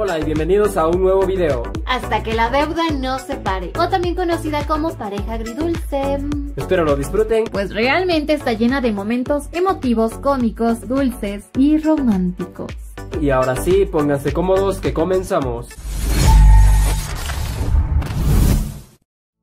Hola y bienvenidos a un nuevo video. Hasta que la deuda no se pare, o también conocida como pareja agridulce. Espero lo disfruten. Pues realmente está llena de momentos emotivos, cómicos, dulces y románticos. Y ahora sí, pónganse cómodos que comenzamos.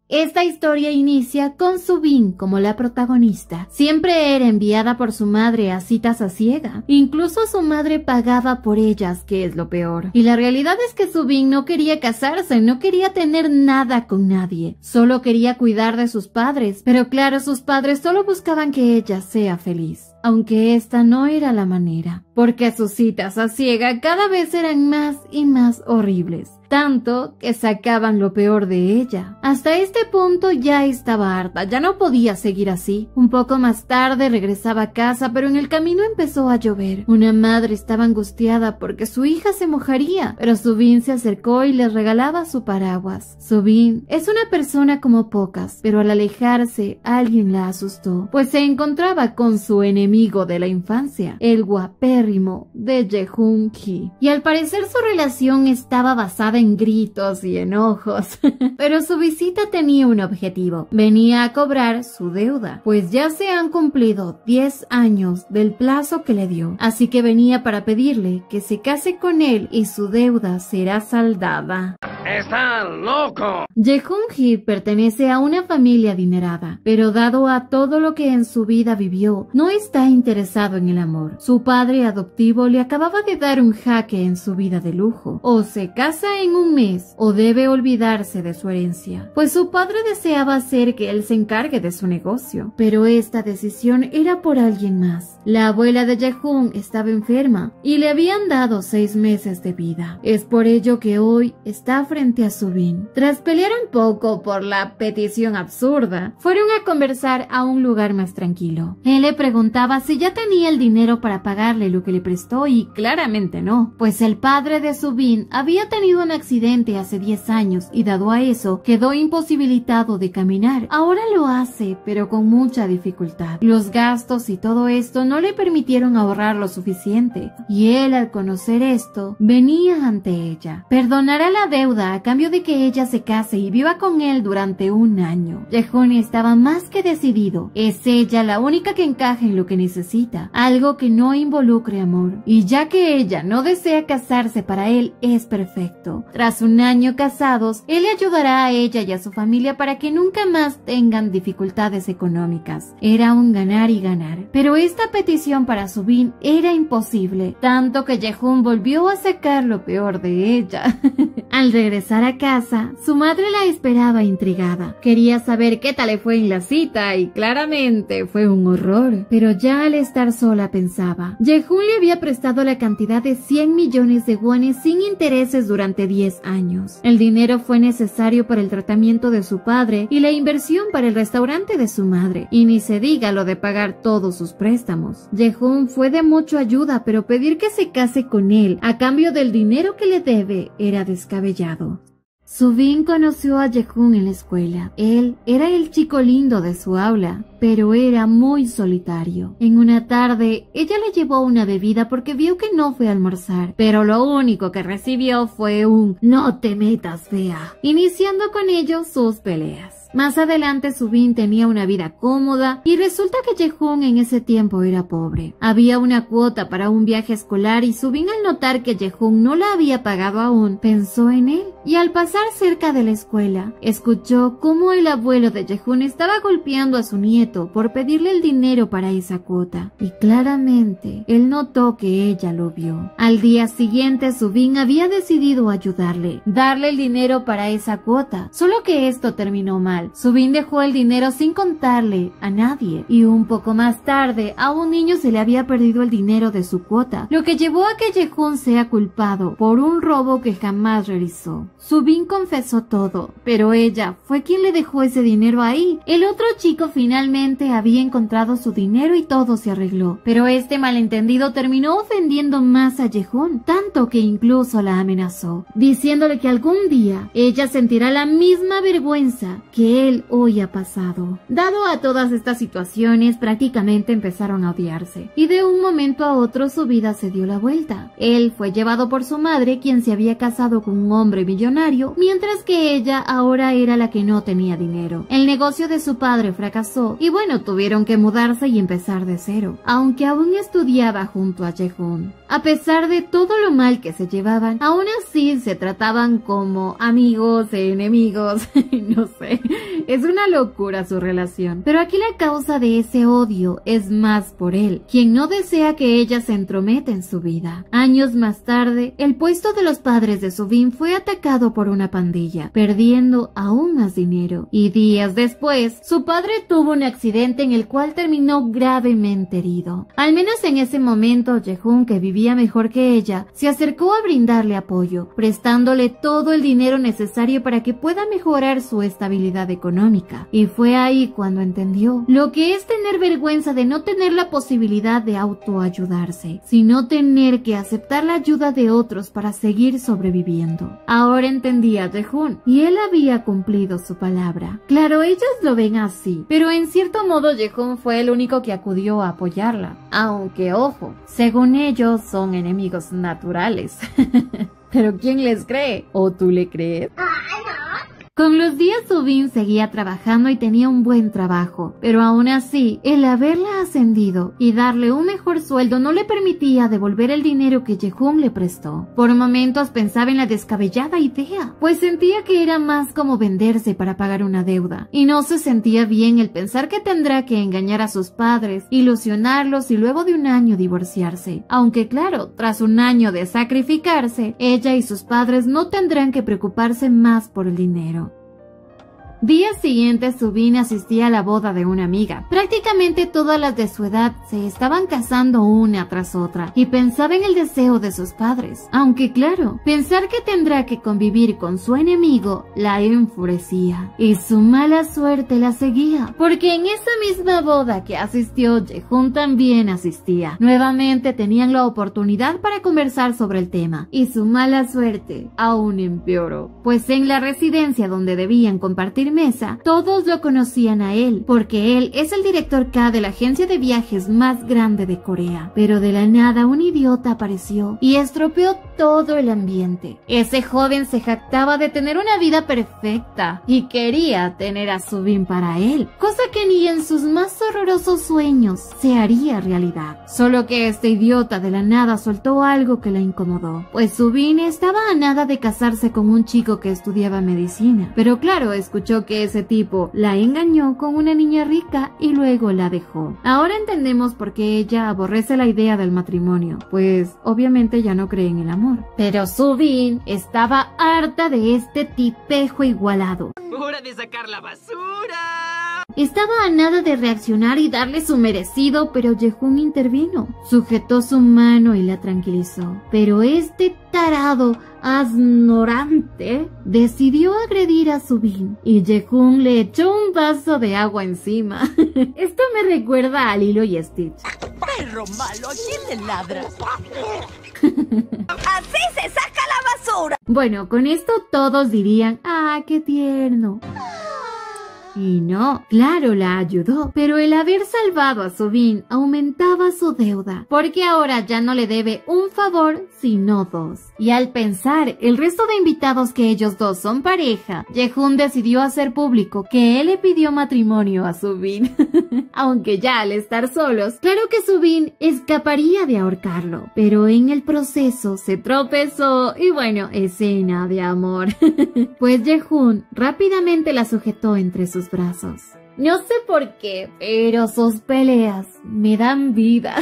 Esta historia inicia con Subin como la protagonista. Siempre era enviada por su madre a citas a ciega. Incluso su madre pagaba por ellas, que es lo peor. Y la realidad es que Subin no quería casarse, no quería tener nada con nadie. Solo quería cuidar de sus padres. Pero claro, sus padres solo buscaban que ella sea feliz. Aunque esta no era la manera. Porque sus citas a ciega cada vez eran más y más horribles. Tanto que sacaban lo peor de ella. Hasta este punto ya estaba harta, ya no podía seguir así. Un poco más tarde regresaba a casa, pero en el camino empezó a llover. Una madre estaba angustiada porque su hija se mojaría, pero Subin se acercó y le regalaba su paraguas. Subin es una persona como pocas, pero al alejarse alguien la asustó, pues se encontraba con su enemigo de la infancia, el guapérrimo de Jae-hoon-gi. Y al parecer su relación estaba basada en gritos y enojos. Pero su visita tenía un objetivo. Venía a cobrar su deuda, pues ya se han cumplido 10 años del plazo que le dio. Así que venía para pedirle que se case con él y su deuda será saldada. ¡Está loco! Jae-hoon-gi pertenece a una familia adinerada, pero dado a todo lo que en su vida vivió, no está interesado en el amor. Su padre adoptivo le acababa de dar un jaque en su vida de lujo. O se casa en un mes, o debe olvidarse de su herencia, pues su padre deseaba hacer que él se encargue de su negocio. Pero esta decisión era por alguien más. La abuela de Jae-hoon estaba enferma y le habían dado 6 meses de vida. Es por ello que hoy está frente a Subin. Tras pelear un poco por la petición absurda, fueron a conversar a un lugar más tranquilo. Él le preguntaba si ya tenía el dinero para pagarle lo que le prestó y claramente no, pues el padre de Subin había tenido un accidente hace 10 años y dado a eso quedó imposibilitado de caminar. Ahora lo hace, pero con mucha dificultad. Los gastos y todo esto no le permitieron ahorrar lo suficiente y él, al conocer esto, venía ante ella. Perdonará la deuda a cambio de que ella se case y viva con él durante 1 año. Jae-hoon estaba más que decidido. Es ella la única que encaja en lo que necesita, algo que no involucre amor. Y ya que ella no desea casarse, para él es perfecto. Tras 1 año casados, él le ayudará a ella y a su familia para que nunca más tengan dificultades económicas. Era un ganar y ganar. Pero esta petición para Subin era imposible, tanto que Jae-hoon volvió a sacar lo peor de ella. Al regresar a casa, su madre la esperaba intrigada. Quería saber qué tal le fue en la cita y claramente fue un horror. Pero ya al estar sola pensaba, Jae-hoon le había prestado la cantidad de 100 millones de wones sin intereses durante 10 años. El dinero fue necesario para el tratamiento de su padre y la inversión para el restaurante de su madre. Y ni se diga lo de pagar todos sus préstamos. Jae-hoon fue de mucha ayuda, pero pedir que se case con él a cambio del dinero que le debe era descabellado. Subin conoció a Jae-hoon en la escuela. Él era el chico lindo de su aula, pero era muy solitario. En una tarde, ella le llevó una bebida porque vio que no fue a almorzar, pero lo único que recibió fue un "no te metas, fea", iniciando con ello sus peleas. Más adelante Subin tenía una vida cómoda y resulta que Jae-hoon en ese tiempo era pobre. Había una cuota para un viaje escolar y Subin, al notar que Jae-hoon no la había pagado aún, pensó en él. Y al pasar cerca de la escuela, escuchó cómo el abuelo de Jae-hoon estaba golpeando a su nieto por pedirle el dinero para esa cuota. Y claramente, él notó que ella lo vio. Al día siguiente, Subin había decidido ayudarle, darle el dinero para esa cuota. Solo que esto terminó mal. Subin dejó el dinero sin contarle a nadie, y un poco más tarde a un niño se le había perdido el dinero de su cuota, lo que llevó a que Jae-hoon sea culpado por un robo que jamás realizó. Subin confesó todo, pero ella fue quien le dejó ese dinero ahí. El otro chico finalmente finalmente había encontrado su dinero y todo se arregló. Pero este malentendido terminó ofendiendo más a Yehun, tanto que incluso la amenazó, diciéndole que algún día ella sentirá la misma vergüenza que él hoy ha pasado. Dado a todas estas situaciones, prácticamente empezaron a odiarse, y de un momento a otro su vida se dio la vuelta. Él fue llevado por su madre, quien se había casado con un hombre millonario, mientras que ella ahora era la que no tenía dinero. El negocio de su padre fracasó, y bueno, tuvieron que mudarse y empezar de cero, aunque aún estudiaba junto a Yehun. A pesar de todo lo mal que se llevaban, aún así se trataban como amigos e enemigos, no sé, es una locura su relación. Pero aquí la causa de ese odio es más por él, quien no desea que ella se entrometa en su vida. Años más tarde, el puesto de los padres de Subin fue atacado por una pandilla, perdiendo aún más dinero. Y días después, su padre tuvo un accidente en el cual terminó gravemente herido. Al menos en ese momento, Yehun, que vivía mejor que ella, se acercó a brindarle apoyo, prestándole todo el dinero necesario para que pueda mejorar su estabilidad económica. Y fue ahí cuando entendió lo que es tener vergüenza de no tener la posibilidad de autoayudarse, sino tener que aceptar la ayuda de otros para seguir sobreviviendo. Ahora entendía a Yehun, y él había cumplido su palabra. Claro, ellos lo ven así, pero en cierto modo Yehun fue el único que acudió a apoyarla. Aunque ojo, según ellos son enemigos naturales. ¿Pero quién les cree? ¿O tú le crees? Con los días Subin seguía trabajando y tenía un buen trabajo, pero aún así, el haberla ascendido y darle un mejor sueldo no le permitía devolver el dinero que Yehun le prestó. Por momentos pensaba en la descabellada idea, pues sentía que era más como venderse para pagar una deuda, y no se sentía bien el pensar que tendrá que engañar a sus padres, ilusionarlos y luego de un año divorciarse. Aunque claro, tras un año de sacrificarse, ella y sus padres no tendrán que preocuparse más por el dinero. Días siguientes, Subin asistía a la boda de una amiga. Prácticamente todas las de su edad se estaban casando una tras otra y pensaba en el deseo de sus padres. Aunque claro, pensar que tendrá que convivir con su enemigo la enfurecía y su mala suerte la seguía, porque en esa misma boda que asistió, Yehun también asistía. Nuevamente tenían la oportunidad para conversar sobre el tema y su mala suerte aún empeoró, pues en la residencia donde debían compartir mesa, todos lo conocían a él, porque él es el director K de la agencia de viajes más grande de Corea. Pero de la nada un idiota apareció y estropeó todo el ambiente. Ese joven se jactaba de tener una vida perfecta y quería tener a Subin para él, cosa que ni en sus más horrorosos sueños se haría realidad. Solo que este idiota de la nada soltó algo que la incomodó, pues Subin estaba a nada de casarse con un chico que estudiaba medicina, pero claro, escuchó que ese tipo la engañó con una niña rica y luego la dejó. Ahora entendemos por qué ella aborrece la idea del matrimonio, pues obviamente ya no cree en el amor. Pero Subin estaba harta de este tipejo igualado. ¡Hora de sacar la basura! Estaba a nada de reaccionar y darle su merecido, pero Yehun intervino, sujetó su mano y la tranquilizó. Pero este tarado ignorante decidió agredir a Subin y Yehun le echó un vaso de agua encima. Esto me recuerda a Lilo y Stitch. ¡Perro malo! ¿Quién le ladra? ¡Así se saca la basura! Bueno, con esto todos dirían, ¡ah, qué tierno! Y no, claro, la ayudó, pero el haber salvado a Subin aumentaba su deuda, porque ahora ya no le debe un favor, sino dos. Y al pensar el resto de invitados que ellos dos son pareja, Yehun decidió hacer público que él le pidió matrimonio a Subin. Aunque ya al estar solos, claro que Subin escaparía de ahorcarlo, pero en el proceso se tropezó y bueno, escena de amor. Pues Yehun rápidamente la sujetó entre sus brazos. No sé por qué, pero sus peleas me dan vida.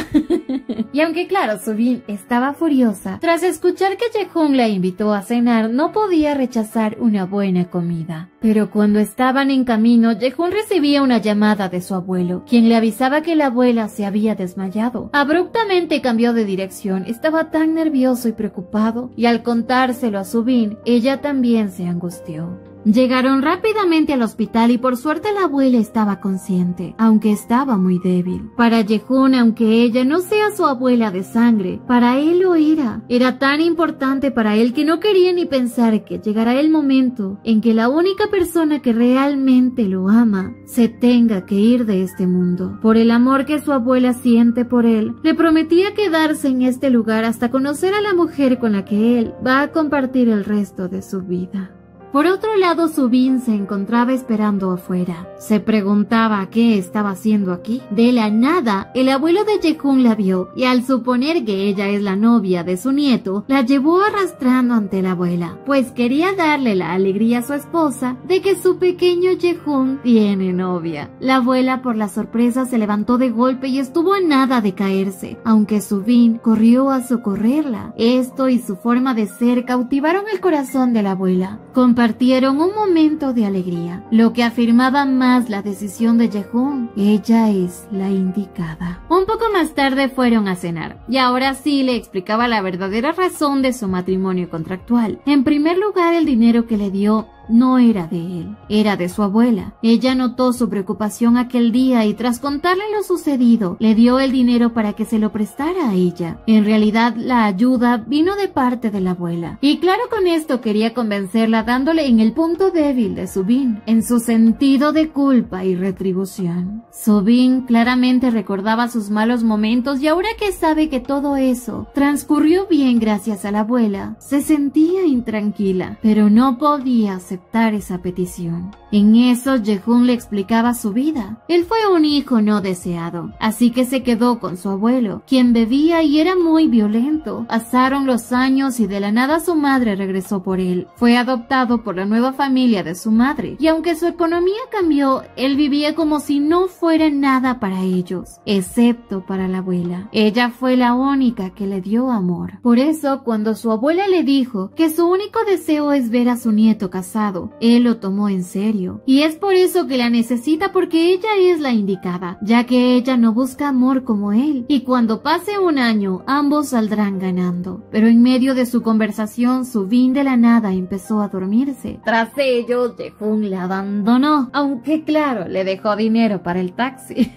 Y aunque claro, Subin estaba furiosa, tras escuchar que Yehun la invitó a cenar, no podía rechazar una buena comida. Pero cuando estaban en camino, Yehun recibía una llamada de su abuelo, quien le avisaba que la abuela se había desmayado. Abruptamente cambió de dirección, estaba tan nervioso y preocupado, y al contárselo a Subin, ella también se angustió. Llegaron rápidamente al hospital y por suerte la abuela estaba consciente, aunque estaba muy débil. Para Yehun, aunque ella no sea su abuela de sangre, para él lo era. Era tan importante para él que no quería ni pensar que llegará el momento en que la única persona que realmente lo ama se tenga que ir de este mundo. Por el amor que su abuela siente por él, le prometía quedarse en este lugar hasta conocer a la mujer con la que él va a compartir el resto de su vida. Por otro lado, Subin se encontraba esperando afuera. Se preguntaba qué estaba haciendo aquí. De la nada, el abuelo de Yehun la vio y al suponer que ella es la novia de su nieto, la llevó arrastrando ante la abuela, pues quería darle la alegría a su esposa de que su pequeño Yehun tiene novia. La abuela, por la sorpresa, se levantó de golpe y estuvo a nada de caerse, aunque Subin corrió a socorrerla. Esto y su forma de ser cautivaron el corazón de la abuela. Compartieron un momento de alegría, lo que afirmaba más la decisión de Yehun. Ella es la indicada. Un poco más tarde fueron a cenar, y ahora sí le explicaba la verdadera razón de su matrimonio contractual. En primer lugar, el dinero que le dio no era de él, era de su abuela. Ella notó su preocupación aquel día y tras contarle lo sucedido, le dio el dinero para que se lo prestara a ella. En realidad, la ayuda vino de parte de la abuela. Y claro, con esto quería convencerla dándole en el punto débil de Subin, en su sentido de culpa y retribución. Subin claramente recordaba sus malos momentos y ahora que sabe que todo eso transcurrió bien gracias a la abuela, se sentía intranquila, pero no podía aceptar esa petición. En eso, Yehun le explicaba su vida. Él fue un hijo no deseado, así que se quedó con su abuelo, quien bebía y era muy violento. Pasaron los años y de la nada su madre regresó por él. Fue adoptado por la nueva familia de su madre, y aunque su economía cambió, él vivía como si no fuera nada para ellos, excepto para la abuela. Ella fue la única que le dio amor. Por eso, cuando su abuela le dijo que su único deseo es ver a su nieto casado, él lo tomó en serio, y es por eso que la necesita, porque ella es la indicada, ya que ella no busca amor como él, y cuando pase un año, ambos saldrán ganando. Pero en medio de su conversación, Subin de la nada empezó a dormirse. Tras ello, Yehun la abandonó, aunque claro, le dejó dinero para el taxi.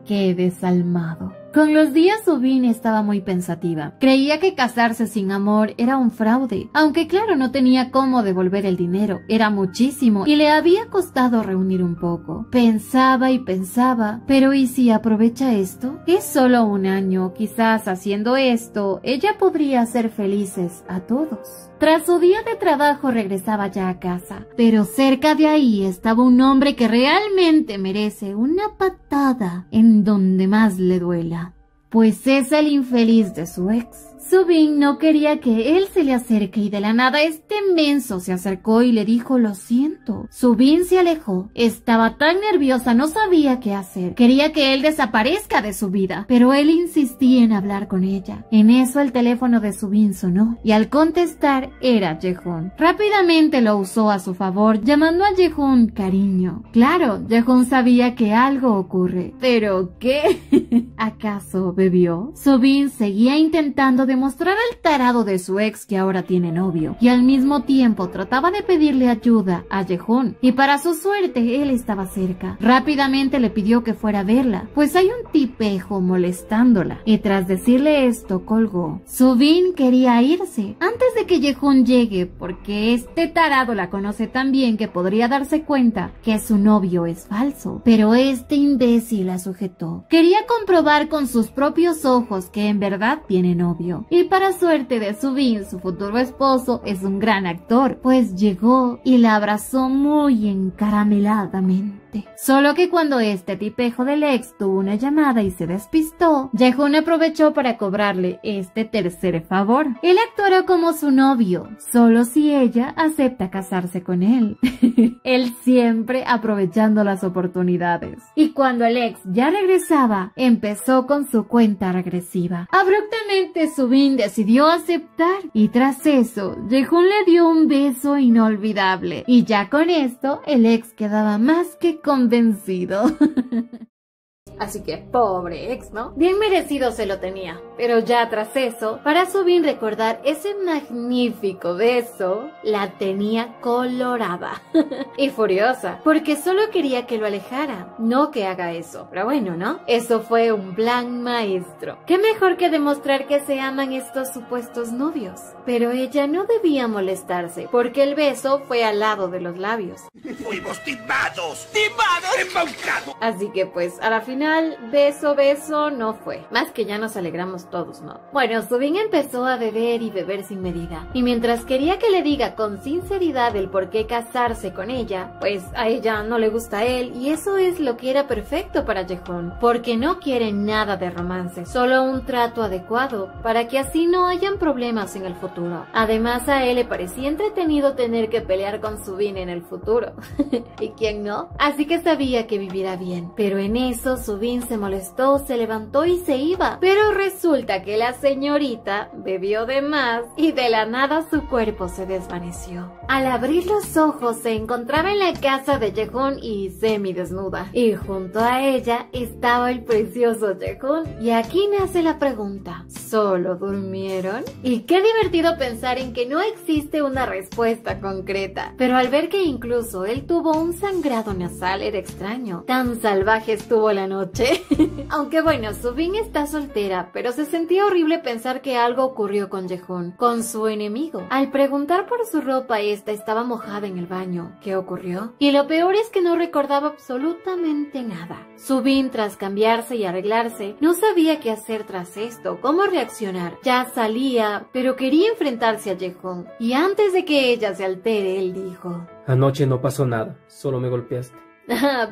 ¡Qué desalmado! Con los días, Subin estaba muy pensativa. Creía que casarse sin amor era un fraude, aunque claro, no tenía cómo devolver el dinero. Era muchísimo y le había costado reunir un poco. Pensaba y pensaba, pero ¿y si aprovecha esto? Es solo un año, quizás haciendo esto, ella podría hacer felices a todos. Tras su día de trabajo regresaba ya a casa, pero cerca de ahí estaba un hombre que realmente merece una patada en donde más le duela, pues es el infeliz de su ex. Subin no quería que él se le acerque y de la nada este menso se acercó y le dijo lo siento. Subin se alejó. Estaba tan nerviosa, no sabía qué hacer. Quería que él desaparezca de su vida, pero él insistía en hablar con ella. En eso el teléfono de Subin sonó y al contestar era Yehun. Rápidamente lo usó a su favor, llamando a Yehun cariño. Claro, Yehun sabía que algo ocurre. ¿Pero qué? ¿Acaso bebió? Subin seguía intentando demostrar al tarado de su ex que ahora tiene novio, y al mismo tiempo trataba de pedirle ayuda a Yehun, y para su suerte él estaba cerca. Rápidamente le pidió que fuera a verla, pues hay un tipejo molestándola, y tras decirle esto colgó. Subin quería irse antes de que Yehun llegue, porque este tarado la conoce tan bien que podría darse cuenta que su novio es falso, pero este imbécil la sujetó. Quería comprobar con sus propios ojos que en verdad tiene novio. Y para suerte de Subin, su futuro esposo es un gran actor, pues llegó y la abrazó muy encarameladamente. Solo que cuando este tipejo del ex tuvo una llamada y se despistó, Yehun aprovechó para cobrarle este tercer favor. Él actuará como su novio, solo si ella acepta casarse con él. Él siempre aprovechando las oportunidades. Y cuando el ex ya regresaba, empezó con su cuenta regresiva. Abruptamente Subin decidió aceptar y tras eso, Yehun le dio un beso inolvidable. Y ya con esto, el ex quedaba más que convencido. Así que pobre ex, ¿no? Bien merecido se lo tenía, Pero ya tras eso, para Subin recordar ese magnífico beso, la tenía colorada y furiosa, porque solo quería que lo alejara, no que haga eso. Pero bueno, ¿no? Eso fue un plan maestro. ¿Qué mejor que demostrar que se aman estos supuestos novios? Pero ella no debía molestarse, porque el beso fue al lado de los labios. Fuimos timados. ¡Timados! ¡Embaucados! Así que pues, a la final, beso no fue. Más que ya nos alegramos todos, ¿no? Bueno, Subin empezó a beber y beber sin medida. Y mientras quería que le diga con sinceridad el por qué casarse con ella, pues a ella no le gusta a él, y eso es lo que era perfecto para Jaehoon, porque no quiere nada de romance, solo un trato adecuado, para que así no hayan problemas en el futuro. Además, a él le parecía entretenido tener que pelear con Subin en el futuro. ¿Y quién no? Así que sabía que vivirá bien. Pero en eso Subin se molestó, se levantó y se iba. Pero resulta que la señorita bebió de más y de la nada su cuerpo se desvaneció. Al abrir los ojos se encontraba en la casa de Jaehoon y semidesnuda. Y junto a ella estaba el precioso Jaehoon. Y aquí nace la pregunta, ¿solo durmieron? Y qué divertido pensar en que no existe una respuesta concreta. Pero al ver que incluso él tuvo un sangrado nasal era extraño. Tan salvaje estuvo la noche. Aunque bueno, Subin está soltera, pero se sentía horrible pensar que algo ocurrió con Jaehoon, con su enemigo. Al preguntar por su ropa, esta estaba mojada en el baño. ¿Qué ocurrió? Y lo peor es que no recordaba absolutamente nada. Subin, tras cambiarse y arreglarse, no sabía qué hacer tras esto, cómo reaccionar. Ya salía, pero quería enfrentarse a Jaehoon. Y antes de que ella se altere, él dijo: Anoche no pasó nada, solo me golpeaste.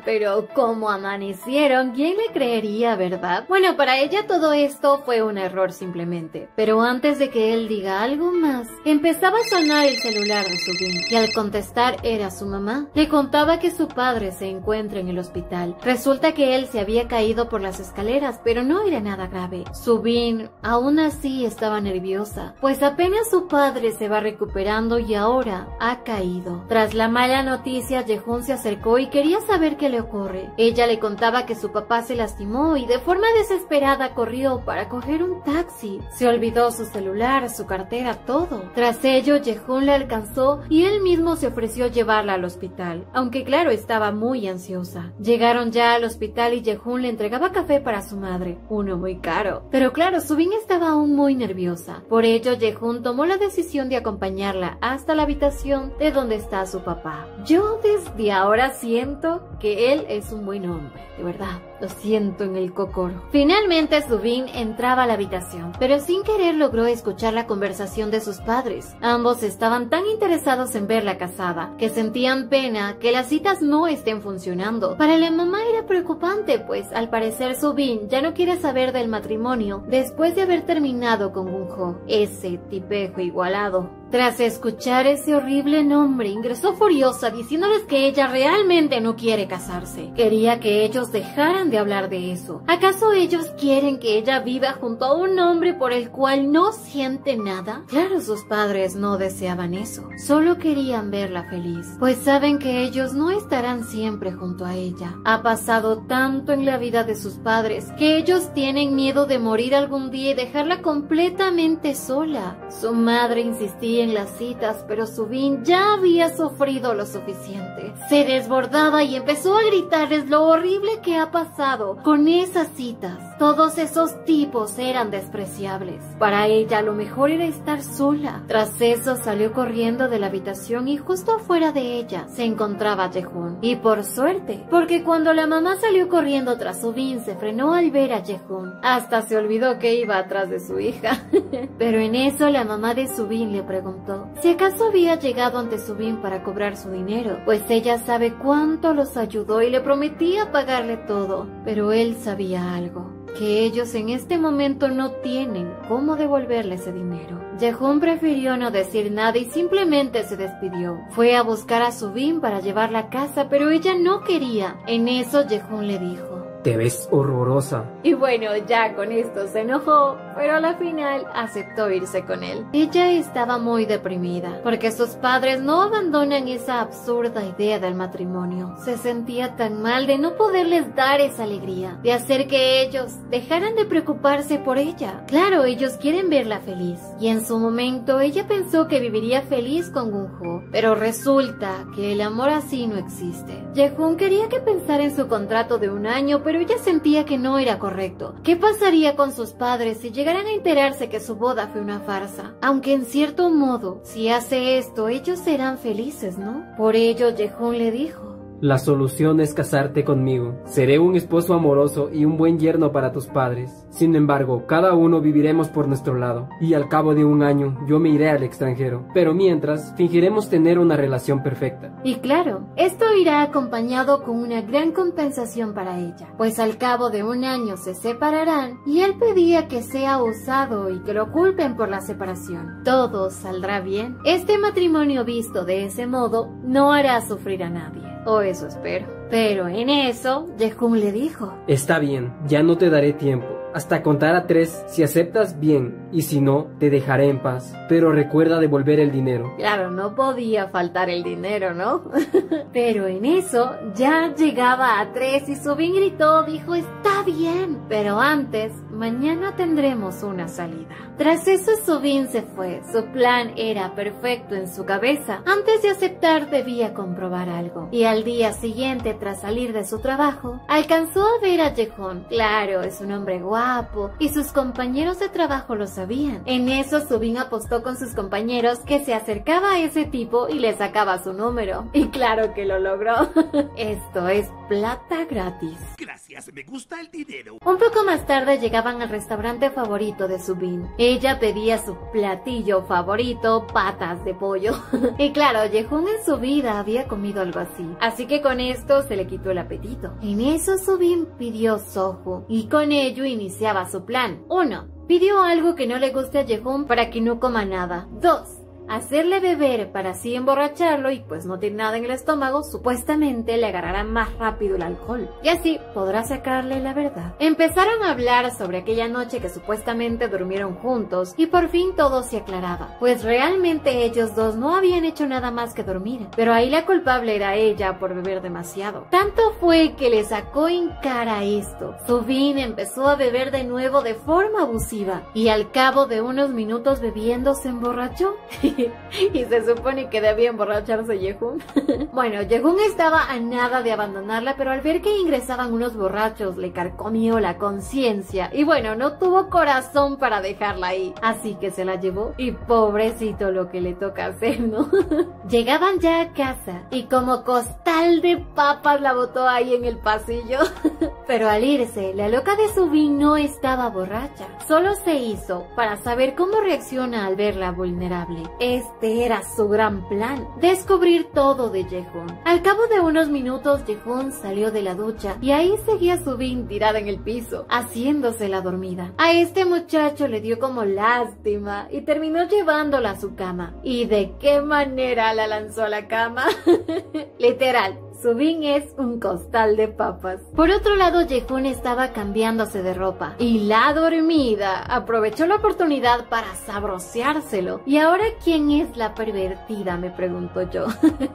Pero ¿cómo amanecieron? ¿Quién le creería, verdad? Bueno, para ella todo esto fue un error simplemente. Pero antes de que él diga algo más, empezaba a sonar el celular de Subin, y al contestar era su mamá. Le contaba que su padre se encuentra en el hospital. Resulta que él se había caído por las escaleras, pero no era nada grave. Subin aún así estaba nerviosa, pues apenas su padre se va recuperando y ahora ha caído. Tras la mala noticia, Jaehoon se acercó y quería saber qué le ocurre. Ella le contaba que su papá se lastimó y de forma desesperada corrió para coger un taxi. Se olvidó su celular, su cartera, todo. Tras ello, Jaehoon la alcanzó y él mismo se ofreció llevarla al hospital, aunque claro, estaba muy ansiosa. Llegaron ya al hospital y Jaehoon le entregaba café para su madre, uno muy caro. Pero claro, Subin estaba aún muy nerviosa. Por ello, Jaehoon tomó la decisión de acompañarla hasta la habitación de donde está su papá. Yo desde ahora siento que él es un buen hombre, de verdad, lo siento en el cocoro. Finalmente Subin entraba a la habitación, pero sin querer logró escuchar la conversación de sus padres. Ambos estaban tan interesados en verla casada, que sentían pena que las citas no estén funcionando. Para la mamá era preocupante, pues al parecer Subin ya no quiere saber del matrimonio después de haber terminado con Gunho, ese tipejo igualado. Tras escuchar ese horrible nombre, ingresó furiosa diciéndoles que ella realmente no quiere casarse. Quería que ellos dejaran de hablar de eso. ¿Acaso ellos quieren que ella viva junto a un hombre por el cual no siente nada? Claro, sus padres no deseaban eso. Solo querían verla feliz, pues saben que ellos no estarán siempre junto a ella. Ha pasado tanto en la vida de sus padres que ellos tienen miedo de morir algún día y dejarla completamente sola. Su madre insistía en las citas, pero Subin ya había sufrido lo suficiente. Se desbordaba y empezó a gritarles lo horrible que ha pasado con esas citas. Todos esos tipos eran despreciables. Para ella lo mejor era estar sola. Tras eso salió corriendo de la habitación y justo afuera de ella se encontraba Jaehoon. Y por suerte, porque cuando la mamá salió corriendo tras Subin se frenó al ver a Jaehoon. Hasta se olvidó que iba atrás de su hija. Pero en eso la mamá de Subin le preguntó si acaso había llegado ante Subin para cobrar su dinero, pues ella sabe cuánto los ayudó y le prometía pagarle todo. Pero él sabía algo, que ellos en este momento no tienen cómo devolverle ese dinero. Jaehoon prefirió no decir nada y simplemente se despidió. Fue a buscar a Subin para llevarla a casa, pero ella no quería. En eso Jaehoon le dijo: te ves horrorosa. Y bueno, ya con esto se enojó, pero a la final aceptó irse con él. Ella estaba muy deprimida, porque sus padres no abandonan esa absurda idea del matrimonio. Se sentía tan mal de no poderles dar esa alegría, de hacer que ellos dejaran de preocuparse por ella. Claro, ellos quieren verla feliz, y en su momento ella pensó que viviría feliz con Gun-ho, pero resulta que el amor así no existe. Jae-hoon quería que pensara en su contrato de 1 año, pero ella sentía que no era correcto. ¿Qué pasaría con sus padres si llegaran a enterarse que su boda fue una farsa? Aunque en cierto modo, si hace esto, ellos serán felices, ¿no? Por ello, Jae-hoon le dijo: La solución es casarte conmigo. Seré un esposo amoroso y un buen yerno para tus padres. Sin embargo, cada uno viviremos por nuestro lado, y al cabo de 1 año yo me iré al extranjero. Pero mientras, fingiremos tener una relación perfecta. Y claro, esto irá acompañado con una gran compensación para ella, pues al cabo de 1 año se separarán, y él pedía que sea usado y que lo culpen por la separación. Todo saldrá bien. Este matrimonio visto de ese modo no hará sufrir a nadie. O eso espero. Pero en eso, Jae-hoon le dijo: Está bien, ya no te daré tiempo. Hasta contar a 3, si aceptas bien, y si no, te dejaré en paz. Pero recuerda devolver el dinero. Claro, no podía faltar el dinero, ¿no? Pero en eso, ya llegaba a 3 y Subin gritó, dijo: está bien. Pero antes, mañana tendremos una salida. Tras eso, Subin se fue. Su plan era perfecto en su cabeza. Antes de aceptar, debía comprobar algo. Y al día siguiente, tras salir de su trabajo, alcanzó a ver a Jae-hoon. Claro, es un hombre guapo, y sus compañeros de trabajo lo sabían. En eso, Subin apostó con sus compañeros que se acercaba a ese tipo y le sacaba su número. Y claro que lo logró. Esto es plata gratis. Gracias, me gusta el dinero. Un poco más tarde llegaban al restaurante favorito de Subin. Ella pedía su platillo favorito, patas de pollo. Y claro, Jae-hoon en su vida había comido algo así que con esto se le quitó el apetito. En eso Subin pidió soju, y con ello iniciaba su plan. 1. Pidió algo que no le guste a Jae-hoon para que no coma nada. 2. Hacerle beber para así emborracharlo, y pues no tiene nada en el estómago, supuestamente le agarrará más rápido el alcohol y así podrá sacarle la verdad. Empezaron a hablar sobre aquella noche que supuestamente durmieron juntos, y por fin todo se aclaraba, pues realmente ellos dos no habían hecho nada más que dormir, pero ahí la culpable era ella por beber demasiado. Tanto fue que le sacó en cara esto. Subin empezó a beber de nuevo de forma abusiva, y al cabo de unos minutos bebiendo se emborrachó. Y se supone que debía emborracharse Jae-hoon. Bueno, Jae-hoon estaba a nada de abandonarla, pero al ver que ingresaban unos borrachos le carcomió la conciencia, y bueno, no tuvo corazón para dejarla ahí, así que se la llevó, y pobrecito lo que le toca hacer, ¿no? Llegaban ya a casa, y como costal de papas la botó ahí en el pasillo. Pero al irse, la loca de Subin no estaba borracha, solo se hizo para saber cómo reacciona al verla vulnerable. Este era su gran plan, descubrir todo de Jae-hoon. Al cabo de unos minutos, Jae-hoon salió de la ducha y ahí seguía Subin tirada en el piso, haciéndose la dormida. A este muchacho le dio como lástima y terminó llevándola a su cama. ¿Y de qué manera la lanzó a la cama? Literal. Subin es un costal de papas. Por otro lado, Jae-hoon estaba cambiándose de ropa, y la dormida aprovechó la oportunidad para sabroseárselo. ¿Y ahora quién es la pervertida?, me pregunto yo.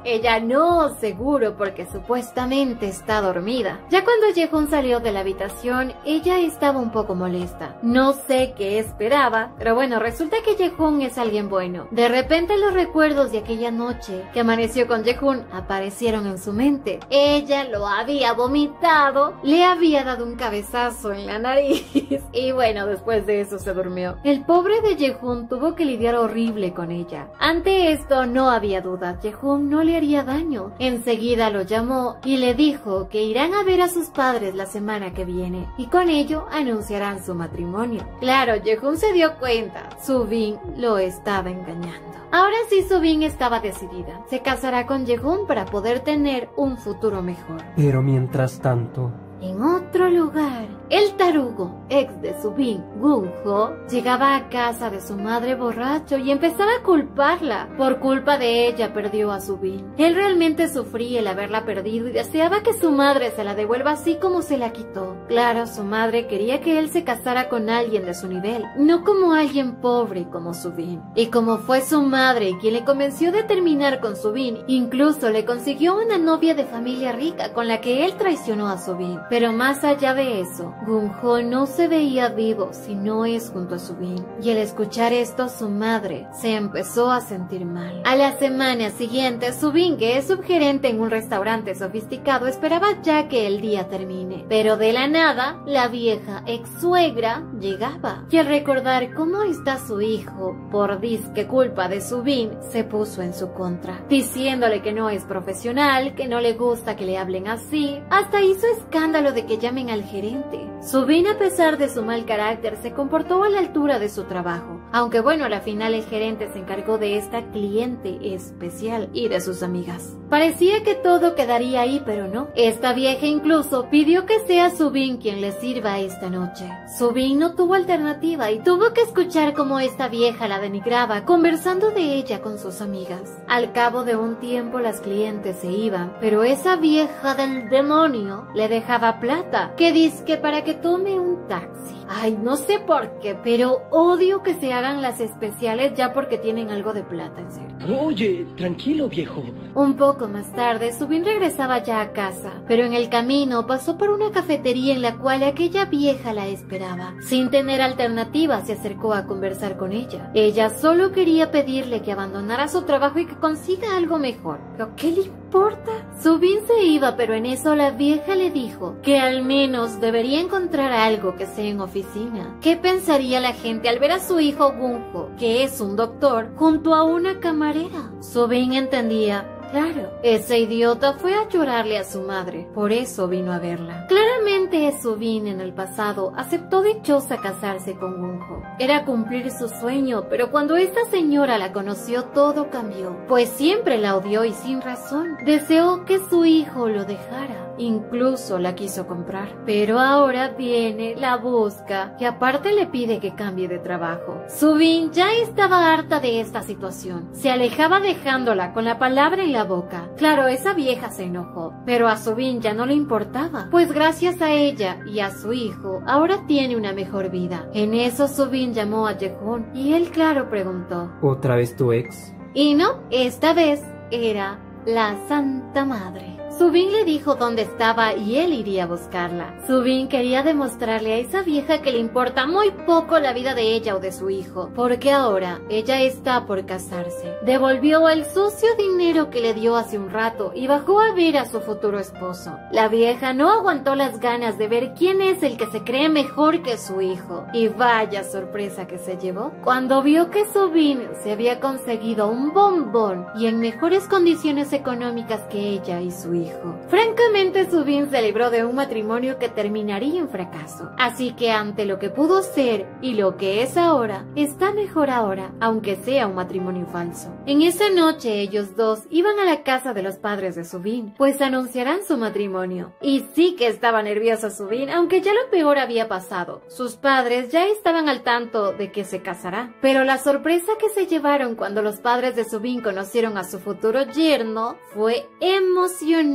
Ella no, seguro, porque supuestamente está dormida. Ya cuando Jae-hoon salió de la habitación, ella estaba un poco molesta. No sé qué esperaba, pero bueno, resulta que Jae-hoon es alguien bueno. De repente los recuerdos de aquella noche que amaneció con Jae-hoon aparecieron en su mente. Ella lo había vomitado, le había dado un cabezazo en la nariz y bueno, después de eso se durmió. El pobre de Jae-hoon tuvo que lidiar horrible con ella. Ante esto no había duda, Jae-hoon no le haría daño. Enseguida lo llamó y le dijo que irán a ver a sus padres la semana que viene, y con ello anunciarán su matrimonio. Claro, Jae-hoon se dio cuenta, Subin lo estaba engañando. Ahora sí, Subin estaba decidida. Se casará con Jae-hoon para poder tener un futuro mejor. Pero mientras tanto... En otro lugar, el tarugo, ex de Subin, Gunjo, llegaba a casa de su madre borracho y empezaba a culparla. Por culpa de ella perdió a Subin. Él realmente sufría el haberla perdido y deseaba que su madre se la devuelva así como se la quitó. Claro, su madre quería que él se casara con alguien de su nivel, no como alguien pobre como Subin. Y como fue su madre quien le convenció de terminar con Subin, incluso le consiguió una novia de familia rica con la que él traicionó a Subin. Pero más allá de eso, Gunjo no se veía vivo si no es junto a Subin. Y al escuchar esto, su madre se empezó a sentir mal. A la semana siguiente, Subin, que es subgerente en un restaurante sofisticado, esperaba ya que el día termine. Pero de la nada, la vieja ex suegra llegaba. Y al recordar cómo está su hijo, por disque culpa de Subin, se puso en su contra, diciéndole que no es profesional, que no le gusta que le hablen así. Hasta hizo escándalo de que llamen al gerente. Subin, a pesar de su mal carácter, se comportó a la altura de su trabajo. Aunque bueno, a la final el gerente se encargó de esta cliente especial y de sus amigas. Parecía que todo quedaría ahí, pero no. Esta vieja incluso pidió que sea Subin quien le sirva esta noche. Subin no tuvo alternativa y tuvo que escuchar cómo esta vieja la denigraba, conversando de ella con sus amigas. Al cabo de un tiempo las clientes se iban, pero esa vieja del demonio le dejaba plata, que dizque para que tome un taxi. Ay, no sé por qué, pero odio que se hagan las especiales ya porque tienen algo de plata, en serio. Oye, tranquilo, viejo. Un poco más tarde, Subin regresaba ya a casa, pero en el camino pasó por una cafetería en la cual aquella vieja la esperaba. Sin tener alternativa, se acercó a conversar con ella. Ella solo quería pedirle que abandonara su trabajo y que consiga algo mejor. ¿Pero qué le importa? Subin se iba, pero en eso la vieja le dijo que al menos debería encontrar algo que sea en oficina. ¿Qué pensaría la gente al ver a su hijo Gunjo, que es un doctor, junto a una camarera? Subin entendía. Claro, ese idiota fue a llorarle a su madre, por eso vino a verla. Claramente Subin en el pasado aceptó dichosa casarse con Gunjo. Era cumplir su sueño, pero cuando esta señora la conoció todo cambió, pues siempre la odió y sin razón. Deseó que su hijo lo dejara, incluso la quiso comprar. Pero ahora viene, la busca y aparte le pide que cambie de trabajo. Subin ya estaba harta de esta situación. Se alejaba dejándola con la palabra en la boca. Claro, esa vieja se enojó, pero a Subin ya no le importaba, pues gracias a ella y a su hijo, ahora tiene una mejor vida. En eso Subin llamó a Jehun y él claro preguntó: ¿Otra vez tu ex? Y no, esta vez era la Santa Madre. Subin le dijo dónde estaba y él iría a buscarla. Subin quería demostrarle a esa vieja que le importa muy poco la vida de ella o de su hijo, porque ahora ella está por casarse. Devolvió el sucio dinero que le dio hace un rato y bajó a ver a su futuro esposo. La vieja no aguantó las ganas de ver quién es el que se cree mejor que su hijo. Y vaya sorpresa que se llevó cuando vio que Subin se había conseguido un bombón y en mejores condiciones económicas que ella y su hijo. Francamente, Subin se libró de un matrimonio que terminaría en fracaso. Así que ante lo que pudo ser y lo que es ahora, está mejor ahora, aunque sea un matrimonio falso. En esa noche ellos dos iban a la casa de los padres de Subin, pues anunciarán su matrimonio. Y sí que estaba nervioso Subin, aunque ya lo peor había pasado. Sus padres ya estaban al tanto de que se casará. Pero la sorpresa que se llevaron cuando los padres de Subin conocieron a su futuro yerno fue emocionante.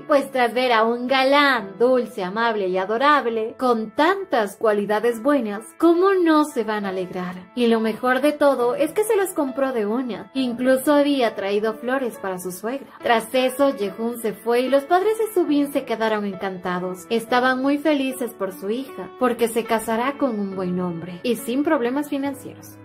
Pues tras ver a un galán dulce, amable y adorable, con tantas cualidades buenas, ¿cómo no se van a alegrar? Y lo mejor de todo es que se los compró de una. Incluso había traído flores para su suegra. Tras eso, Jehun se fue y los padres de Subin se quedaron encantados. Estaban muy felices por su hija, porque se casará con un buen hombre y sin problemas financieros.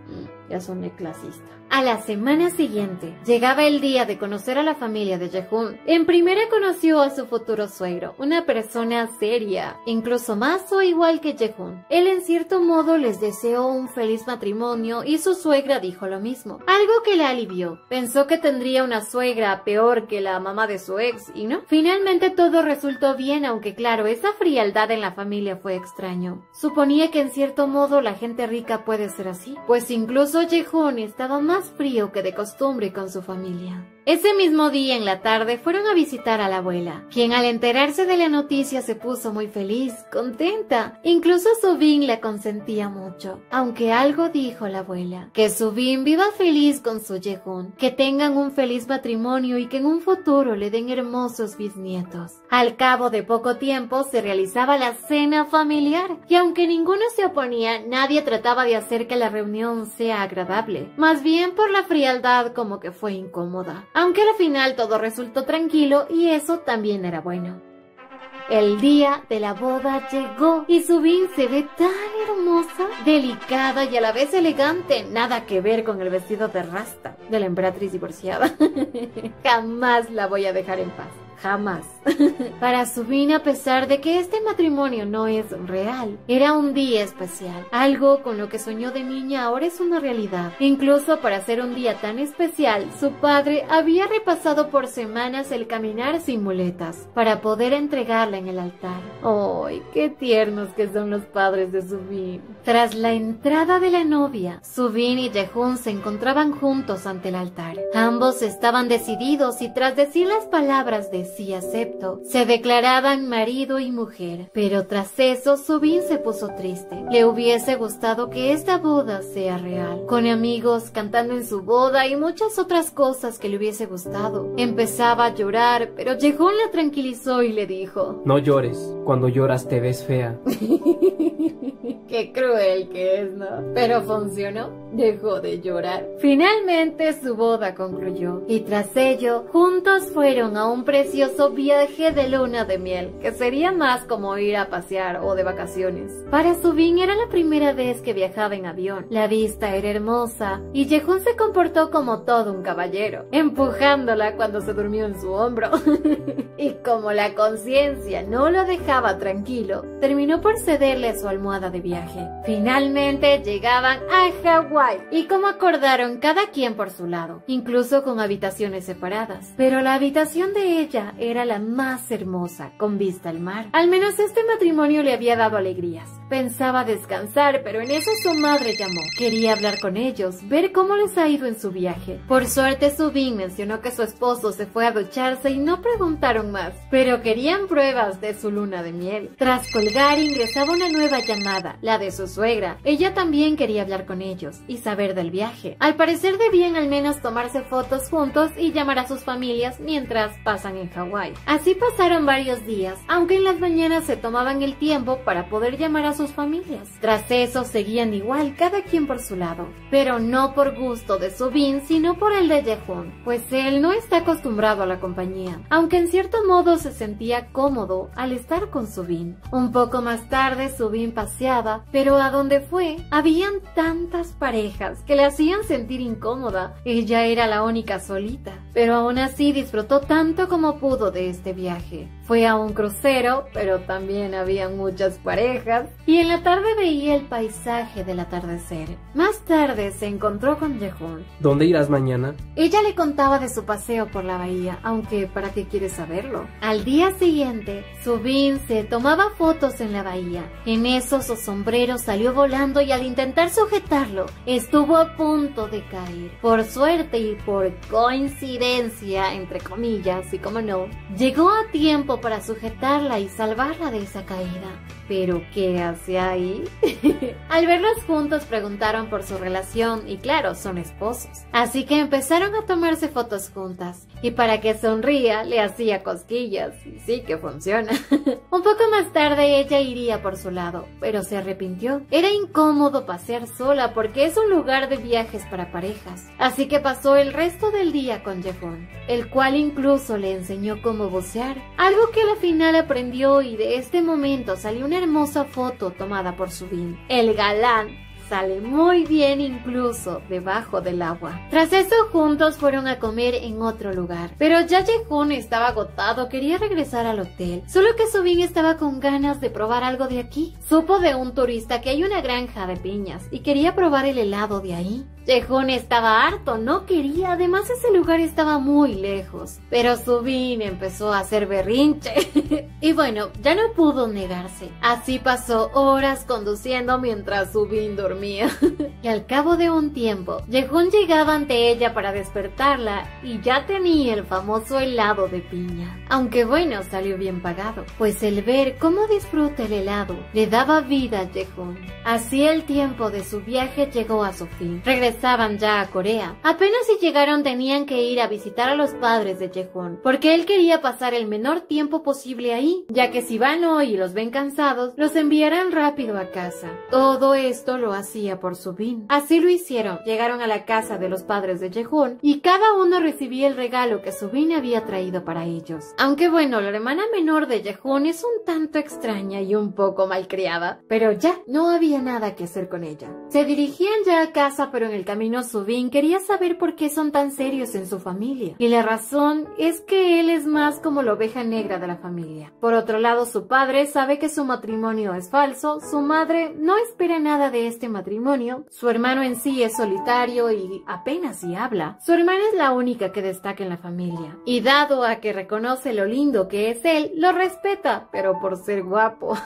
Ya soné clasista. A la semana siguiente, llegaba el día de conocer a la familia de Jehun. En primera conoció a su futuro suegro, una persona seria, incluso más o igual que Jehun. Él en cierto modo les deseó un feliz matrimonio y su suegra dijo lo mismo, algo que la alivió. Pensó que tendría una suegra peor que la mamá de su ex y no. Finalmente todo resultó bien, aunque claro, esa frialdad en la familia fue extraño. Suponía que en cierto modo la gente rica puede ser así, pues incluso Yehun estaba más frío que de costumbre con su familia. Ese mismo día en la tarde fueron a visitar a la abuela, quien al enterarse de la noticia se puso muy feliz, contenta. Incluso Subin la consentía mucho, aunque algo dijo la abuela: que Subin viva feliz con su Yehun, que tengan un feliz matrimonio y que en un futuro le den hermosos bisnietos. Al cabo de poco tiempo se realizaba la cena familiar, y aunque ninguno se oponía, nadie trataba de hacer que la reunión sea agradable. Más bien por la frialdad como que fue incómoda. Aunque al final todo resultó tranquilo y eso también era bueno. El día de la boda llegó y Subin se ve tan hermosa, delicada y a la vez elegante. Nada que ver con el vestido de Rasta de la emperatriz divorciada. Jamás la voy a dejar en paz. Jamás. Para Subin, a pesar de que este matrimonio no es real, era un día especial. Algo con lo que soñó de niña ahora es una realidad. Incluso para ser un día tan especial, su padre había repasado por semanas el caminar sin muletas para poder entregarla en el altar. ¡Ay, qué tiernos que son los padres de Subin! Tras la entrada de la novia, Subin y Yehun se encontraban juntos ante el altar. Ambos estaban decididos y tras decir las palabras de sí acepto, se declaraban marido y mujer. Pero tras eso, Subin se puso triste. Le hubiese gustado que esta boda sea real, con amigos cantando en su boda y muchas otras cosas que le hubiese gustado. Empezaba a llorar, pero Yehun la tranquilizó y le dijo: no llores, cuando lloras te ves fea. Qué cruel que es, ¿no? Pero funcionó. Dejó de llorar. Finalmente su boda concluyó y tras ello, juntos fueron a un precioso viaje de luna de miel, que sería más como ir a pasear o de vacaciones. Para Subin era la primera vez que viajaba en avión. La vista era hermosa y Yehun se comportó como todo un caballero, empujándola cuando se durmió en su hombro. Y como la conciencia no lo dejaba tranquilo, terminó por cederle su almohada de viaje. Finalmente llegaban a Hawái y como acordaron, cada quien por su lado, incluso con habitaciones separadas. Pero la habitación de ella era la más hermosa, con vista al mar. Al menos este matrimonio le había dado alegrías. Pensaba descansar, pero en eso su madre llamó. Quería hablar con ellos, ver cómo les ha ido en su viaje. Por suerte Subin mencionó que su esposo se fue a ducharse y no preguntaron más, pero querían pruebas de su luna de miel. Tras colgar ingresaba una nueva llamada, la de su suegra. Ella también quería hablar con ellos y saber del viaje. Al parecer debían al menos tomarse fotos juntos y llamar a sus familias mientras pasan en Hawái. Así pasaron varios días, aunque en las mañanas se tomaban el tiempo para poder llamar a sus familias. Tras eso seguían igual, cada quien por su lado, pero no por gusto de Subin, sino por el de Yehun, pues él no está acostumbrado a la compañía, aunque en cierto modo se sentía cómodo al estar con Subin. Un poco más tarde Subin paseaba, pero a donde fue, habían tantas parejas que le hacían sentir incómoda. Ella era la única solita, pero aún así disfrutó tanto como pudo de este viaje. Fue a un crucero, pero también había muchas parejas, y en la tarde veía el paisaje del atardecer. Más tarde se encontró con Yehun. ¿Dónde irás mañana? Ella le contaba de su paseo por la bahía, aunque ¿para qué quiere saberlo? Al día siguiente, Subin se tomaba fotos en la bahía. En eso su sombrero salió volando y al intentar sujetarlo, estuvo a punto de caer. Por suerte y por coincidencia, entre comillas, y como no, llegó a tiempo para sujetarla y salvarla de esa caída. ¿Pero qué hace ahí? Al verlos juntos preguntaron por su relación y claro, son esposos. Así que empezaron a tomarse fotos juntas y para que sonría le hacía cosquillas y sí que funciona. Un poco más tarde ella iría por su lado, pero se arrepintió. Era incómodo pasear sola porque es un lugar de viajes para parejas. Así que pasó el resto del día con Yehun, el cual incluso le enseñó cómo bucear, algo que al final aprendió y de este momento salió una hermosa foto tomada por Subin. El galán sale muy bien incluso debajo del agua. Tras eso juntos fueron a comer en otro lugar, pero ya Yehun estaba agotado, quería regresar al hotel, solo que Subin estaba con ganas de probar algo de aquí. Supo de un turista que hay una granja de piñas y quería probar el helado de ahí. Yehun estaba harto, no quería, además ese lugar estaba muy lejos. Pero Subin empezó a hacer berrinche. Y bueno, ya no pudo negarse. Así pasó horas conduciendo mientras Subin dormía. Y al cabo de un tiempo, Yehun llegaba ante ella para despertarla y ya tenía el famoso helado de piña. Aunque bueno, salió bien pagado, pues el ver cómo disfruta el helado le daba vida a Yehun. Así el tiempo de su viaje llegó a su fin. Regresaban ya a Corea. Apenas si llegaron tenían que ir a visitar a los padres de Yehun, porque él quería pasar el menor tiempo posible ahí, ya que si van hoy y los ven cansados, los enviarán rápido a casa. Todo esto lo hacía por Subin. Así lo hicieron. Llegaron a la casa de los padres de Yehun y cada uno recibía el regalo que Subin había traído para ellos. Aunque bueno, la hermana menor de Yehun es un tanto extraña y un poco malcriada, pero ya no había nada que hacer con ella. Se dirigían ya a casa, pero en el camino Subin quería saber por qué son tan serios en su familia. Y la razón es que él es más como la oveja negra de la familia. Por otro lado, su padre sabe que su matrimonio es falso, su madre no espera nada de este matrimonio, su hermano en sí es solitario y apenas si habla. Su hermana es la única que destaca en la familia. Y dado a que reconoce lo lindo que es él, lo respeta, pero por ser guapo.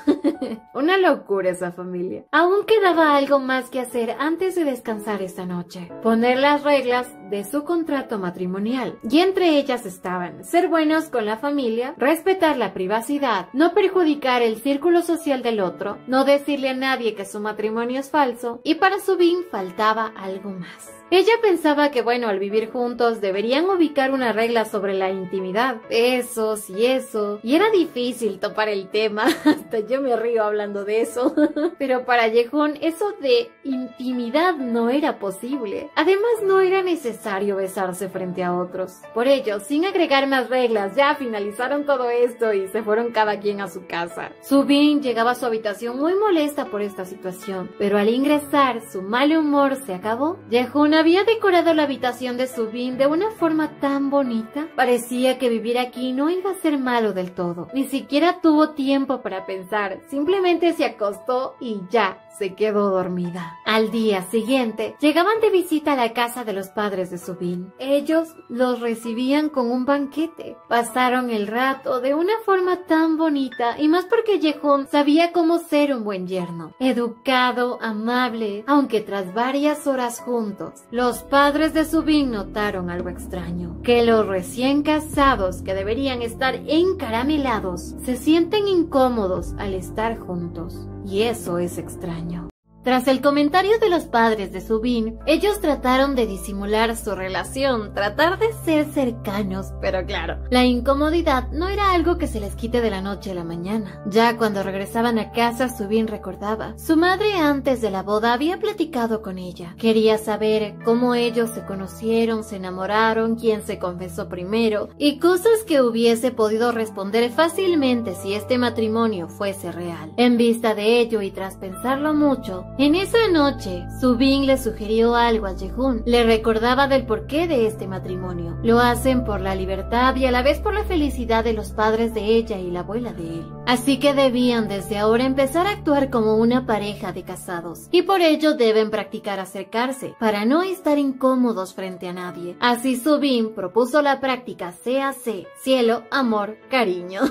Una locura esa familia. Aún quedaba algo más que hacer antes de descansar esta noche. Poner las reglas de su contrato matrimonial. Y entre ellas estaban ser buenos con la familia, respetar la privacidad, no perjudicar el círculo social del otro, no decirle a nadie que su matrimonio es falso, y para Subin faltaba algo más. Ella pensaba que bueno, al vivir juntos deberían ubicar una regla sobre la intimidad, besos y eso, y era difícil topar el tema, hasta yo me río hablando de eso, pero para Yehun eso de intimidad no era posible, además no era necesario besarse frente a otros. Por ello, sin agregar más reglas, ya finalizaron todo esto y se fueron cada quien a su casa. Subin llegaba a su habitación muy molesta por esta situación, pero al ingresar su mal humor se acabó. Yehun había decorado la habitación de Subin de una forma tan bonita. Parecía que vivir aquí no iba a ser malo del todo. Ni siquiera tuvo tiempo para pensar, simplemente se acostó y ya se quedó dormida. Al día siguiente, llegaban de visita a la casa de los padres de Subin. Ellos los recibían con un banquete. Pasaron el rato de una forma tan bonita, y más porque Yehun sabía cómo ser un buen yerno. Educado, amable, aunque tras varias horas juntos, los padres de Subin notaron algo extraño, que los recién casados, que deberían estar encaramelados, se sienten incómodos al estar juntos. Y eso es extraño. Tras el comentario de los padres de Subin, ellos trataron de disimular su relación, tratar de ser cercanos, pero claro, la incomodidad no era algo que se les quite de la noche a la mañana. Ya cuando regresaban a casa, Subin recordaba. Su madre antes de la boda había platicado con ella. Quería saber cómo ellos se conocieron, se enamoraron, quién se confesó primero, y cosas que hubiese podido responder fácilmente si este matrimonio fuese real. En vista de ello y tras pensarlo mucho, en esa noche, Subin le sugirió algo a Yehun. Le recordaba del porqué de este matrimonio. Lo hacen por la libertad y a la vez por la felicidad de los padres de ella y la abuela de él. Así que debían desde ahora empezar a actuar como una pareja de casados. Y por ello deben practicar acercarse, para no estar incómodos frente a nadie. Así Subin propuso la práctica CAC, cielo, amor, cariño.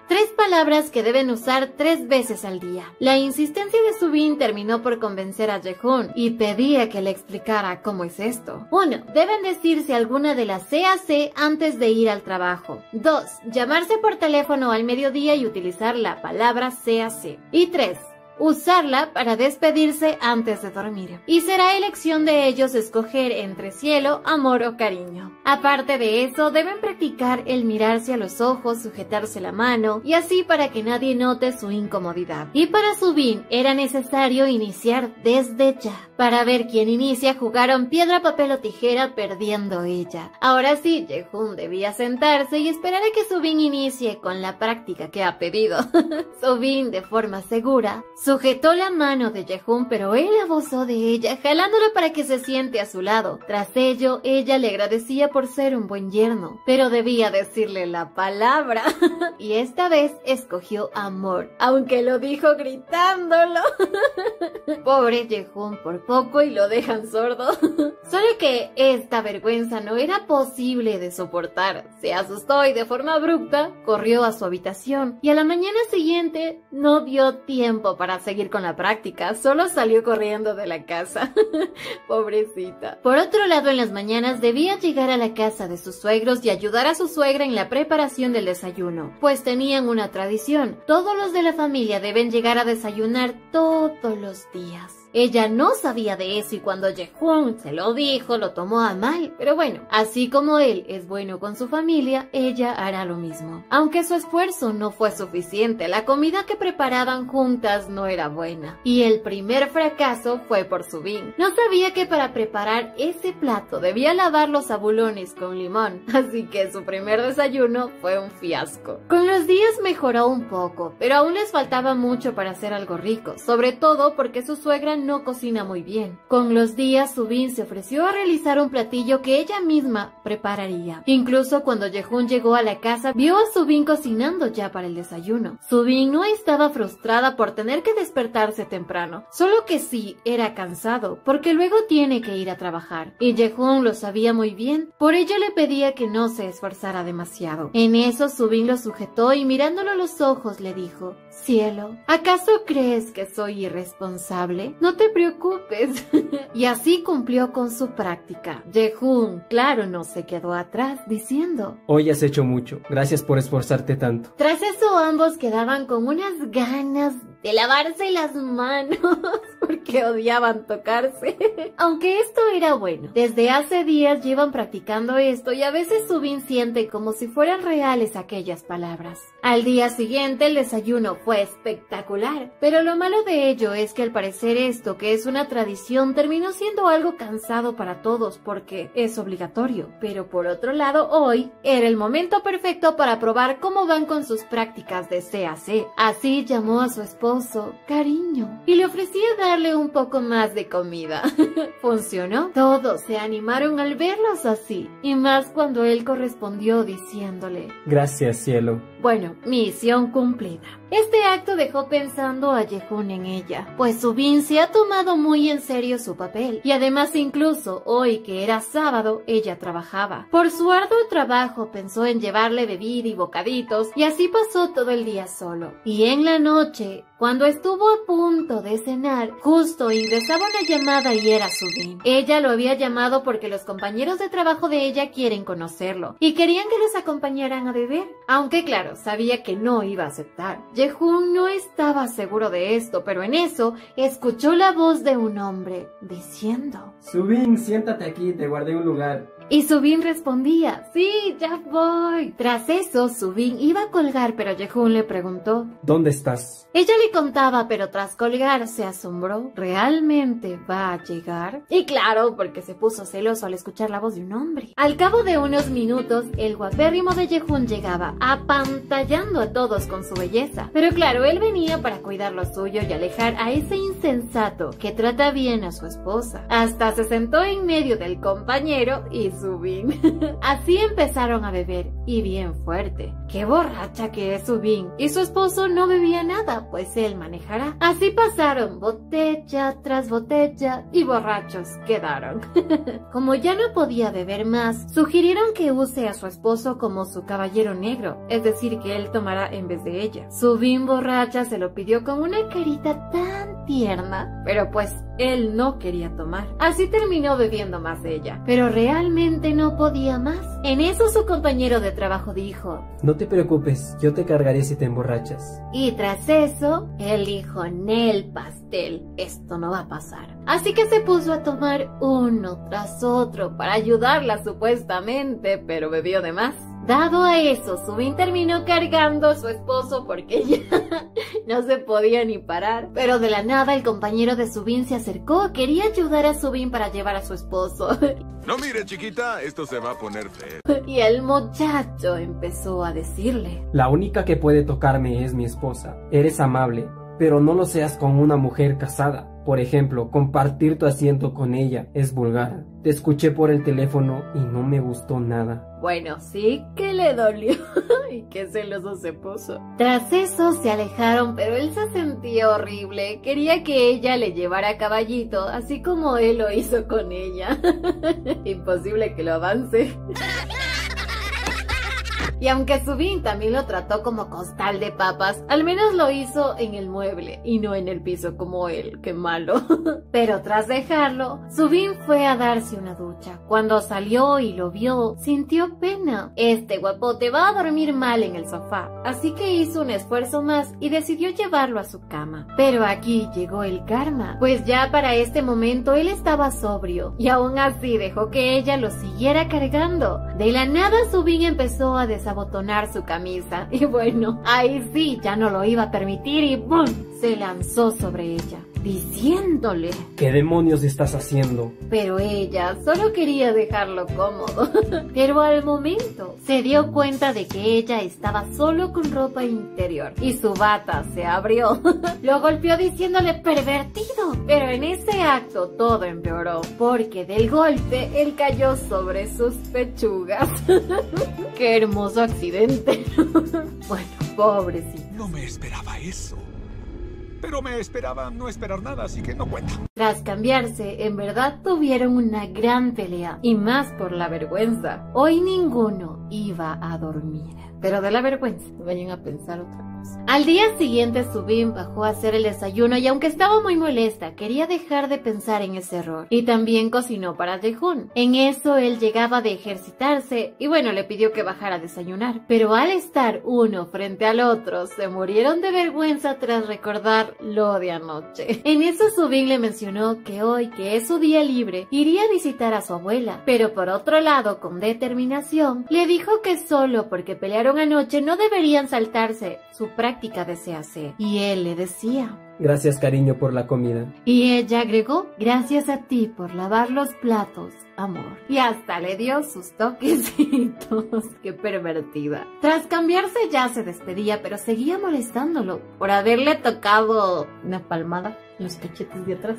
3 palabras que deben usar 3 veces al día. La insistencia de Subin terminó por convencer a Yehun y pedía que le explicara cómo es esto. 1. Deben decirse alguna de las CAC antes de ir al trabajo. 2. Llamarse por teléfono al mediodía y utilizar la palabra CAC. Y 3. Usarla para despedirse antes de dormir. Y será elección de ellos escoger entre cielo, amor o cariño. Aparte de eso, deben practicar el mirarse a los ojos, sujetarse la mano, y así para que nadie note su incomodidad. Y para Subin era necesario iniciar desde ya. Para ver quién inicia, jugaron piedra, papel o tijera, perdiendo ella. Ahora sí, Yehun debía sentarse y esperar a que Subin inicie con la práctica que ha pedido. Subin, de forma segura, Sujetó la mano de Yehun, pero él abusó de ella, jalándola para que se siente a su lado. Tras ello, ella le agradecía por ser un buen yerno, pero debía decirle la palabra. Y esta vez escogió amor, aunque lo dijo gritándolo. Pobre Yehun, por poco y lo dejan sordo. Solo que esta vergüenza no era posible de soportar. Se asustó y de forma abrupta corrió a su habitación, y a la mañana siguiente no dio tiempo para seguir con la práctica, solo salió corriendo de la casa. Pobrecita. Por otro lado, en las mañanas debía llegar a la casa de sus suegros y ayudar a su suegra en la preparación del desayuno, pues tenían una tradición: todos los de la familia deben llegar a desayunar todos los días. Ella no sabía de eso y cuando Yehun se lo dijo, lo tomó a mal. Pero bueno, así como él es bueno con su familia, ella hará lo mismo. Aunque su esfuerzo no fue suficiente, la comida que preparaban juntas no era buena. Y el primer fracaso fue por Subin. No sabía que para preparar ese plato debía lavar los abulones con limón, así que su primer desayuno fue un fiasco. Con los días mejoró un poco, pero aún les faltaba mucho para hacer algo rico, sobre todo porque su suegra no cocina muy bien. Con los días, Subin se ofreció a realizar un platillo que ella misma prepararía. Incluso cuando Yehun llegó a la casa, vio a Subin cocinando ya para el desayuno. Subin no estaba frustrada por tener que despertarse temprano, solo que sí era cansado, porque luego tiene que ir a trabajar. Y Yehun lo sabía muy bien, por ello le pedía que no se esforzara demasiado. En eso, Subin lo sujetó y mirándolo a los ojos le dijo: «Cielo, ¿acaso crees que soy irresponsable? No te preocupes». Y así cumplió con su práctica. Yehun, claro, no se quedó atrás, diciendo: Hoy has hecho mucho, gracias por esforzarte tanto. Tras eso ambos quedaban con unas ganas de lavarse las manos porque odiaban tocarse. Aunque esto era bueno, desde hace días llevan practicando esto y a veces Subin siente como si fueran reales aquellas palabras. Al día siguiente el desayuno fue espectacular, pero lo malo de ello es que al parecer esto, que es una tradición, terminó siendo algo cansado para todos porque es obligatorio. Pero por otro lado, hoy era el momento perfecto para probar cómo van con sus prácticas de CAC. Así llamó a su esposo cariño y le ofrecía darle un poco más de comida. Funcionó. Todos se animaron al verlos así, y más cuando él correspondió diciéndole: Gracias, cielo. Bueno, misión cumplida. Este acto dejó pensando a Yehun en ella, pues Subin se ha tomado muy en serio su papel, y además incluso hoy que era sábado, ella trabajaba. Por su arduo trabajo pensó en llevarle bebida y bocaditos, y así pasó todo el día solo. Y en la noche, cuando estuvo a punto de cenar, justo ingresaba una llamada y era Subin. Ella lo había llamado porque los compañeros de trabajo de ella quieren conocerlo, y querían que los acompañaran a beber, aunque claro, sabía que no iba a aceptar. Yehun no estaba seguro de esto, pero en eso escuchó la voz de un hombre diciendo: Subin, siéntate aquí, te guardé un lugar. Y Subin respondía: sí, ya voy. Tras eso, Subin iba a colgar, pero Yehun le preguntó: ¿dónde estás? Ella le contaba, pero tras colgar se asombró. ¿Realmente va a llegar? Y claro, porque se puso celoso al escuchar la voz de un hombre. Al cabo de unos minutos, el guapérrimo de Yehun llegaba, apantallando a todos con su belleza. Pero claro, él venía para cuidar lo suyo y alejar a ese insensato que trata bien a su esposa. Hasta se sentó en medio del compañero y Subin. Así empezaron a beber, y bien fuerte. ¡Qué borracha que es Subin! Y su esposo no bebía nada, pues él manejará. Así pasaron botella tras botella y borrachos quedaron. Como ya no podía beber más, sugirieron que use a su esposo como su caballero negro, es decir, que él tomará en vez de ella. Subin borracha se lo pidió con una carita tan tierna, pero pues él no quería tomar. Así terminó bebiendo más ella, pero realmente no podía más. En eso su compañero de trabajo dijo: no te preocupes, yo te cargaré si te emborrachas. Y tras eso, él dijo: Nel pastel, esto no va a pasar. Así que se puso a tomar uno tras otro para ayudarla supuestamente, pero bebió de más. Dado a eso, Subin terminó cargando a su esposo porque ya no se podía ni parar. Pero de la nada el compañero de Subin se acercó, quería ayudar a Subin para llevar a su esposo. No mire, chiquita, esto se va a poner feo. Y el muchacho empezó a decirle: la única que puede tocarme es mi esposa. Eres amable, pero no lo seas con una mujer casada. Por ejemplo, compartir tu asiento con ella es vulgar. Te escuché por el teléfono y no me gustó nada. Bueno, sí que le dolió y qué celoso se puso. Tras eso se alejaron, pero él se sentía horrible. Quería que ella le llevara caballito, así como él lo hizo con ella. Imposible que lo avance. Y aunque Subin también lo trató como costal de papas, al menos lo hizo en el mueble y no en el piso como él, qué malo. Pero tras dejarlo, Subin fue a darse una ducha. Cuando salió y lo vio, sintió pena. Este guapote va a dormir mal en el sofá, así que hizo un esfuerzo más y decidió llevarlo a su cama. Pero aquí llegó el karma, pues ya para este momento él estaba sobrio y aún así dejó que ella lo siguiera cargando. De la nada Subin empezó a desabotonar su camisa y bueno, ahí sí ya no lo iba a permitir y ¡bum! Se lanzó sobre ella, diciéndole: ¿Qué demonios estás haciendo? Pero ella solo quería dejarlo cómodo. Pero al momento se dio cuenta de que ella estaba solo con ropa interior y su bata se abrió. Lo golpeó diciéndole pervertido, pero en ese acto todo empeoró porque del golpe él cayó sobre sus pechugas. ¡Qué hermoso accidente! Bueno, pobrecito. No me esperaba eso. Pero me esperaba no esperar nada, así que no cuenta. Tras cambiarse, en verdad tuvieron una gran pelea, y más por la vergüenza. Hoy ninguno iba a dormir, pero de la vergüenza, vayan a pensar otra cosa. Al día siguiente Subin bajó a hacer el desayuno y aunque estaba muy molesta, quería dejar de pensar en ese error. Y también cocinó para Jehun. En eso él llegaba de ejercitarse y bueno, le pidió que bajara a desayunar. Pero al estar uno frente al otro, se murieron de vergüenza tras recordar lo de anoche. En eso Subin le mencionó que hoy, que es su día libre, iría a visitar a su abuela. Pero por otro lado, con determinación, le dijo que solo porque pelearon anoche no deberían saltarse su práctica de CAC. Y él le decía: Gracias, cariño, por la comida. Y ella agregó: gracias a ti por lavar los platos, amor. Y hasta le dio sus toquecitos. Qué pervertida. Tras cambiarse ya se despedía, pero seguía molestándolo por haberle tocado una palmada en los cachetes de atrás.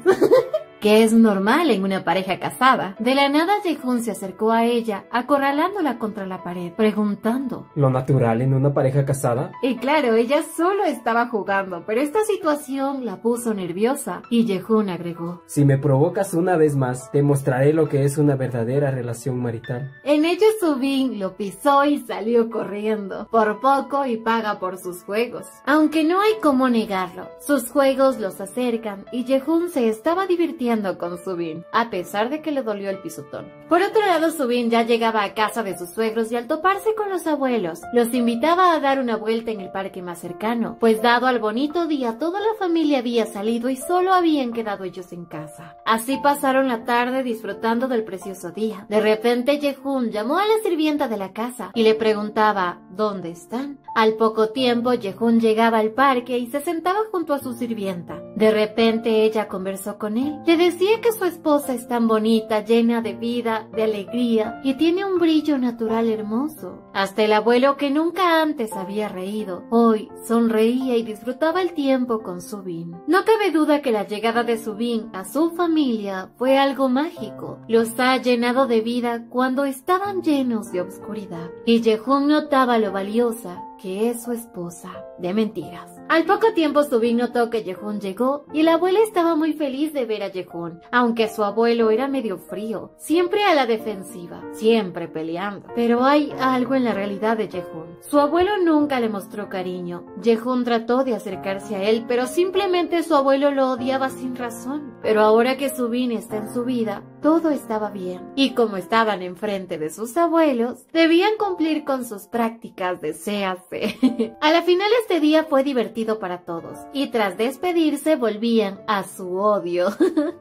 Que es normal en una pareja casada. De la nada Jehun se acercó a ella, acorralándola contra la pared, preguntando: ¿Lo natural en una pareja casada? Y claro, ella solo estaba jugando, pero esta situación la puso nerviosa, y Jehun agregó: Si me provocas una vez más, te mostraré lo que es una verdadera relación marital. En ello Subin lo pisó y salió corriendo. Por poco y paga por sus juegos. Aunque no hay cómo negarlo, sus juegos los acercan y Jehun se estaba divirtiendo con Subin, a pesar de que le dolió el pisotón. Por otro lado, Subin ya llegaba a casa de sus suegros y al toparse con los abuelos, los invitaba a dar una vuelta en el parque más cercano, pues dado al bonito día, toda la familia había salido y solo habían quedado ellos en casa. Así pasaron la tarde disfrutando del precioso día. De repente, Jehun llamó a la sirvienta de la casa y le preguntaba: ¿dónde están? Al poco tiempo, Jehun llegaba al parque y se sentaba junto a su sirvienta. De repente, ella conversó con él. Le decía que su esposa es tan bonita, llena de vida, de alegría y tiene un brillo natural hermoso. Hasta el abuelo, que nunca antes había reído, hoy sonreía y disfrutaba el tiempo con Subin. No cabe duda que la llegada de Subin a su familia fue algo mágico. Los ha llenado de vida cuando estaban llenos de obscuridad. Y Jehun notaba lo valiosa que es su esposa. De mentiras. Al poco tiempo Subin notó que Jehun llegó y la abuela estaba muy feliz de ver a Jehun, aunque su abuelo era medio frío, siempre a la defensiva, siempre peleando. Pero hay algo en la realidad de Jehun. Su abuelo nunca le mostró cariño. Jehun trató de acercarse a él, pero simplemente su abuelo lo odiaba sin razón. Pero ahora que Subin está en su vida, todo estaba bien. Y como estaban enfrente de sus abuelos, debían cumplir con sus prácticas de CAC. A la final este día fue divertido para todos, y tras despedirse volvían a su odio,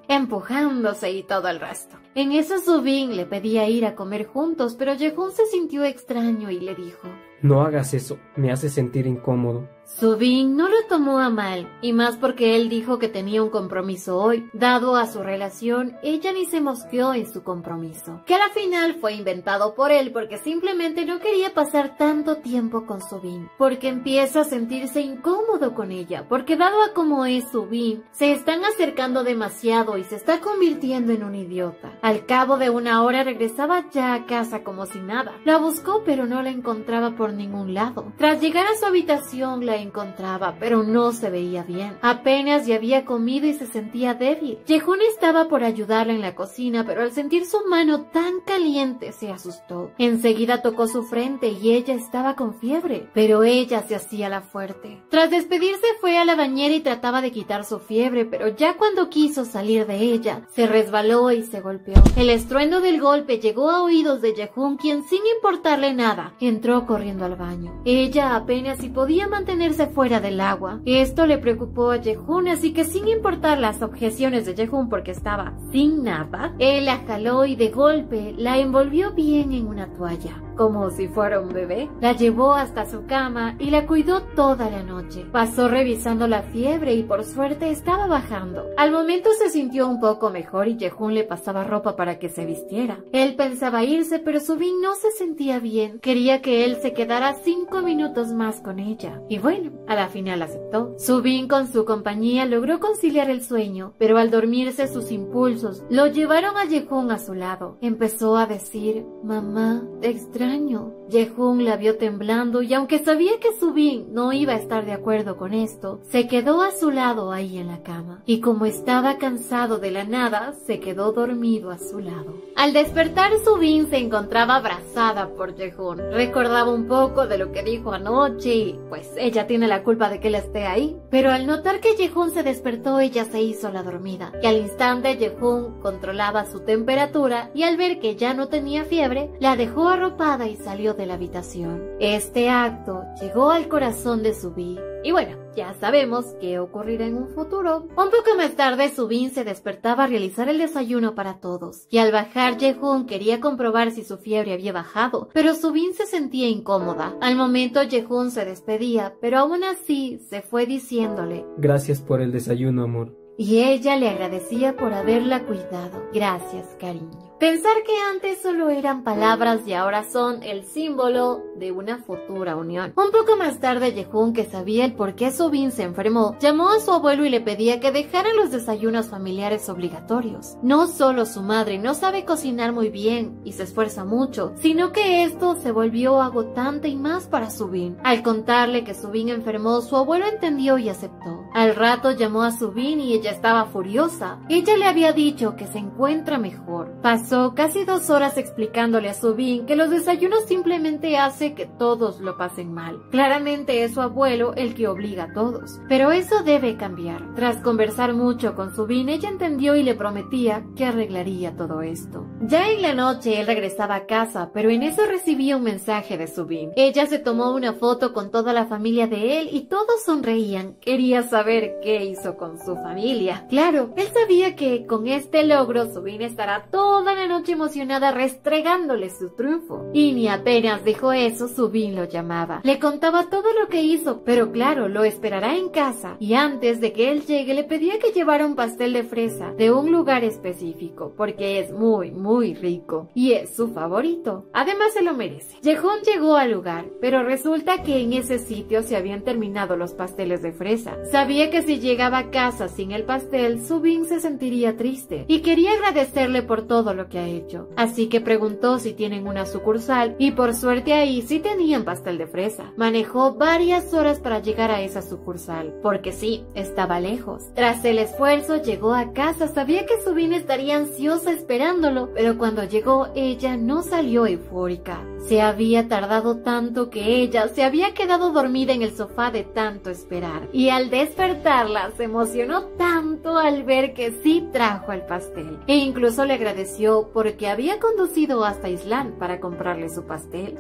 empujándose y todo el resto. En eso Subin le pedía ir a comer juntos, pero Yehun se sintió extraño y le dijo: No hagas eso, me hace sentir incómodo. Subin no lo tomó a mal, y más porque él dijo que tenía un compromiso hoy. Dado a su relación, ella ni se mosqueó en su compromiso, que a la final fue inventado por él porque simplemente no quería pasar tanto tiempo con Subin, porque empieza a sentirse incómodo con ella, porque dado a cómo es Subin, se están acercando demasiado y se está convirtiendo en un idiota. Al cabo de una hora regresaba ya a casa como si nada. La buscó pero no la encontraba por ningún lado. Tras llegar a su habitación la encontraba, pero no se veía bien. Apenas ya había comido y se sentía débil. Yehun estaba por ayudarla en la cocina, pero al sentir su mano tan caliente se asustó. Enseguida tocó su frente y ella estaba con fiebre, pero ella se hacía la fuerte. Tras despedirse fue a la bañera y trataba de quitar su fiebre, pero ya cuando quiso salir de ella, se resbaló y se golpeó. El estruendo del golpe llegó a oídos de Yehun, quien sin importarle nada, entró corriendo al baño. Ella apenas si podía mantenerse fuera del agua. Esto le preocupó a Yehun, así que sin importar las objeciones de Yehun porque estaba sin nada, él la jaló y de golpe la envolvió bien en una toalla, como si fuera un bebé. La llevó hasta su cama y la cuidó toda la noche. Pasó revisando la fiebre y por suerte estaba bajando. Al momento se sintió un poco mejor y Yehun le pasaba ropa para que se vistiera. Él pensaba irse, pero Subin no se sentía bien. Quería que él se quedara 5 minutos más con ella. Y bueno, a la final aceptó. Subin con su compañía logró conciliar el sueño, pero al dormirse sus impulsos lo llevaron a Yehun a su lado. Empezó a decir: mamá, te extraño. Yehun la vio temblando y aunque sabía que Subin no iba a estar de acuerdo con esto, se quedó a su lado ahí en la cama. Y como estaba cansado de la nada, se quedó dormido a su lado. Al despertar, Subin se encontraba abrazada por Yehun. Recordaba un poco de lo que dijo anoche y pues ella tiene la culpa de que él esté ahí. Pero al notar que Yehun se despertó, ella se hizo la dormida. Y al instante Yehun controlaba su temperatura y al ver que ya no tenía fiebre, la dejó arropada y salió de la habitación. Este acto llegó al corazón de Subin. Y bueno, ya sabemos qué ocurrirá en un futuro. Un poco más tarde, Subin se despertaba a realizar el desayuno para todos. Y al bajar, Yehun quería comprobar si su fiebre había bajado, pero Subin se sentía incómoda. Al momento, Yehun se despedía, pero aún así se fue diciéndole: Gracias por el desayuno, amor. Y ella le agradecía por haberla cuidado. Gracias, cariño. Pensar que antes solo eran palabras y ahora son el símbolo de una futura unión. Un poco más tarde, Yehun, que sabía el por qué Subin se enfermó, llamó a su abuelo y le pedía que dejaran los desayunos familiares obligatorios. No solo su madre no sabe cocinar muy bien y se esfuerza mucho, sino que esto se volvió agotante y más para Subin. Al contarle que Subin enfermó, su abuelo entendió y aceptó. Al rato llamó a Subin y ella estaba furiosa. Ella le había dicho que se encuentra mejor. Pasó casi 2 horas explicándole a Subin que los desayunos simplemente hace que todos lo pasen mal. Claramente es su abuelo el que obliga a todos, pero eso debe cambiar. Tras conversar mucho con Subin, ella entendió y le prometía que arreglaría todo esto. Ya en la noche él regresaba a casa, pero en eso recibía un mensaje de Subin. Ella se tomó una foto con toda la familia de él y todos sonreían. Quería saber qué hizo con su familia. Claro, él sabía que con este logro Subin estará toda la noche emocionada restregándole su triunfo. Y ni apenas dijo eso, Subin lo llamaba. Le contaba todo lo que hizo, pero claro, lo esperará en casa. Y antes de que él llegue, le pedía que llevara un pastel de fresa de un lugar específico, porque es muy rico y es su favorito. Además se lo merece. Yehun llegó al lugar, pero resulta que en ese sitio se habían terminado los pasteles de fresa. Sabía que si llegaba a casa sin el pastel, Subin se sentiría triste y quería agradecerle por todo lo que ha hecho. Así que preguntó si tienen una sucursal y por suerte ahí sí tenían pastel de fresa. Manejó varias horas para llegar a esa sucursal, porque sí, estaba lejos. Tras el esfuerzo llegó a casa, sabía que Subin estaría ansiosa esperándolo, pero cuando llegó ella no salió eufórica. Se había tardado tanto que ella se había quedado dormida en el sofá de tanto esperar. Y al despertarla se emocionó tanto contento al ver que sí trajo el pastel e incluso le agradeció porque había conducido hasta Island para comprarle su pastel.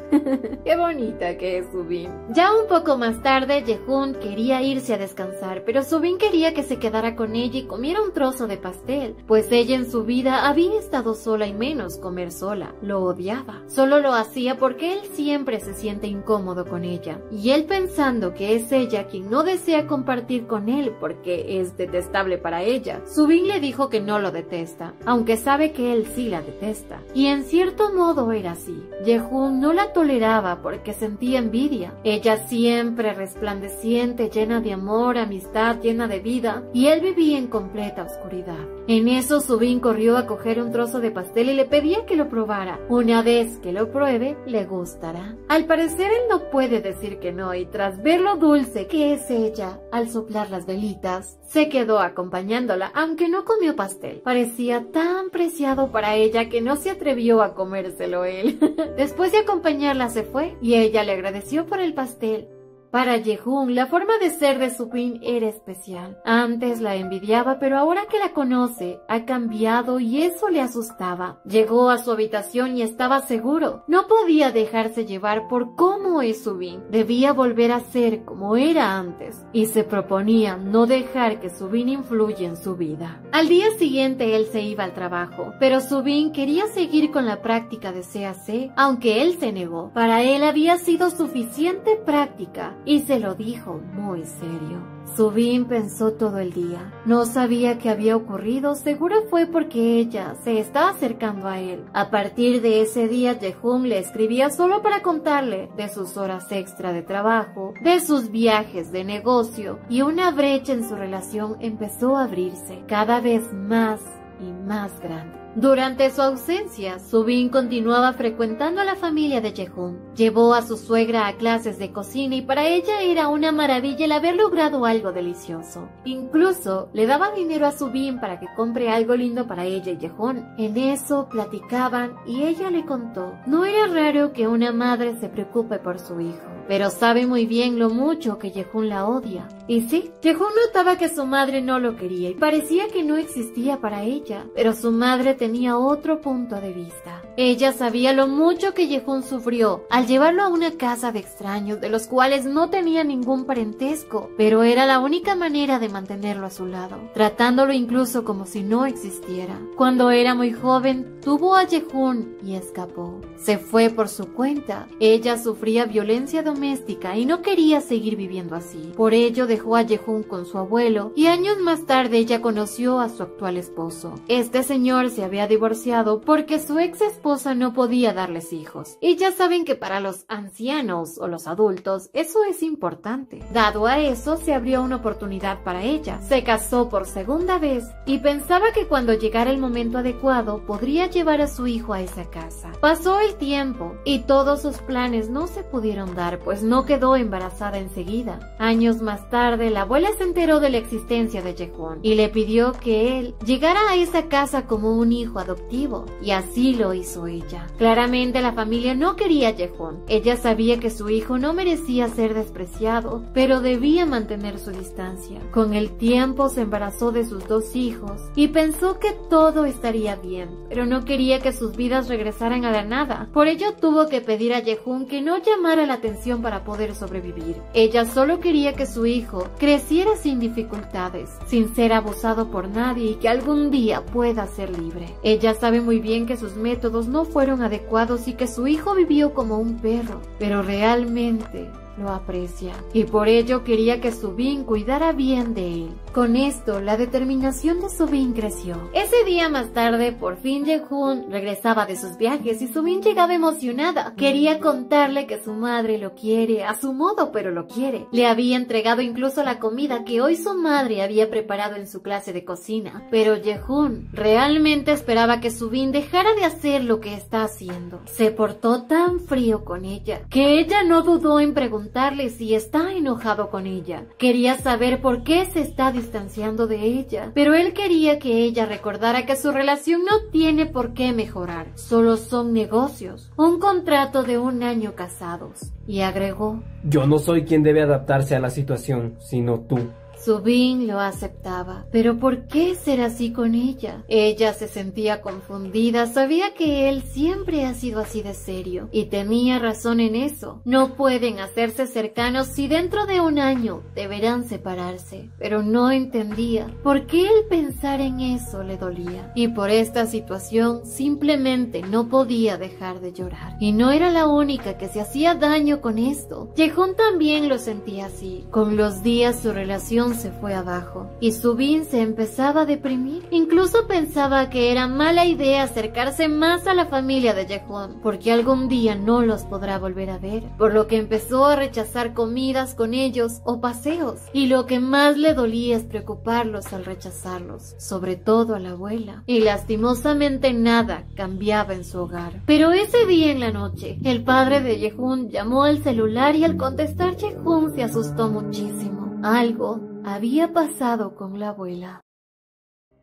Qué bonita que es Subin. Ya un poco más tarde, Jehun quería irse a descansar, pero Subin quería que se quedara con ella y comiera un trozo de pastel, pues ella en su vida había estado sola y menos comer sola. Lo odiaba. Solo lo hacía porque él siempre se siente incómodo con ella, y él pensando que es ella quien no desea compartir con él porque es detestable para ella. Subin le dijo que no lo detesta, aunque sabe que él sí la detesta, y en cierto modo era así. Jehun no la toleraba porque sentía envidia. Ella siempre resplandeciente, llena de amor, amistad, llena de vida, y él vivía en completa oscuridad. En eso Subin corrió a coger un trozo de pastel y le pedía que lo probara. Una vez que lo pruebe, le gustará. Al parecer él no puede decir que no, y tras ver lo dulce que es ella al soplar las velitas, se quedó acompañándola, aunque no comió pastel. Parecía tan preciado para ella que no se atrevió a comérselo él. Después de acompañarla se fue, y ella le agradeció por el pastel. Para Jehun, la forma de ser de Subin era especial. Antes la envidiaba, pero ahora que la conoce, ha cambiado y eso le asustaba. Llegó a su habitación y estaba seguro. No podía dejarse llevar por cómo es Subin. Debía volver a ser como era antes. Y se proponía no dejar que Subin influya en su vida. Al día siguiente él se iba al trabajo, pero Subin quería seguir con la práctica de CAC, aunque él se negó. Para él había sido suficiente práctica. Y se lo dijo muy serio. Subin pensó todo el día. No sabía qué había ocurrido, seguro fue porque ella se estaba acercando a él. A partir de ese día, Jehun le escribía solo para contarle de sus horas extra de trabajo, de sus viajes de negocio, y una brecha en su relación empezó a abrirse, cada vez más y más grande. Durante su ausencia, Subin continuaba frecuentando a la familia de Jehun. Llevó a su suegra a clases de cocina y para ella era una maravilla el haber logrado algo delicioso. Incluso le daba dinero a Subin para que compre algo lindo para ella y Jehun. En eso platicaban y ella le contó. No era raro que una madre se preocupe por su hijo, pero sabe muy bien lo mucho que Jehun la odia. Y sí, Jehun notaba que su madre no lo quería y parecía que no existía para ella, pero su madre tenía otro punto de vista. Ella sabía lo mucho que Jehun sufrió al llevarlo a una casa de extraños de los cuales no tenía ningún parentesco, pero era la única manera de mantenerlo a su lado, tratándolo incluso como si no existiera. Cuando era muy joven, tuvo a Jehun y escapó. Se fue por su cuenta. Ella sufría violencia doméstica y no quería seguir viviendo así. Por ello dejó a Jehun con su abuelo y años más tarde ella conoció a su actual esposo. Este señor se había divorciado porque su ex esposa no podía darles hijos. Y ya saben que para los ancianos o los adultos eso es importante. Dado a eso, se abrió una oportunidad para ella. Se casó por segunda vez y pensaba que cuando llegara el momento adecuado podría llevar a su hijo a esa casa. Pasó el tiempo y todos sus planes no se pudieron dar, pues no quedó embarazada enseguida. Años más tarde, la abuela se enteró de la existencia de Jehun y le pidió que él llegara a esa casa como un hijo adoptivo, y así lo hizo ella. Claramente la familia no quería a Jehun. Ella sabía que su hijo no merecía ser despreciado, pero debía mantener su distancia. Con el tiempo se embarazó de sus 2 hijos y pensó que todo estaría bien, pero no quería que sus vidas regresaran a la nada. Por ello tuvo que pedir a Jehun que no llamara la atención para poder sobrevivir. Ella solo quería que su hijo creciera sin dificultades, sin ser abusado por nadie y que algún día pueda ser libre. Ella sabe muy bien que sus métodos no fueron adecuados y que su hijo vivió como un perro, pero realmente lo aprecia y por ello quería que Subin cuidara bien de él. Con esto, la determinación de Subin creció. Ese día más tarde, por fin Jehun regresaba de sus viajes y Subin llegaba emocionada. Quería contarle que su madre lo quiere, a su modo, pero lo quiere. Le había entregado incluso la comida que hoy su madre había preparado en su clase de cocina. Pero Jehun realmente esperaba que Subin dejara de hacer lo que está haciendo. Se portó tan frío con ella que ella no dudó en preguntarle si está enojado con ella. Quería saber por qué se está distanciando de ella, pero él quería que ella recordara que su relación no tiene por qué mejorar, solo son negocios, un contrato de 1 año casados. Y agregó: yo no soy quien debe adaptarse a la situación, sino tú. Subin lo aceptaba, pero ¿por qué ser así con ella? Ella se sentía confundida, sabía que él siempre ha sido así de serio, y tenía razón en eso. No pueden hacerse cercanos si dentro de un año deberán separarse, pero no entendía por qué el pensar en eso le dolía, y por esta situación simplemente no podía dejar de llorar. Y no era la única que se hacía daño con esto. Yehun también lo sentía así. Con los días su relación se fue abajo, y Subin se empezaba a deprimir. Incluso pensaba que era mala idea acercarse más a la familia de Yehun, porque algún día no los podrá volver a ver, por lo que empezó a rechazar comidas con ellos o paseos, y lo que más le dolía es preocuparlos al rechazarlos, sobre todo a la abuela, y lastimosamente nada cambiaba en su hogar. Pero ese día en la noche, el padre de Yehun llamó al celular y al contestar Yehun se asustó muchísimo. Algo había pasado con la abuela.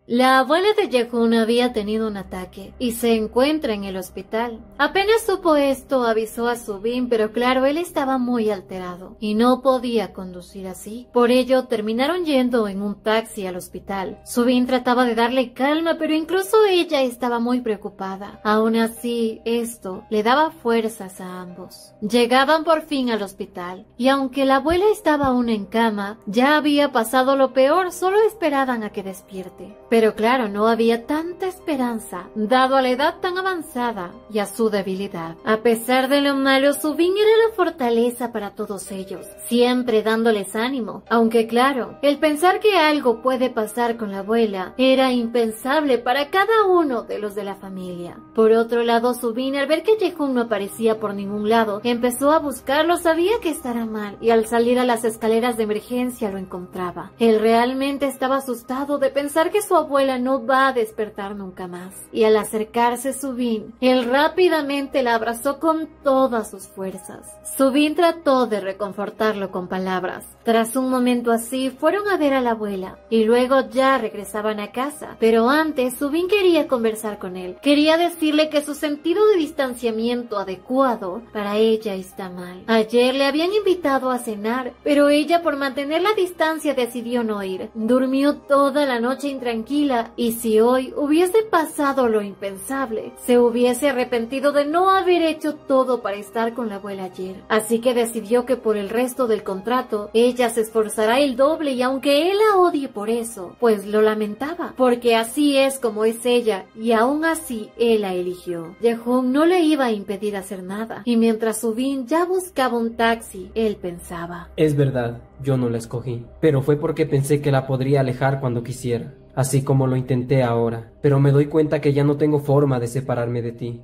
La abuela de Yehun había tenido un ataque y se encuentra en el hospital. Apenas supo esto, avisó a Subin, pero claro, él estaba muy alterado y no podía conducir así. Por ello, terminaron yendo en un taxi al hospital. Subin trataba de darle calma, pero incluso ella estaba muy preocupada. Aún así, esto le daba fuerzas a ambos. Llegaban por fin al hospital y aunque la abuela estaba aún en cama, ya había pasado lo peor, solo esperaban a que despierte. Pero claro, no había tanta esperanza, dado a la edad tan avanzada y a su debilidad. A pesar de lo malo, Subin era la fortaleza para todos ellos, siempre dándoles ánimo. Aunque claro, el pensar que algo puede pasar con la abuela era impensable para cada uno de los de la familia. Por otro lado, Subin, al ver que Yehun no aparecía por ningún lado, empezó a buscarlo, sabía que estará mal, y al salir a las escaleras de emergencia lo encontraba. Él realmente estaba asustado de pensar que su abuela no va a despertar nunca más. Y al acercarse Subin, él rápidamente la abrazó con todas sus fuerzas. Subin trató de reconfortarlo con palabras. Tras un momento así, fueron a ver a la abuela y luego ya regresaban a casa. Pero antes, Subin quería conversar con él. Quería decirle que su sentido de distanciamiento adecuado para ella está mal. Ayer le habían invitado a cenar, pero ella por mantener la distancia decidió no ir. Durmió toda la noche intranquila y si hoy hubiese pasado lo impensable, se hubiese arrepentido de no haber hecho todo para estar con la abuela ayer. Así que decidió que por el resto del contrato, ella se esforzará el doble y aunque él la odie por eso, pues lo lamentaba, porque así es como es ella y aún así él la eligió. Yehun no le iba a impedir hacer nada y mientras Subin ya buscaba un taxi, él pensaba: es verdad, yo no la escogí, pero fue porque pensé que la podría alejar cuando quisiera, así como lo intenté ahora, pero me doy cuenta que ya no tengo forma de separarme de ti.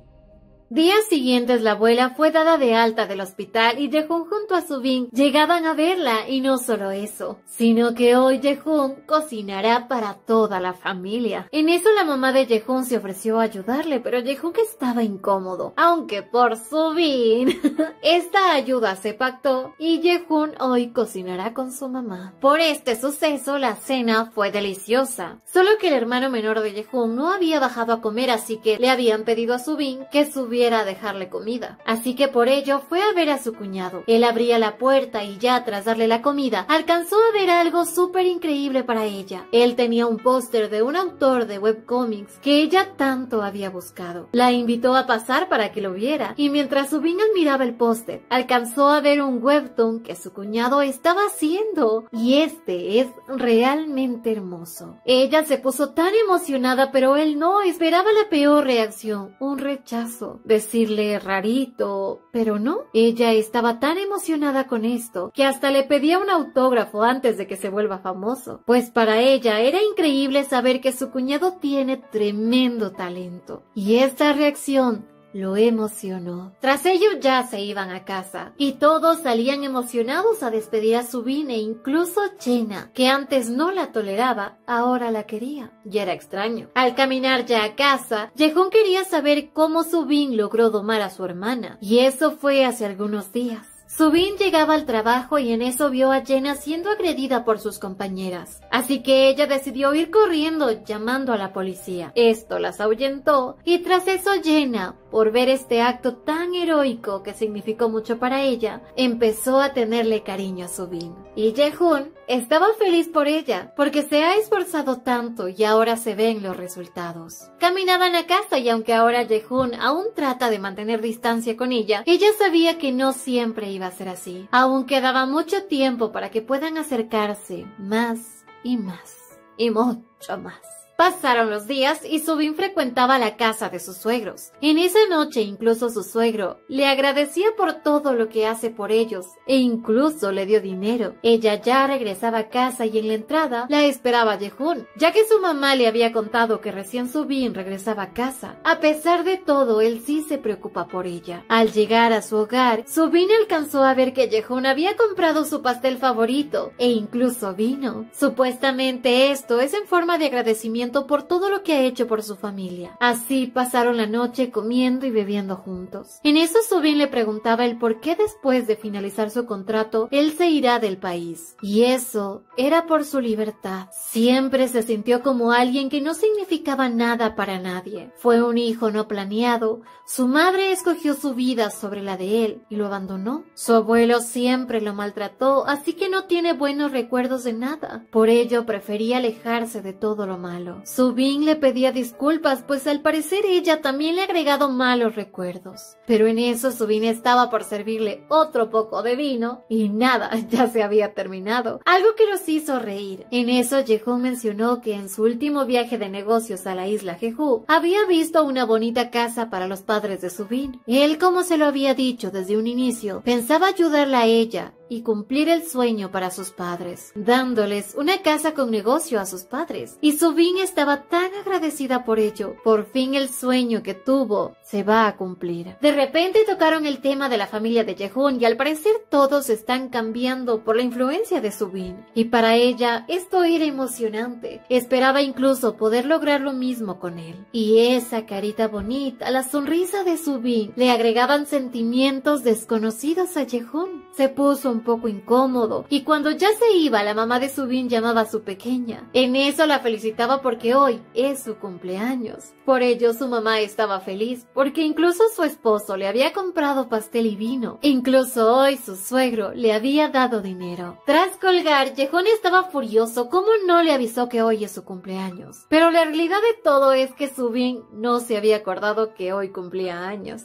Días siguientes la abuela fue dada de alta del hospital y Yehun junto a Subin llegaban a verla y no solo eso, sino que hoy Yehun cocinará para toda la familia. En eso la mamá de Yehun se ofreció a ayudarle, pero Yehun estaba incómodo, aunque por Subin esta ayuda se pactó y Yehun hoy cocinará con su mamá. Por este suceso la cena fue deliciosa, solo que el hermano menor de Yehun no había bajado a comer, así que le habían pedido a Subin que subiera a dejarle comida, así que por ello fue a ver a su cuñado. Él abría la puerta y ya tras darle la comida alcanzó a ver algo súper increíble para ella. Él tenía un póster de un autor de webcomics que ella tanto había buscado. La invitó a pasar para que lo viera y mientras Subin admiraba el póster alcanzó a ver un webtoon que su cuñado estaba haciendo y este es realmente hermoso. Ella se puso tan emocionada, pero él no, esperaba la peor reacción, un rechazo. Decirle rarito, pero no. Ella estaba tan emocionada con esto que hasta le pedía un autógrafo antes de que se vuelva famoso, pues para ella era increíble saber que su cuñado tiene tremendo talento. Y esta reacción lo emocionó. Tras ello ya se iban a casa y todos salían emocionados a despedir a Subin e incluso Jenna, que antes no la toleraba, ahora la quería. Y era extraño. Al caminar ya a casa, Yehun quería saber cómo Subin logró domar a su hermana y eso fue hace algunos días. Subin llegaba al trabajo y en eso vio a Jenna siendo agredida por sus compañeras. Así que ella decidió ir corriendo llamando a la policía. Esto las ahuyentó y tras eso Jenna por ver este acto tan heroico que significó mucho para ella, empezó a tenerle cariño a Subin. Y Jae-hoon estaba feliz por ella, porque se ha esforzado tanto y ahora se ven los resultados. Caminaban a casa y aunque ahora Jae-hoon aún trata de mantener distancia con ella sabía que no siempre iba a ser así. Aún quedaba mucho tiempo para que puedan acercarse más y más y mucho más. Pasaron los días y Subin frecuentaba la casa de sus suegros. En esa noche incluso su suegro le agradecía por todo lo que hace por ellos e incluso le dio dinero. Ella ya regresaba a casa y en la entrada la esperaba Jae-hoon, ya que su mamá le había contado que recién Subin regresaba a casa. A pesar de todo, él sí se preocupa por ella. Al llegar a su hogar, Subin alcanzó a ver que Jae-hoon había comprado su pastel favorito e incluso vino. Supuestamente esto es en forma de agradecimiento por todo lo que ha hecho por su familia. Así pasaron la noche comiendo y bebiendo juntos. En eso Subin le preguntaba el por qué después de finalizar su contrato él se irá del país. Y eso era por su libertad. Siempre se sintió como alguien que no significaba nada para nadie. Fue un hijo no planeado. Su madre escogió su vida sobre la de él y lo abandonó. Su abuelo siempre lo maltrató, así que no tiene buenos recuerdos de nada. Por ello prefería alejarse de todo lo malo. Subin le pedía disculpas, pues al parecer ella también le ha agregado malos recuerdos. Pero en eso Subin estaba por servirle otro poco de vino y nada, ya se había terminado. Algo que los hizo reír. En eso Jae-hoon mencionó que en su último viaje de negocios a la isla Jeju había visto una bonita casa para los padres de Subin. Él, como se lo había dicho desde un inicio, pensaba ayudarla a ella y cumplir el sueño para sus padres, dándoles una casa con negocio a sus padres. Y Subin estaba tan agradecida por ello. Por fin el sueño que tuvo se va a cumplir. De repente tocaron el tema de la familia de Jae-hoon y al parecer todos están cambiando por la influencia de Subin. Y para ella esto era emocionante. Esperaba incluso poder lograr lo mismo con él. Y esa carita bonita, la sonrisa de Subin, le agregaban sentimientos desconocidos a Jae-hoon. Se puso un poco incómodo y cuando ya se iba la mamá de Subin llamaba a su pequeña. En eso la felicitaba porque hoy es su cumpleaños. Por ello su mamá estaba feliz porque incluso su esposo le había comprado pastel y vino. Incluso hoy su suegro le había dado dinero. Tras colgar, Jae-hoon estaba furioso. ¿Cómo no le avisó que hoy es su cumpleaños? Pero la realidad de todo es que Subin no se había acordado que hoy cumplía años.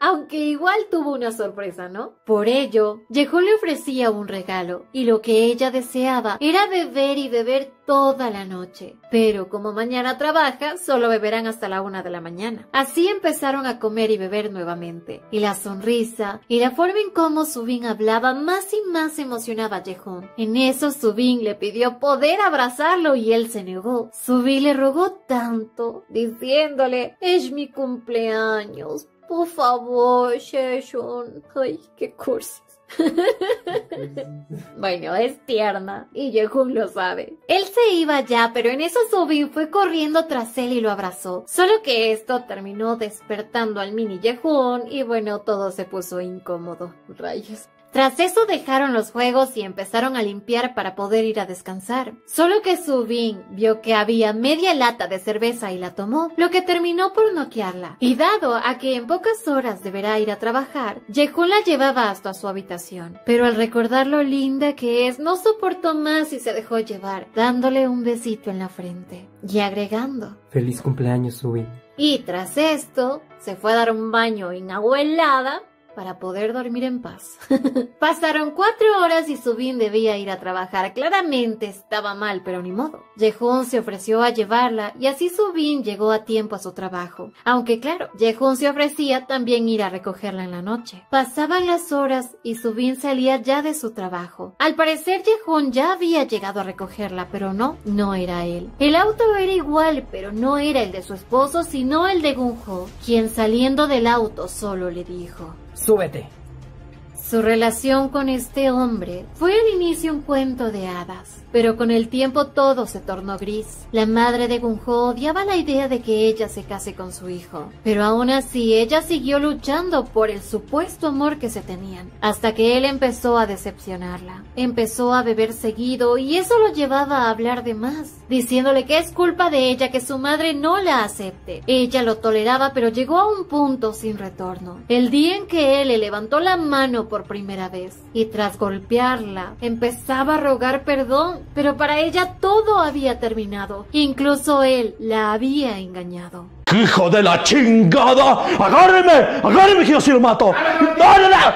Aunque igual tuvo una sorpresa, ¿no? Por ello, Jae-hoon le ofrecía un regalo y lo que ella deseaba era beber y beber toda la noche. Pero como mañana trabaja, solo beberán hasta la 1 de la mañana. Así empezaron a comer y beber nuevamente. Y la sonrisa y la forma en cómo Subin hablaba más y más emocionaba a Jae-hoon. En eso Subin le pidió poder abrazarlo y él se negó. Subin le rogó tanto, diciéndole: es mi cumpleaños, por favor, Jae-hoon. Ay, qué cursi. Bueno, es tierna y Jae-hoon lo sabe. Él se iba ya, pero en eso Subin fue corriendo tras él y lo abrazó. Solo que esto terminó despertando al mini Jae-hoon y bueno, todo se puso incómodo. Rayos. Tras eso dejaron los juegos y empezaron a limpiar para poder ir a descansar. Solo que Subin vio que había media lata de cerveza y la tomó, lo que terminó por noquearla. Y dado a que en pocas horas deberá ir a trabajar, Jae-hoon la llevaba hasta su habitación. Pero al recordar lo linda que es, no soportó más y se dejó llevar, dándole un besito en la frente y agregando: Feliz cumpleaños, Subin. Y tras esto, se fue a dar un baño en agua helada para poder dormir en paz. Pasaron 4 horas y Subin debía ir a trabajar. Claramente estaba mal, pero ni modo. Jae-hoon se ofreció a llevarla y así Subin llegó a tiempo a su trabajo. Aunque claro, Jae-hoon se ofrecía también ir a recogerla en la noche. Pasaban las horas y Subin salía ya de su trabajo. Al parecer Jae-hoon ya había llegado a recogerla, pero no era él. El auto era igual, pero no era el de su esposo, sino el de Gun-ho, quien saliendo del auto solo le dijo: ¡Súbete! Su relación con este hombre fue al inicio un cuento de hadas, pero con el tiempo todo se tornó gris. La madre de Gung-ho odiaba la idea de que ella se case con su hijo, pero aún así ella siguió luchando por el supuesto amor que se tenían, hasta que él empezó a decepcionarla. Empezó a beber seguido y eso lo llevaba a hablar de más, diciéndole que es culpa de ella que su madre no la acepte. Ella lo toleraba, pero llegó a un punto sin retorno. El día en que él le levantó la mano por primera vez y tras golpearla empezaba a rogar perdón, pero para ella todo había terminado. Incluso él la había engañado. ¡Hijo de la chingada! ¡Agárreme! ¡Agárreme que yo sí lo mato! ¡No!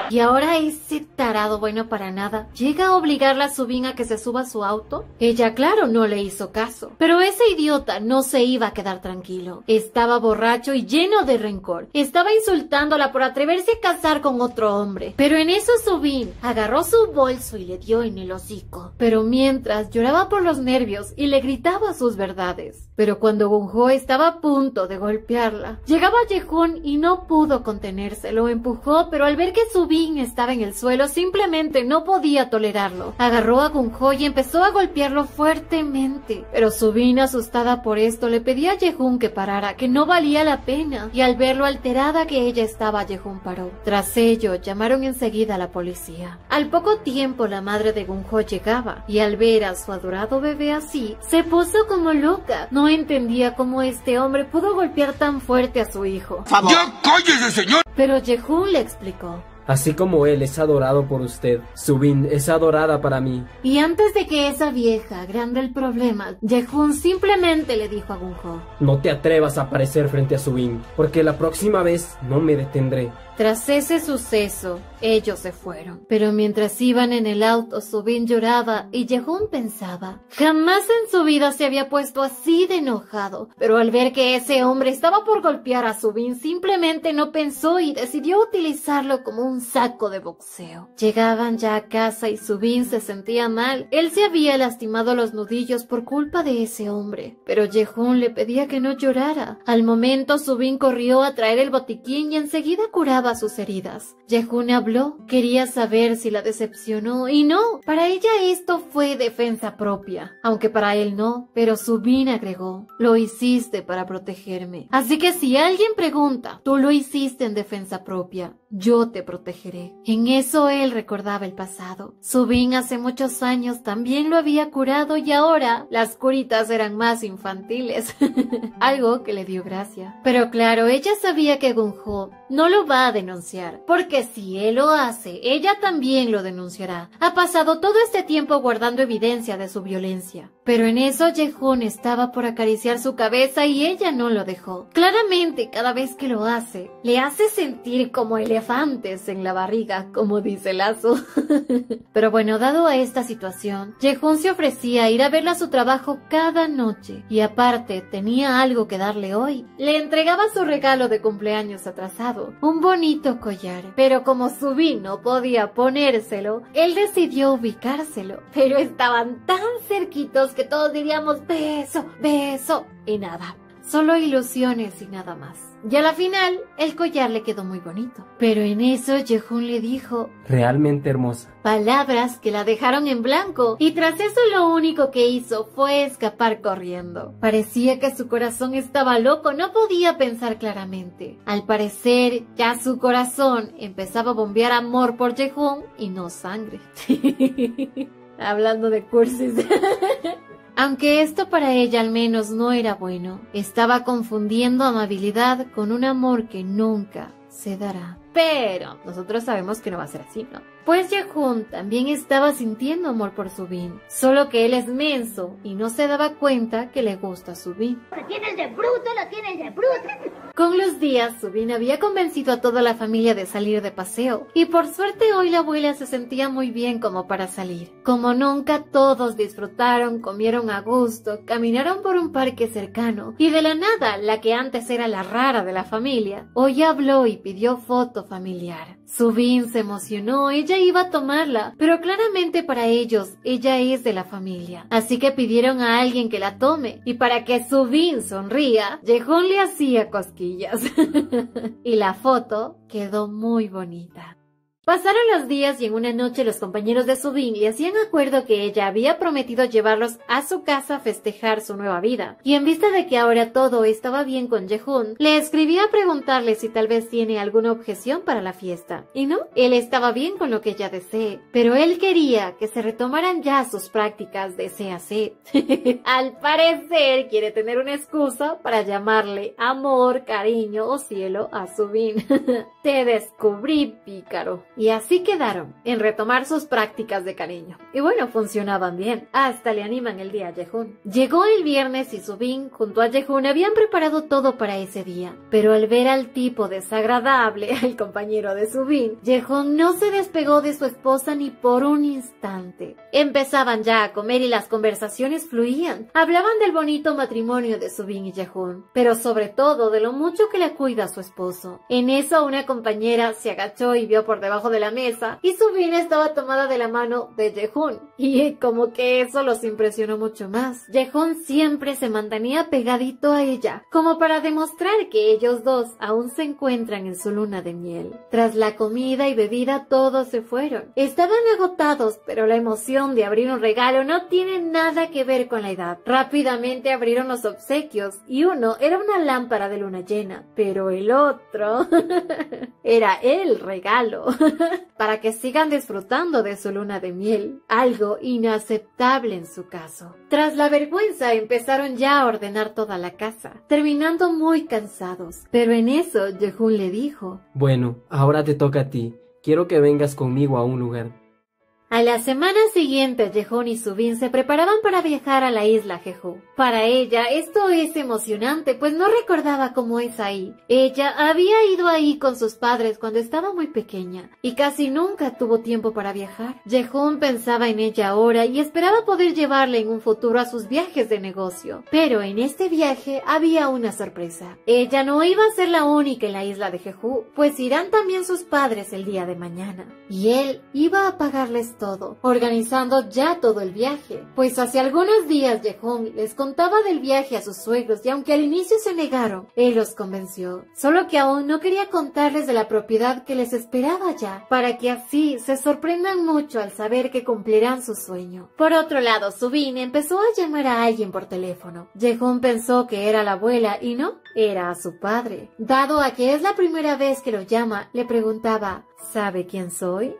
Y ahora ese tarado bueno para nada llega a obligarla a Subin a que se suba a su auto. Ella, claro, no le hizo caso, pero ese idiota no se iba a quedar tranquilo. Estaba borracho y lleno de rencor. Estaba insultándola por atreverse a casar con otro hombre. Pero en eso Subin agarró su bolso y le dio en el hocico. Pero mientras lloraba por los nervios y le gritaba sus verdades. Pero cuando Gung-ho estaba a punto de golpearla, llegaba Jae-hoon y no pudo contenerse. Lo empujó, pero al ver que Subin estaba en el suelo, simplemente no podía tolerarlo. Agarró a Gung-ho y empezó a golpearlo fuertemente. Pero Subin, asustada por esto, le pedía a Jae-hoon que parara, que no valía la pena. Y al ver lo alterada que ella estaba, Jae-hoon paró. Tras ello, llamaron enseguida a la policía. Al poco tiempo, la madre de Gung-ho llegaba, y al ver a su adorado bebé así, se puso como loca. No entendía cómo este hombre pudo golpear tan fuerte a su hijo. ¡Ya cállese, señor! Pero Jae-hoon le explicó. Así como él es adorado por usted, Subin es adorada para mí. Y antes de que esa vieja agrande el problema, Jae-hoon simplemente le dijo a Gung-ho: No te atrevas a aparecer frente a Subin, porque la próxima vez no me detendré. Tras ese suceso, ellos se fueron. Pero mientras iban en el auto, Subin lloraba y Jae-hoon pensaba: jamás en su vida se había puesto así de enojado. Pero al ver que ese hombre estaba por golpear a Subin, simplemente no pensó y decidió utilizarlo como un saco de boxeo. Llegaban ya a casa y Subin se sentía mal. Él se había lastimado los nudillos por culpa de ese hombre, pero Jae-hoon le pedía que no llorara. Al momento, Subin corrió a traer el botiquín y enseguida curaba sus heridas. Jae-hoon habló, quería saber si la decepcionó y no, para ella esto fue defensa propia, aunque para él no, pero Subin agregó: lo hiciste para protegerme, así que si alguien pregunta, tú lo hiciste en defensa propia, yo te protegeré. En eso él recordaba el pasado. Subin hace muchos años también lo había curado y ahora las curitas eran más infantiles, algo que le dio gracia. Pero claro, ella sabía que Gung-ho no lo va a denunciar, porque si él lo hace, ella también lo denunciará. Ha pasado todo este tiempo guardando evidencia de su violencia. Pero en eso Jae-hoon estaba por acariciar su cabeza y ella no lo dejó. Claramente, cada vez que lo hace, le hace sentir como elefantes en la barriga, como dice Lazo. Pero bueno, dado a esta situación, Jae-hoon se ofrecía a ir a verla a su trabajo cada noche. Y aparte, tenía algo que darle hoy. Le entregaba su regalo de cumpleaños atrasado, un bonito collar. Pero como Subin no podía ponérselo, él decidió ubicárselo. Pero estaban tan cerquitos que todos diríamos beso, beso, y nada. Solo ilusiones y nada más. Y a la final, el collar le quedó muy bonito. Pero en eso Jae-hoon le dijo: realmente hermosa. Palabras que la dejaron en blanco, y tras eso lo único que hizo fue escapar corriendo. Parecía que su corazón estaba loco, no podía pensar claramente. Al parecer, ya su corazón empezaba a bombear amor por Jae-hoon y no sangre. Hablando de cursis. Aunque esto para ella al menos no era bueno, estaba confundiendo amabilidad con un amor que nunca se dará. Pero nosotros sabemos que no va a ser así, ¿no? Pues Jae-hoon también estaba sintiendo amor por Subin, solo que él es menso y no se daba cuenta que le gusta Subin. ¡Lo tienes de bruto, lo tienes de bruto! Con los días, Subin había convencido a toda la familia de salir de paseo, y por suerte hoy la abuela se sentía muy bien como para salir. Como nunca, todos disfrutaron, comieron a gusto, caminaron por un parque cercano, y de la nada, la que antes era la rara de la familia, hoy habló y pidió foto familiar. Subin se emocionó, ella iba a tomarla, pero claramente para ellos, ella es de la familia. Así que pidieron a alguien que la tome, y para que Subin sonría, Jae-hoon le hacía cosquillas. Y la foto quedó muy bonita. Pasaron los días y en una noche los compañeros de Subin le hacían acuerdo que ella había prometido llevarlos a su casa a festejar su nueva vida. Y en vista de que ahora todo estaba bien con Jae-hoon, le escribió a preguntarle si tal vez tiene alguna objeción para la fiesta. Y no, él estaba bien con lo que ella desee, pero él quería que se retomaran ya sus prácticas de CAC. Al parecer quiere tener una excusa para llamarle amor, cariño o cielo a Subin. Te descubrí, pícaro. Y así quedaron, en retomar sus prácticas de cariño. Y bueno, funcionaban bien. Hasta le animan el día a Jae-hoon. Llegó el viernes y Subin junto a Jae-hoon habían preparado todo para ese día. Pero al ver al tipo desagradable, al compañero de Subin, Jae-hoon no se despegó de su esposa ni por un instante. Empezaban ya a comer y las conversaciones fluían. Hablaban del bonito matrimonio de Subin y Jae-hoon, pero sobre todo de lo mucho que le cuida a su esposo. En eso una compañera se agachó y vio por debajo de la mesa y Subin estaba tomada de la mano de Jae-hoon, y como que eso los impresionó mucho más. Jae-hoon siempre se mantenía pegadito a ella, como para demostrar que ellos dos aún se encuentran en su luna de miel. Tras la comida y bebida todos se fueron. Estaban agotados, pero la emoción de abrir un regalo no tiene nada que ver con la edad. Rápidamente abrieron los obsequios y uno era una lámpara de luna llena, pero el otro era el regalo. Para que sigan disfrutando de su luna de miel, algo inaceptable en su caso. Tras la vergüenza empezaron ya a ordenar toda la casa, terminando muy cansados, pero en eso Jae-hoon le dijo: Bueno, ahora te toca a ti, quiero que vengas conmigo a un lugar. A la semana siguiente, Jae-hoon y Subin se preparaban para viajar a la isla Jeju. Para ella, esto es emocionante, pues no recordaba cómo es ahí. Ella había ido ahí con sus padres cuando estaba muy pequeña, y casi nunca tuvo tiempo para viajar. Jae-hoon pensaba en ella ahora y esperaba poder llevarla en un futuro a sus viajes de negocio. Pero en este viaje había una sorpresa. Ella no iba a ser la única en la isla de Jeju, pues irán también sus padres el día de mañana. Y él iba a pagarles todo, organizando ya todo el viaje, pues hace algunos días Jae-hoon les contaba del viaje a sus suegros y aunque al inicio se negaron, él los convenció, solo que aún no quería contarles de la propiedad que les esperaba ya, para que así se sorprendan mucho al saber que cumplirán su sueño. Por otro lado, Subin empezó a llamar a alguien por teléfono. Jae-hoon pensó que era la abuela y no, era a su padre. Dado a que es la primera vez que lo llama, le preguntaba: ¿sabe quién soy?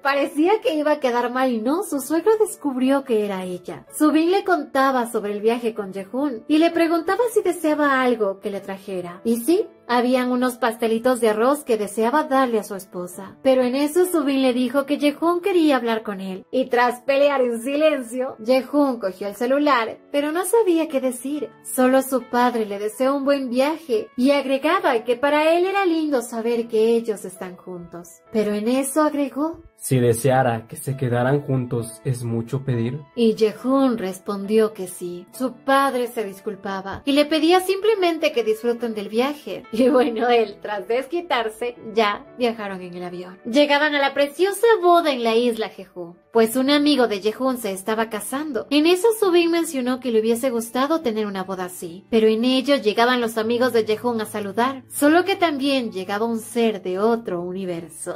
Parecía que iba a quedar mal y no, su suegro descubrió que era ella. Subin le contaba sobre el viaje con Jae-hoon y le preguntaba si deseaba algo que le trajera. Y sí, habían unos pastelitos de arroz que deseaba darle a su esposa. Pero en eso Subin le dijo que Jae-hoon quería hablar con él. Y tras pelear en silencio, Jae-hoon cogió el celular, pero no sabía qué decir. Solo su padre le deseó un buen viaje y agregaba que para él era lindo saber que ellos están juntos. Pero en eso agregó: Si deseara que se quedaran juntos, ¿es mucho pedir? Y Jae-hoon respondió que sí. Su padre se disculpaba y le pedía simplemente que disfruten del viaje. Y bueno, él, tras desquitarse, ya viajaron en el avión. Llegaban a la preciosa boda en la isla Jeju, pues un amigo de Jae-hoon se estaba casando. En eso Subin mencionó que le hubiese gustado tener una boda así, pero en ello llegaban los amigos de Jae-hoon a saludar, solo que también llegaba un ser de otro universo.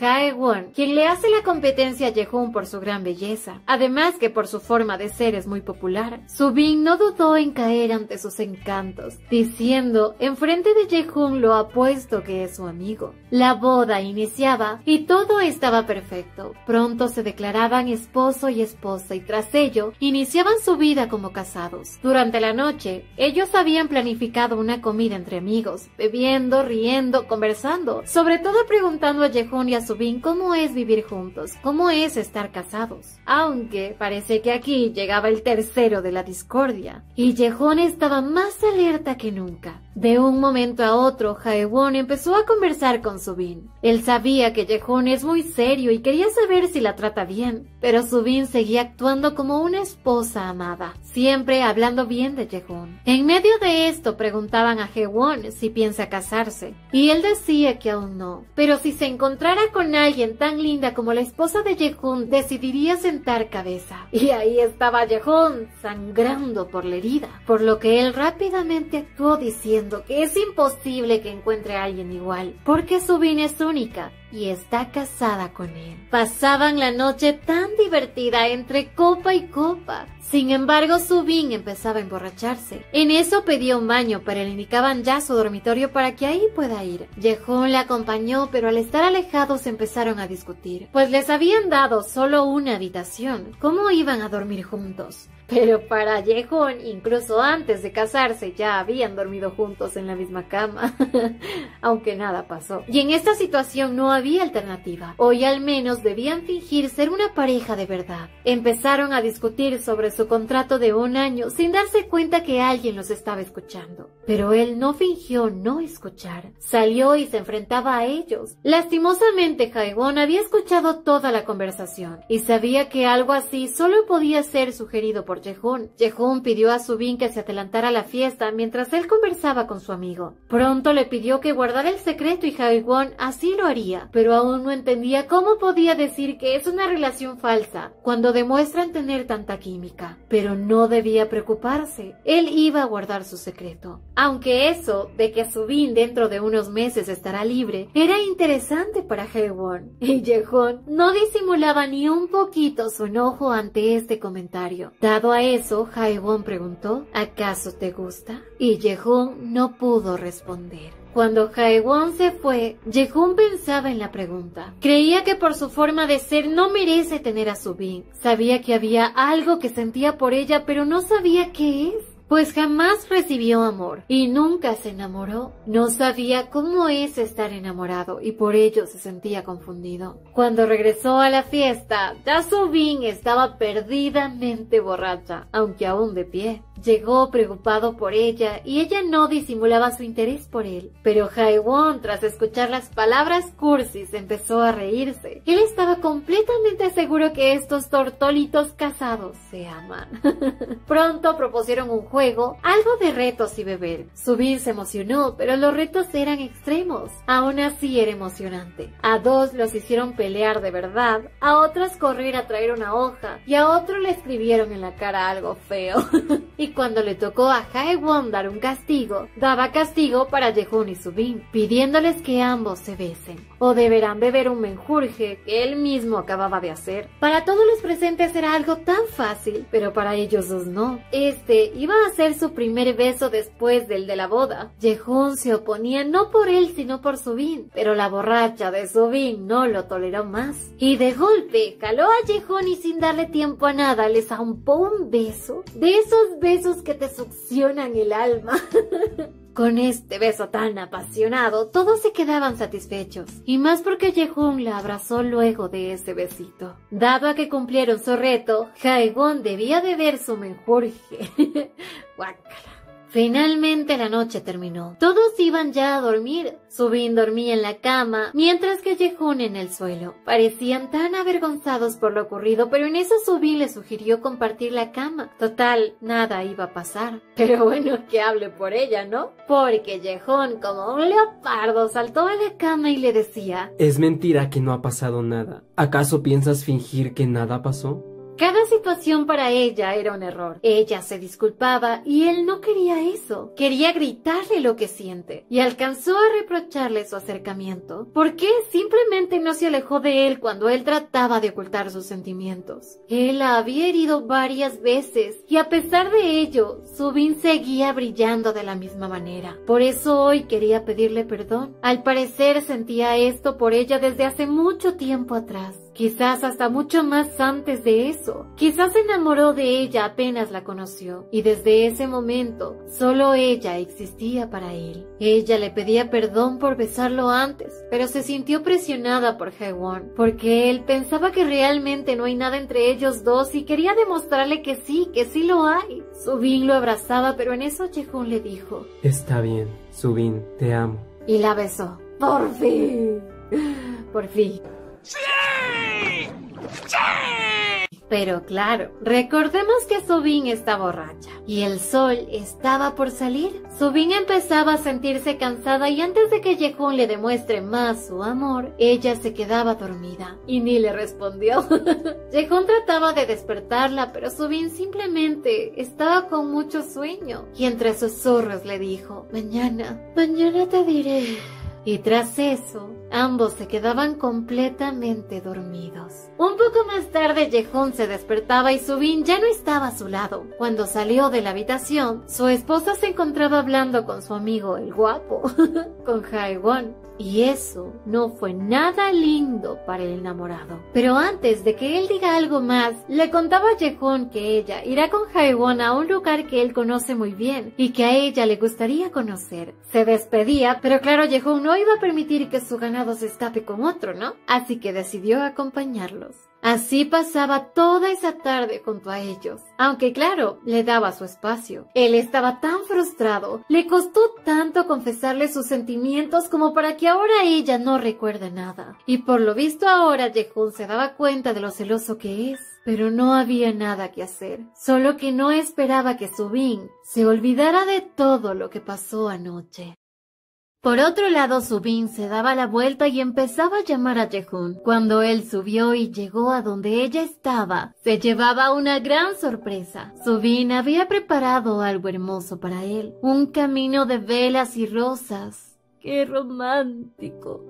Hae-won, quien le hace la competencia a Jae-hoon por su gran belleza, además que por su forma de ser es muy popular. Subin no dudó en caer ante sus encantos, diciendo enfrente de Jae-hoon lo apuesto que es su amigo. La boda iniciaba y todo estaba perfecto. Pronto se declaraban esposo y esposa y tras ello iniciaban su vida como casados. Durante la noche, ellos habían planificado una comida entre amigos, bebiendo, riendo, conversando, sobre todo preguntando a Jae-hoon y a Subin cómo es vivir juntos, cómo es estar casados. Aunque parece que aquí llegaba el tercero de la discordia, y Jae-hoon estaba más alerta que nunca. De un momento a otro, Hae-won empezó a conversar con Subin. Él sabía que Jae-hoon es muy serio y quería saber si la trata bien, pero Subin seguía actuando como una esposa amada, siempre hablando bien de Jae-hoon. En medio de esto preguntaban a Hae-won si piensa casarse, y él decía que aún no, pero si se encontrara con alguien tan linda como la esposa de Jae-hoon, decidiría sentar cabeza. Y ahí estaba Jae-hoon, sangrando por la herida, por lo que él rápidamente actuó diciendo: diciendo que es imposible que encuentre a alguien igual, porque Subin es única y está casada con él. Pasaban la noche tan divertida entre copa y copa. Sin embargo, Subin empezaba a emborracharse. En eso pedía un baño, pero le indicaban ya su dormitorio para que ahí pueda ir. Jehun le acompañó, pero al estar alejados empezaron a discutir, pues les habían dado solo una habitación. ¿Cómo iban a dormir juntos? Pero para Jehun, incluso antes de casarse, ya habían dormido juntos en la misma cama, aunque nada pasó. Y en esta situación no había alternativa. Hoy al menos debían fingir ser una pareja de verdad. Empezaron a discutir sobre su contrato de 1 año sin darse cuenta que alguien los estaba escuchando. Pero él no fingió no escuchar. Salió y se enfrentaba a ellos. Lastimosamente, Jaewon había escuchado toda la conversación y sabía que algo así solo podía ser sugerido por Jehun. Jehun pidió a Subin que se adelantara a la fiesta mientras él conversaba con su amigo. Pronto le pidió que guardara el secreto y Jaewon así lo haría, pero aún no entendía cómo podía decir que es una relación falsa cuando demuestran tener tanta química. Pero no debía preocuparse, él iba a guardar su secreto. Aunque eso de que Subin dentro de unos meses estará libre era interesante para Jaewon, y Jehun no disimulaba ni un poquito su enojo ante este comentario. Dado a eso, Jaewon preguntó, ¿acaso te gusta? Y Jehun no pudo responder. Cuando Jaewon se fue, Jehun pensaba en la pregunta. Creía que por su forma de ser no merece tener a Subin. Sabía que había algo que sentía por ella, pero no sabía qué es. Pues jamás recibió amor y nunca se enamoró. No sabía cómo es estar enamorado y por ello se sentía confundido. Cuando regresó a la fiesta, ya Subin estaba perdidamente borracha, aunque aún de pie. Llegó preocupado por ella y ella no disimulaba su interés por él. Pero Jaewon, tras escuchar las palabras cursis, empezó a reírse. Él estaba completamente seguro que estos tortolitos casados se aman. Pronto propusieron un juego, algo de retos y beber. Subin se emocionó, pero los retos eran extremos. Aún así era emocionante. A 2 los hicieron pelear de verdad, a otros correr a traer una hoja y a otro le escribieron en la cara algo feo. Y cuando le tocó a Jaewon dar un castigo, daba castigo para Jehun y Subin, pidiéndoles que ambos se besen. O deberán beber un menjurje que él mismo acababa de hacer. Para todos los presentes era algo tan fácil, pero para ellos dos no. Este iba a ser su primer beso después del de la boda. Jehun se oponía no por él sino por Subin, pero la borracha de Subin no lo toleró más. Y de golpe jaló a Jehun y sin darle tiempo a nada le zampó un beso. De esos besos que te succionan el alma. Con este beso tan apasionado, todos se quedaban satisfechos, y más porque Jehun la abrazó luego de ese besito. Dado a que cumplieron su reto, Jaewon debía beber su menjurje. Guácala. Finalmente la noche terminó. Todos iban ya a dormir. Subin dormía en la cama, mientras que Jehun en el suelo. Parecían tan avergonzados por lo ocurrido, pero en eso Subin le sugirió compartir la cama. Total, nada iba a pasar. Pero bueno, que hable por ella, ¿no? Porque Jehun, como un leopardo, saltó a la cama y le decía: Es mentira que no ha pasado nada. ¿Acaso piensas fingir que nada pasó? Cada situación para ella era un error. Ella se disculpaba y él no quería eso. Quería gritarle lo que siente y alcanzó a reprocharle su acercamiento. ¿Por qué simplemente no se alejó de él cuando él trataba de ocultar sus sentimientos? Él la había herido varias veces y a pesar de ello, Subin seguía brillando de la misma manera. Por eso hoy quería pedirle perdón. Al parecer sentía esto por ella desde hace mucho tiempo atrás. Quizás hasta mucho más antes de eso. Quizás se enamoró de ella apenas la conoció y desde ese momento solo ella existía para él. Ella le pedía perdón por besarlo antes, pero se sintió presionada por Jaewon porque él pensaba que realmente no hay nada entre ellos dos y quería demostrarle que sí lo hay. Subin lo abrazaba, pero en eso Jehun le dijo: Está bien, Subin, te amo. Y la besó. Por fin. Por fin. ¡Sí! ¡Sí! Pero claro, recordemos que Subin está borracha y el sol estaba por salir. Subin empezaba a sentirse cansada y antes de que Jehun le demuestre más su amor, ella se quedaba dormida y ni le respondió. Jehun trataba de despertarla, pero Subin simplemente estaba con mucho sueño y entre susurros le dijo: mañana te diré. Y tras eso, ambos se quedaban completamente dormidos. Un poco más tarde, Jehun se despertaba y Subin ya no estaba a su lado. Cuando salió de la habitación, su esposa se encontraba hablando con su amigo el guapo, con Haewon. Y eso no fue nada lindo para el enamorado. Pero antes de que él diga algo más, le contaba a Jehun que ella irá con Haewon a un lugar que él conoce muy bien y que a ella le gustaría conocer. Se despedía, pero claro, Jehun no iba a permitir que su ganado se escape con otro, ¿no? Así que decidió acompañarlos. Así pasaba toda esa tarde junto a ellos, aunque claro, le daba su espacio. Él estaba tan frustrado, le costó tanto confesarle sus sentimientos como para que ahora ella no recuerde nada. Y por lo visto ahora Jehun se daba cuenta de lo celoso que es. Pero no había nada que hacer, solo que no esperaba que Subin se olvidara de todo lo que pasó anoche. Por otro lado, Subin se daba la vuelta y empezaba a llamar a Jehun. Cuando él subió y llegó a donde ella estaba, se llevaba una gran sorpresa. Subin había preparado algo hermoso para él, un camino de velas y rosas. ¡Qué romántico!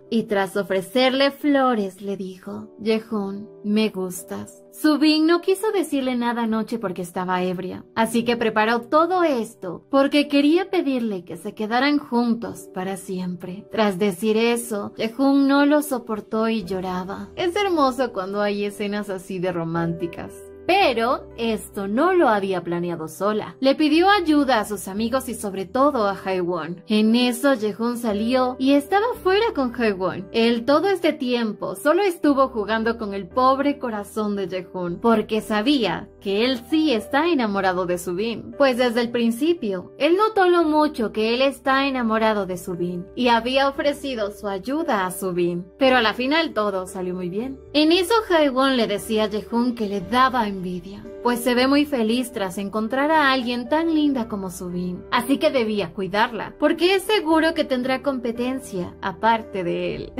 Y tras ofrecerle flores, le dijo: Jehun, me gustas. Subin no quiso decirle nada anoche porque estaba ebria, así que preparó todo esto porque quería pedirle que se quedaran juntos para siempre. Tras decir eso, Jehun no lo soportó y lloraba. Es hermoso cuando hay escenas así de románticas. Pero esto no lo había planeado sola. Le pidió ayuda a sus amigos y sobre todo a Haewon. En eso Jehun salió y estaba fuera con Haewon. Él todo este tiempo solo estuvo jugando con el pobre corazón de Jehun porque sabía que él sí está enamorado de Subin. Pues desde el principio, él notó lo mucho que él está enamorado de Subin y había ofrecido su ayuda a Subin. Pero a la final todo salió muy bien. En eso Haewon le decía a Jehun que le daba envidia, pues se ve muy feliz tras encontrar a alguien tan linda como Subin, así que debía cuidarla, porque es seguro que tendrá competencia aparte de él.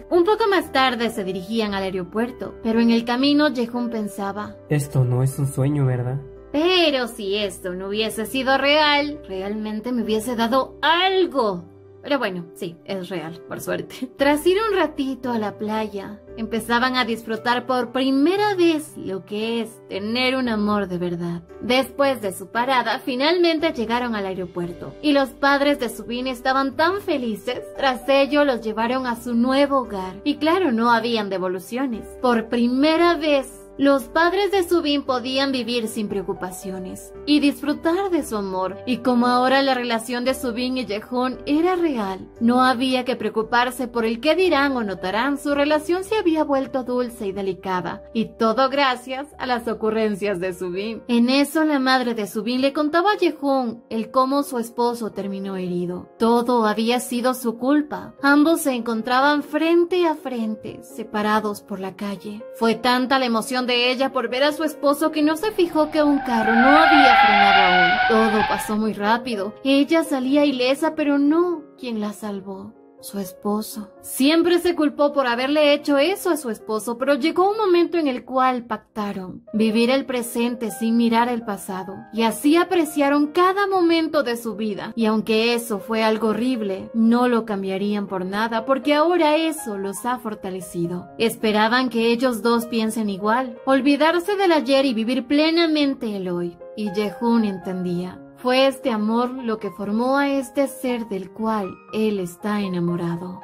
Un poco más tarde se dirigían al aeropuerto, pero en el camino Jehun pensaba: esto no es un sueño, ¿verdad? Pero si esto no hubiese sido real, realmente me hubiese dado algo. Pero bueno, sí, es real, por suerte. Tras ir un ratito a la playa, empezaban a disfrutar por primera vez lo que es tener un amor de verdad. Después de su parada, finalmente llegaron al aeropuerto y los padres de Subin estaban tan felices. Tras ello, los llevaron a su nuevo hogar y claro, no habían devoluciones. Por primera vez, los padres de Subin podían vivir sin preocupaciones y disfrutar de su amor. Y como ahora la relación de Subin y Jehun era real, no había que preocuparse por el qué dirán o notarán. Su relación se había vuelto dulce y delicada, y todo gracias a las ocurrencias de Subin. En eso la madre de Subin le contaba a Jehun el cómo su esposo terminó herido. Todo había sido su culpa. Ambos se encontraban frente a frente, separados por la calle. Fue tanta la emoción de ella por ver a su esposo que no se fijó que un carro no había frenado aún. Todo pasó muy rápido. Ella salía ilesa, pero no. ¿Quién la salvó? Su esposo. Siempre se culpó por haberle hecho eso a su esposo, pero llegó un momento en el cual pactaron vivir el presente sin mirar el pasado, y así apreciaron cada momento de su vida. Y aunque eso fue algo horrible, no lo cambiarían por nada, porque ahora eso los ha fortalecido. Esperaban que ellos dos piensen igual, olvidarse del ayer y vivir plenamente el hoy. Y Jehun entendía. Fue este amor lo que formó a este ser del cual él está enamorado.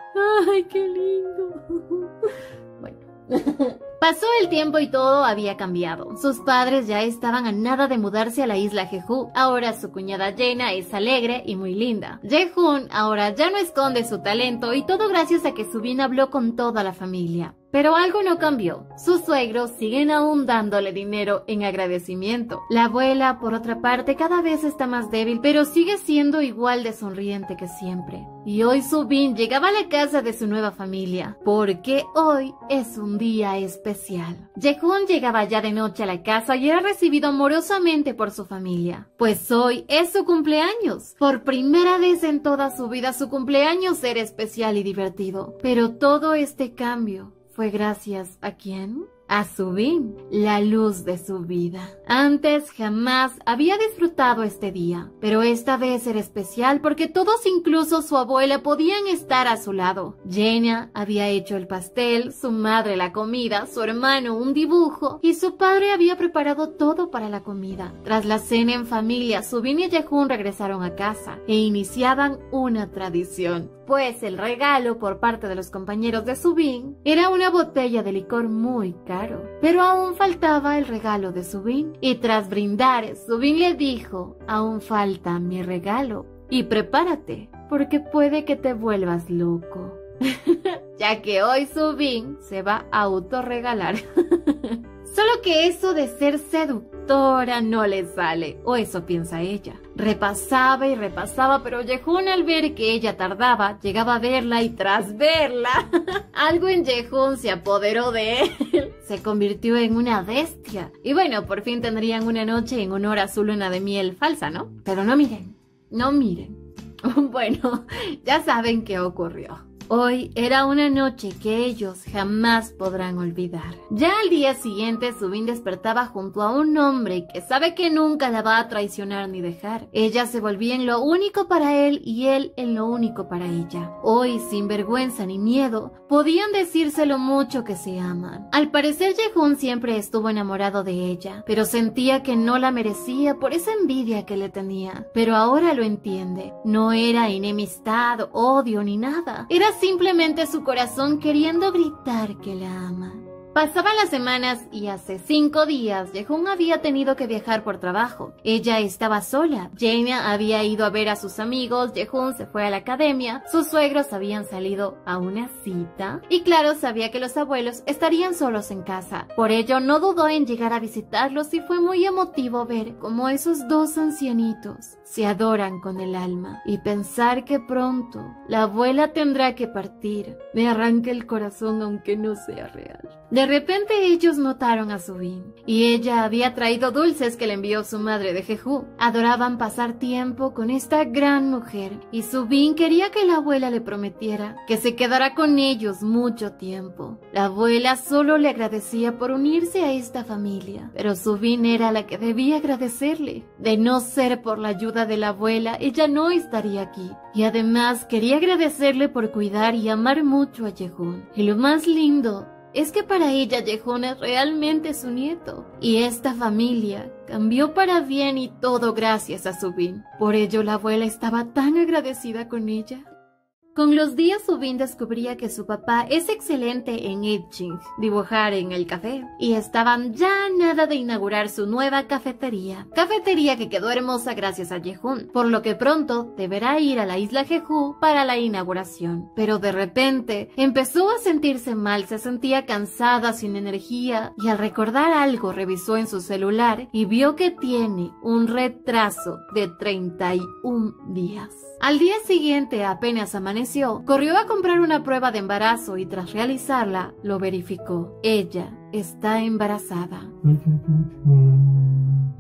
¡Ay, qué lindo! Bueno. Pasó el tiempo y todo había cambiado. Sus padres ya estaban a nada de mudarse a la isla Jeju. Ahora su cuñada Jaina es alegre y muy linda. Jehun ahora ya no esconde su talento y todo gracias a que Subin habló con toda la familia. Pero algo no cambió. Sus suegros siguen aún dándole dinero en agradecimiento. La abuela, por otra parte, cada vez está más débil, pero sigue siendo igual de sonriente que siempre. Y hoy Subin llegaba a la casa de su nueva familia, porque hoy es un día especial. Jehun llegaba ya de noche a la casa y era recibido amorosamente por su familia, pues hoy es su cumpleaños. Por primera vez en toda su vida su cumpleaños era especial y divertido. Pero todo este cambio fue gracias ¿a quién? A Subin, la luz de su vida. Antes jamás había disfrutado este día, pero esta vez era especial porque todos, incluso su abuela, podían estar a su lado. Jenna había hecho el pastel, su madre la comida, su hermano un dibujo y su padre había preparado todo para la comida. Tras la cena en familia, Subin y Jehun regresaron a casa e iniciaban una tradición, pues el regalo por parte de los compañeros de Subin era una botella de licor muy caro. Pero aún faltaba el regalo de Subin, y tras brindar, Subin le dijo: aún falta mi regalo, y prepárate, porque puede que te vuelvas loco. Ya que hoy Subin se va a autorregalar. Solo que eso de ser seductora no le sale, o eso piensa ella. Repasaba y repasaba, pero Jehun, al ver que ella tardaba, llegaba a verla y tras verla, algo en Jehun se apoderó de él. Se convirtió en una bestia. Y bueno, por fin tendrían una noche en honor a su luna de miel falsa, ¿no? Pero no miren, no miren. Bueno, ya saben qué ocurrió. Hoy era una noche que ellos jamás podrán olvidar. Ya al día siguiente, Subin despertaba junto a un hombre que sabe que nunca la va a traicionar ni dejar. Ella se volvía en lo único para él y él en lo único para ella. Hoy, sin vergüenza ni miedo, podían decirse lo mucho que se aman. Al parecer, Jehun siempre estuvo enamorado de ella, pero sentía que no la merecía por esa envidia que le tenía. Pero ahora lo entiende. No era enemistad, odio ni nada. Era simplemente su corazón queriendo gritar que la ama. Pasaban las semanas y hace 5 días Jehun había tenido que viajar por trabajo. Ella estaba sola. Jenna había ido a ver a sus amigos, Jehun se fue a la academia, sus suegros habían salido a una cita y claro, sabía que los abuelos estarían solos en casa. Por ello no dudó en llegar a visitarlos y fue muy emotivo ver cómo esos dos ancianitos se adoran con el alma. Y pensar que pronto la abuela tendrá que partir me arranca el corazón aunque no sea real. De repente ellos notaron a Subin y ella había traído dulces que le envió su madre de Jeju. Adoraban pasar tiempo con esta gran mujer y Subin quería que la abuela le prometiera que se quedará con ellos mucho tiempo. La abuela solo le agradecía por unirse a esta familia, pero Subin era la que debía agradecerle. De no ser por la ayuda de la abuela, ella no estaría aquí. Y además quería agradecerle por cuidar y amar mucho a Jehun. Y lo más lindo es que para ella Jehun es realmente su nieto. Y esta familia cambió para bien y todo gracias a Subin. Por ello la abuela estaba tan agradecida con ella. Con los días Subin descubría que su papá es excelente en etching, dibujar en el café, y estaban ya a nada de inaugurar su nueva cafetería que quedó hermosa gracias a Jehun, por lo que pronto deberá ir a la isla Jeju para la inauguración. Pero de repente empezó a sentirse mal, se sentía cansada, sin energía, y al recordar algo revisó en su celular y vio que tiene un retraso de 31 días. Al día siguiente, apenas amaneció, corrió a comprar una prueba de embarazo y tras realizarla, lo verificó. Ella está embarazada.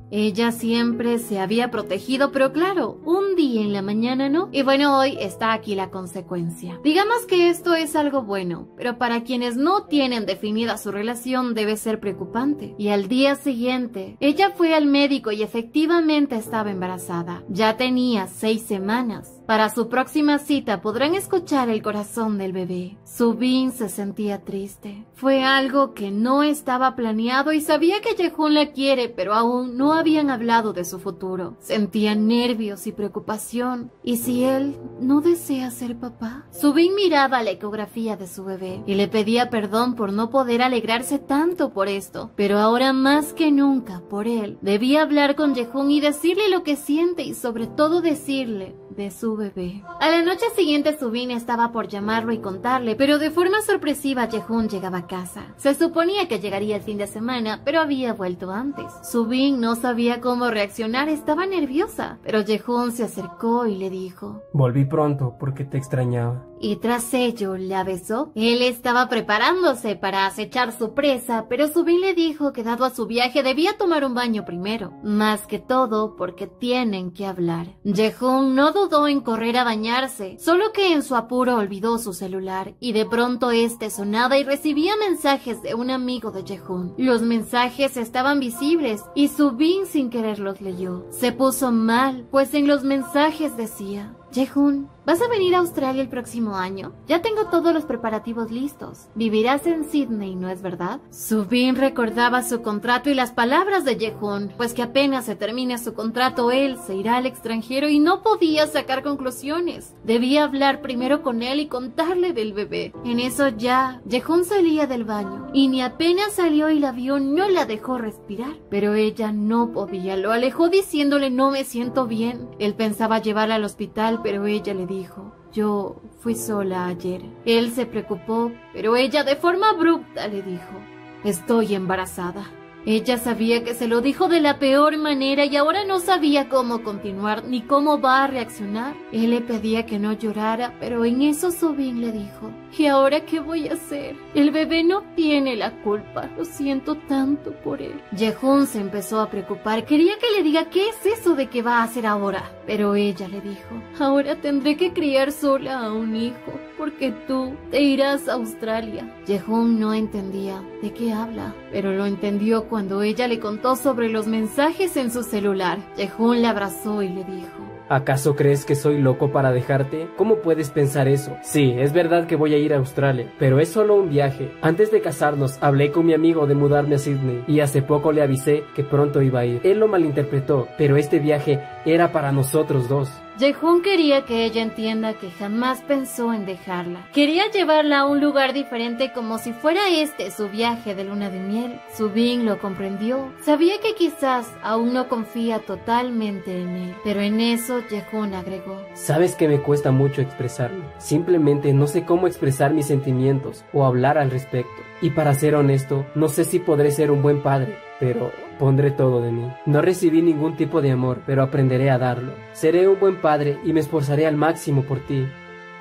Ella siempre se había protegido, pero claro, un día en la mañana no. Y bueno, hoy está aquí la consecuencia. Digamos que esto es algo bueno, pero para quienes no tienen definida su relación debe ser preocupante. Y al día siguiente, ella fue al médico y efectivamente estaba embarazada. Ya tenía 6 semanas. Para su próxima cita podrán escuchar el corazón del bebé. Subin se sentía triste. Fue algo que no estaba planeado y sabía que Jehun la quiere, pero aún no habían hablado de su futuro. Sentía nervios y preocupación. ¿Y si él no desea ser papá? Subin miraba la ecografía de su bebé y le pedía perdón por no poder alegrarse tanto por esto. Pero ahora más que nunca, por él, debía hablar con Jehun y decirle lo que siente y sobre todo decirle de su bebé. A la noche siguiente Subin estaba por llamarlo y contarle, pero de forma sorpresiva Jehun llegaba a casa. Se suponía que llegaría el fin de semana, pero había vuelto antes. Subin no sabía cómo reaccionar, estaba nerviosa, pero Jehun se acercó y le dijo: Volví pronto porque te extrañaba. Y tras ello la besó. Él estaba preparándose para acechar su presa, pero Subin le dijo que dado a su viaje debía tomar un baño primero, más que todo porque tienen que hablar. Jehun no dudó en correr a bañarse, solo que en su apuro olvidó su celular y de pronto este sonaba y recibía mensajes de un amigo de Jehun. Los mensajes estaban visibles y Subin sin querer los leyó. Se puso mal, pues en los mensajes decía: Jehun, ¿vas a venir a Australia el próximo año? Ya tengo todos los preparativos listos. Vivirás en Sydney, ¿no es verdad? Subin recordaba su contrato y las palabras de Jehun, pues que apenas se termine su contrato él se irá al extranjero y no podía sacar conclusiones. Debía hablar primero con él y contarle del bebé. En eso ya, Jehun salía del baño y ni apenas salió y la vio no la dejó respirar. Pero ella no podía, lo alejó diciéndole: no me siento bien. Él pensaba llevarla al hospital, pero ella le dijo: yo fui sola ayer. Él se preocupó, pero ella de forma abrupta le dijo: estoy embarazada. Ella sabía que se lo dijo de la peor manera y ahora no sabía cómo continuar ni cómo va a reaccionar. Él le pedía que no llorara, pero en eso Subin le dijo: ¿y ahora qué voy a hacer? El bebé no tiene la culpa, lo siento tanto por él. Jehun se empezó a preocupar, quería que le diga qué es eso de que va a hacer ahora, pero ella le dijo: ahora tendré que criar sola a un hijo, porque tú te irás a Australia. Jehun no entendía de qué habla, pero lo entendió cuando ella le contó sobre los mensajes en su celular. Jehun la abrazó y le dijo: ¿acaso crees que soy loco para dejarte? ¿Cómo puedes pensar eso? Sí, es verdad que voy a ir a Australia, pero es solo un viaje. Antes de casarnos, hablé con mi amigo de mudarme a Sydney y hace poco le avisé que pronto iba a ir. Él lo malinterpretó, pero este viaje era para nosotros dos. Jehun quería que ella entienda que jamás pensó en dejarla. Quería llevarla a un lugar diferente como si fuera este su viaje de luna de miel. Subin lo comprendió. Sabía que quizás aún no confía totalmente en él, pero en eso Jehun agregó: sabes que me cuesta mucho expresarme. Simplemente no sé cómo expresar mis sentimientos o hablar al respecto. Y para ser honesto, no sé si podré ser un buen padre, pero pondré todo de mí. No recibí ningún tipo de amor, pero aprenderé a darlo. Seré un buen padre y me esforzaré al máximo por ti,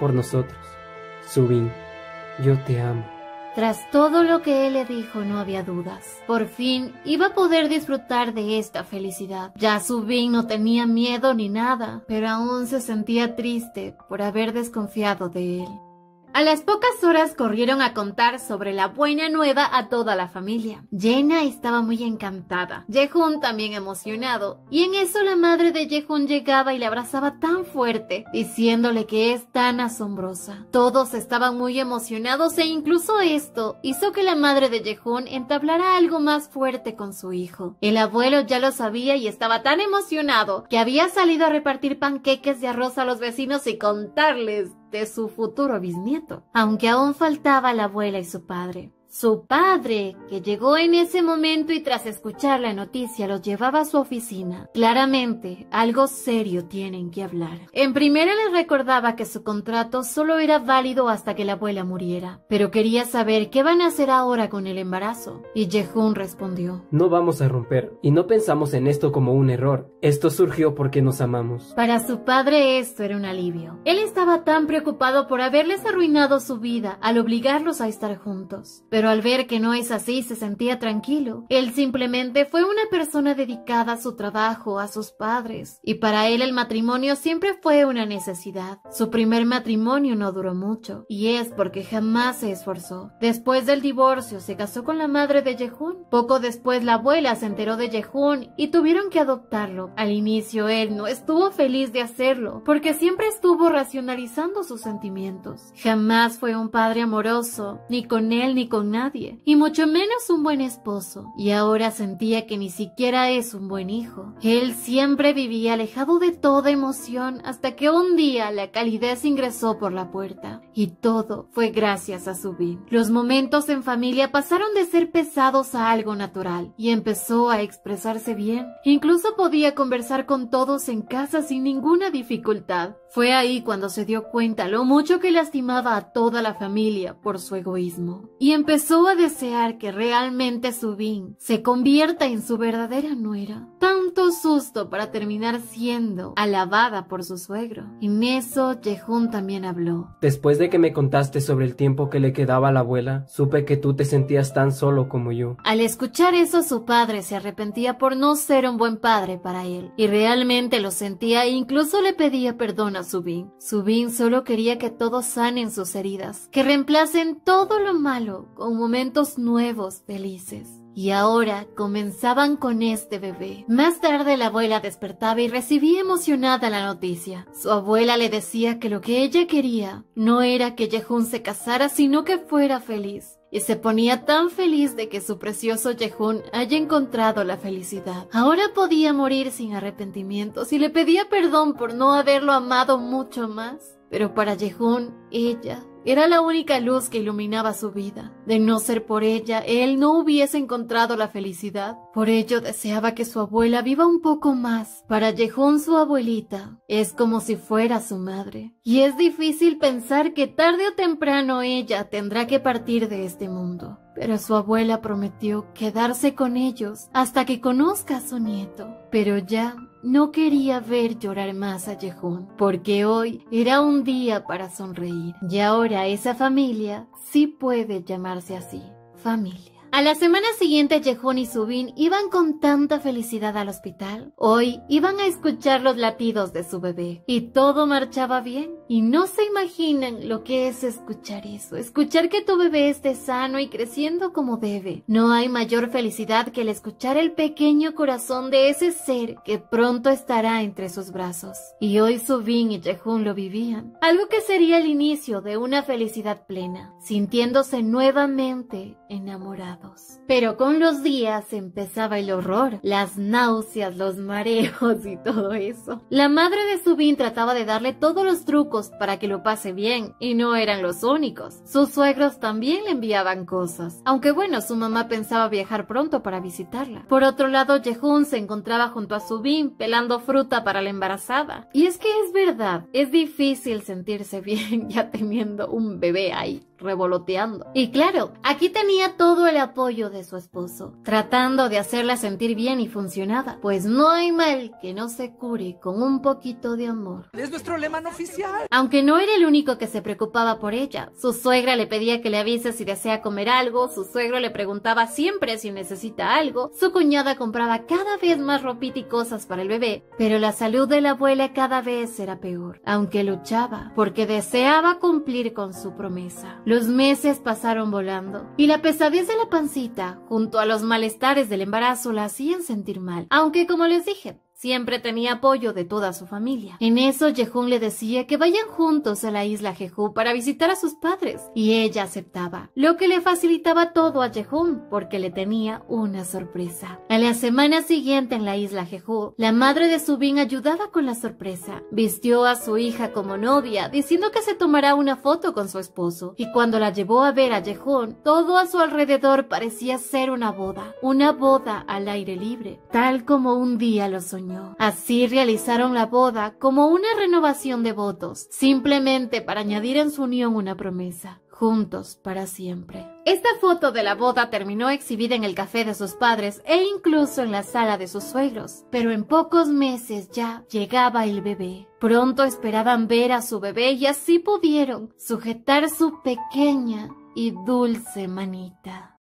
por nosotros. Subin, yo te amo. Tras todo lo que él le dijo, no había dudas. Por fin iba a poder disfrutar de esta felicidad. Ya Subin no tenía miedo ni nada, pero aún se sentía triste por haber desconfiado de él. A las pocas horas corrieron a contar sobre la buena nueva a toda la familia. Jenna estaba muy encantada, Jehun también emocionado, y en eso la madre de Jehun llegaba y la abrazaba tan fuerte, diciéndole que es tan asombrosa. Todos estaban muy emocionados e incluso esto hizo que la madre de Jehun entablara algo más fuerte con su hijo. El abuelo ya lo sabía y estaba tan emocionado que había salido a repartir panqueques de arroz a los vecinos y contarles de su futuro bisnieto, aunque aún faltaba la abuela y su padre. Su padre, que llegó en ese momento y tras escuchar la noticia los llevaba a su oficina. Claramente, algo serio tienen que hablar. En primera les recordaba que su contrato solo era válido hasta que la abuela muriera, pero quería saber qué van a hacer ahora con el embarazo. Y Jehun respondió: no vamos a romper, y no pensamos en esto como un error. Esto surgió porque nos amamos. Para su padre esto era un alivio. Él estaba tan preocupado por haberles arruinado su vida al obligarlos a estar juntos. Pero al ver que no es así, se sentía tranquilo. Él simplemente fue una persona dedicada a su trabajo, a sus padres, y para él el matrimonio siempre fue una necesidad. Su primer matrimonio no duró mucho, y es porque jamás se esforzó. Después del divorcio, se casó con la madre de Jehun. Poco después, la abuela se enteró de Jehun y tuvieron que adoptarlo. Al inicio, él no estuvo feliz de hacerlo, porque siempre estuvo racionalizando sus sentimientos. Jamás fue un padre amoroso, ni con él ni con nadie, y mucho menos un buen esposo, y ahora sentía que ni siquiera es un buen hijo. Él siempre vivía alejado de toda emoción hasta que un día la calidez ingresó por la puerta. Y todo fue gracias a Subin. Los momentos en familia pasaron de ser pesados a algo natural y empezó a expresarse bien. Incluso podía conversar con todos en casa sin ninguna dificultad. Fue ahí cuando se dio cuenta lo mucho que lastimaba a toda la familia por su egoísmo. Y empezó a desear que realmente Subin se convierta en su verdadera nuera. Tanto susto para terminar siendo alabada por su suegro. En eso, Jehun también habló. Después de que me contaste sobre el tiempo que le quedaba a la abuela, supe que tú te sentías tan solo como yo. Al escuchar eso, su padre se arrepentía por no ser un buen padre para él. Y realmente lo sentía e incluso le pedía perdón a Subin. Subin solo quería que todos sanen sus heridas, que reemplacen todo lo malo con momentos nuevos, felices. Y ahora comenzaban con este bebé. Más tarde la abuela despertaba y recibía emocionada la noticia. Su abuela le decía que lo que ella quería no era que Jehun se casara, sino que fuera feliz. Y se ponía tan feliz de que su precioso Jehun haya encontrado la felicidad. Ahora podía morir sin arrepentimientos y le pedía perdón por no haberlo amado mucho más. Pero para Jehun, ella era la única luz que iluminaba su vida. De no ser por ella, él no hubiese encontrado la felicidad. Por ello deseaba que su abuela viva un poco más. Para Jehun, su abuelita es como si fuera su madre. Y es difícil pensar que tarde o temprano ella tendrá que partir de este mundo. Pero su abuela prometió quedarse con ellos hasta que conozca a su nieto. Pero ya no quería ver llorar más a Jehun, porque hoy era un día para sonreír. Y ahora esa familia sí puede llamarse así, familia. A la semana siguiente, Jehun y Subin iban con tanta felicidad al hospital. Hoy iban a escuchar los latidos de su bebé y todo marchaba bien. Y no se imaginan lo que es escuchar eso, escuchar que tu bebé esté sano y creciendo como debe. No hay mayor felicidad que el escuchar el pequeño corazón de ese ser que pronto estará entre sus brazos. Y hoy Subin y Jehun lo vivían, algo que sería el inicio de una felicidad plena, sintiéndose nuevamente enamorados. Pero con los días empezaba el horror, las náuseas, los mareos y todo eso. La madre de Subin trataba de darle todos los trucos para que lo pase bien, y no eran los únicos. Sus suegros también le enviaban cosas, aunque bueno, su mamá pensaba viajar pronto para visitarla. Por otro lado, Jehun se encontraba junto a Subin pelando fruta para la embarazada. Y es que es verdad, es difícil sentirse bien ya teniendo un bebé ahí revoloteando. Y claro, aquí tenía todo el apoyo de su esposo, tratando de hacerla sentir bien y funcionaba, pues no hay mal que no se cure con un poquito de amor. Es nuestro lema no oficial. Aunque no era el único que se preocupaba por ella. Su suegra le pedía que le avise si desea comer algo, su suegro le preguntaba siempre si necesita algo, su cuñada compraba cada vez más ropita y cosas para el bebé, pero la salud de la abuela cada vez era peor, aunque luchaba, porque deseaba cumplir con su promesa. Los meses pasaron volando, y la pesadez de la pancita, junto a los malestares del embarazo, la hacían sentir mal, aunque como les dije, siempre tenía apoyo de toda su familia. En eso, Jehun le decía que vayan juntos a la isla Jeju para visitar a sus padres, y ella aceptaba, lo que le facilitaba todo a Jehun, porque le tenía una sorpresa. A la semana siguiente en la isla Jeju, la madre de Subin ayudaba con la sorpresa. Vistió a su hija como novia, diciendo que se tomará una foto con su esposo, y cuando la llevó a ver a Jehun, todo a su alrededor parecía ser una boda al aire libre, tal como un día lo soñó. Así realizaron la boda como una renovación de votos, simplemente para añadir en su unión una promesa: juntos para siempre. Esta foto de la boda terminó exhibida en el café de sus padres e incluso en la sala de sus suegros, pero en pocos meses ya llegaba el bebé. Pronto esperaban ver a su bebé y así pudieron sujetar su pequeña y dulce manita.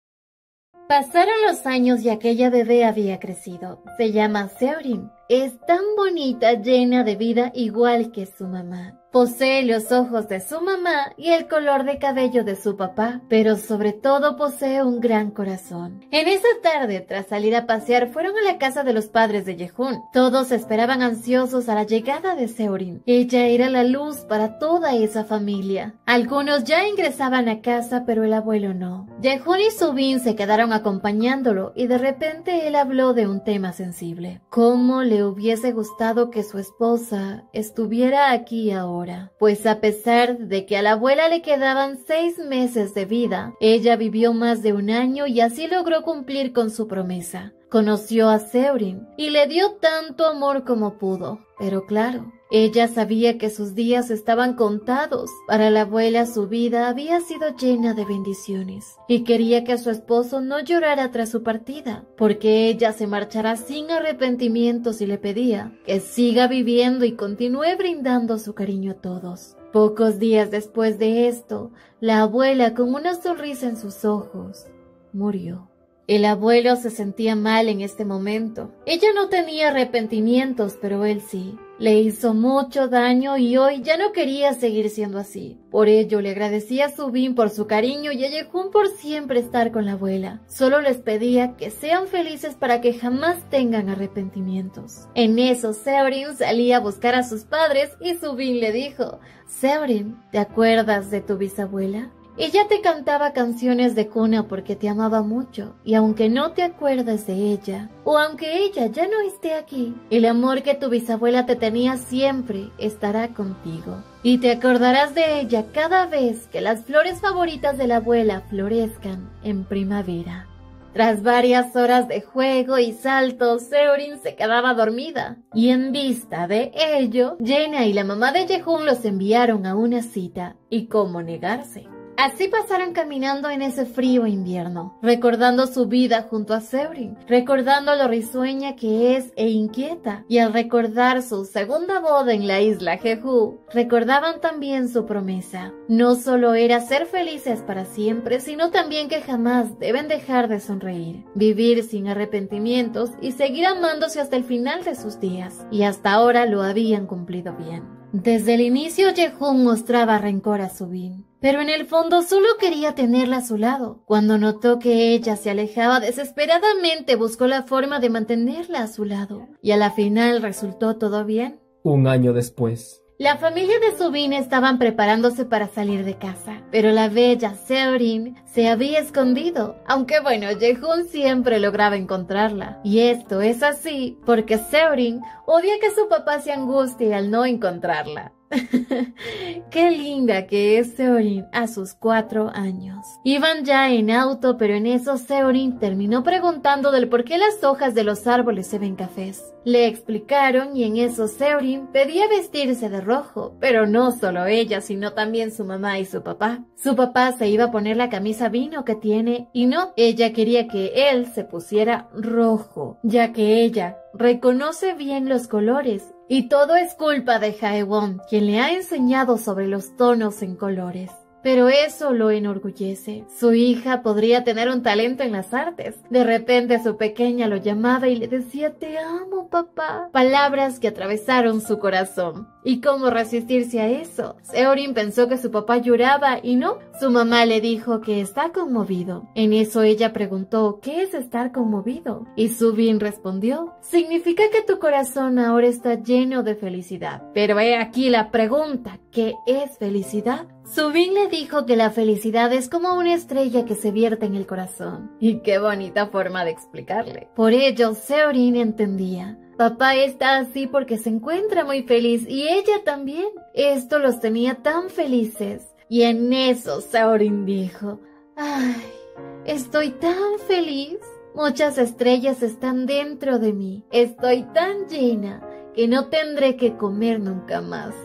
Pasaron los años y aquella bebé había crecido. Se llama Seorin. Es tan bonita, llena de vida, igual que su mamá. Posee los ojos de su mamá y el color de cabello de su papá, pero sobre todo posee un gran corazón. En esa tarde, tras salir a pasear, fueron a la casa de los padres de Jehun. Todos esperaban ansiosos a la llegada de Seorin. Ella era la luz para toda esa familia. Algunos ya ingresaban a casa, pero el abuelo no. Jehun y Subin se quedaron acompañándolo y de repente él habló de un tema sensible. ¿Cómo le hubiese gustado que su esposa estuviera aquí ahora? ahora, pues a pesar de que a la abuela le quedaban 6 meses de vida, ella vivió más de 1 año y así logró cumplir con su promesa. Conoció a Seorin y le dio tanto amor como pudo, pero claro, ella sabía que sus días estaban contados. Para la abuela su vida había sido llena de bendiciones y quería que su esposo no llorara tras su partida, porque ella se marchará sin arrepentimientos y le pedía que siga viviendo y continúe brindando su cariño a todos. Pocos días después de esto, la abuela, con una sonrisa en sus ojos, murió. El abuelo se sentía mal en este momento. Ella no tenía arrepentimientos, pero él sí. Le hizo mucho daño y hoy ya no quería seguir siendo así. Por ello le agradecía a Subin por su cariño y a Yehun por siempre estar con la abuela. Solo les pedía que sean felices para que jamás tengan arrepentimientos. En eso Seorin salía a buscar a sus padres y Subin le dijo: «Seorin, ¿te acuerdas de tu bisabuela? Ella te cantaba canciones de cuna porque te amaba mucho, y aunque no te acuerdes de ella, o aunque ella ya no esté aquí, el amor que tu bisabuela te tenía siempre estará contigo. Y te acordarás de ella cada vez que las flores favoritas de la abuela florezcan en primavera». Tras varias horas de juego y saltos, Seorin se quedaba dormida, y en vista de ello, Yena y la mamá de Yehun los enviaron a una cita, y cómo negarse. Así pasaron caminando en ese frío invierno, recordando su vida junto a Seorin, recordando lo risueña que es e inquieta, y al recordar su segunda boda en la isla Jeju, recordaban también su promesa. No solo era ser felices para siempre, sino también que jamás deben dejar de sonreír, vivir sin arrepentimientos y seguir amándose hasta el final de sus días, y hasta ahora lo habían cumplido bien. Desde el inicio Yehun mostraba rencor a Subin, pero en el fondo solo quería tenerla a su lado. Cuando notó que ella se alejaba desesperadamente, buscó la forma de mantenerla a su lado, y a la final resultó todo bien. 1 año después. La familia de Subin estaban preparándose para salir de casa, pero la bella Seorin se había escondido, aunque bueno, Yehun siempre lograba encontrarla. Y esto es así porque Seorin odia que su papá se angustie al no encontrarla. Qué linda que es Seorin a sus 4 años. Iban ya en auto, pero en eso Seorin terminó preguntando del por qué las hojas de los árboles se ven cafés. Le explicaron y en eso Seorin pedía vestirse de rojo, pero no solo ella, sino también su mamá y su papá. Su papá se iba a poner la camisa vino que tiene y no, ella quería que él se pusiera rojo, ya que ella reconoce bien los colores. Y todo es culpa de Jaewon, quien le ha enseñado sobre los tonos en colores. Pero eso lo enorgullece. Su hija podría tener un talento en las artes. De repente su pequeña lo llamaba y le decía: «Te amo, papá». Palabras que atravesaron su corazón. ¿Y cómo resistirse a eso? Seorin pensó que su papá lloraba y no. Su mamá le dijo que está conmovido. En eso ella preguntó: ¿qué es estar conmovido? Y Subin respondió: significa que tu corazón ahora está lleno de felicidad. Pero he aquí la pregunta: ¿qué es felicidad? Subin le dijo que la felicidad es como una estrella que se vierte en el corazón. Y qué bonita forma de explicarle. Por ello, Seorin entendía. Papá está así porque se encuentra muy feliz y ella también. Esto los tenía tan felices. Y en eso Seorin dijo: «Ay, estoy tan feliz. Muchas estrellas están dentro de mí. Estoy tan llena que no tendré que comer nunca más».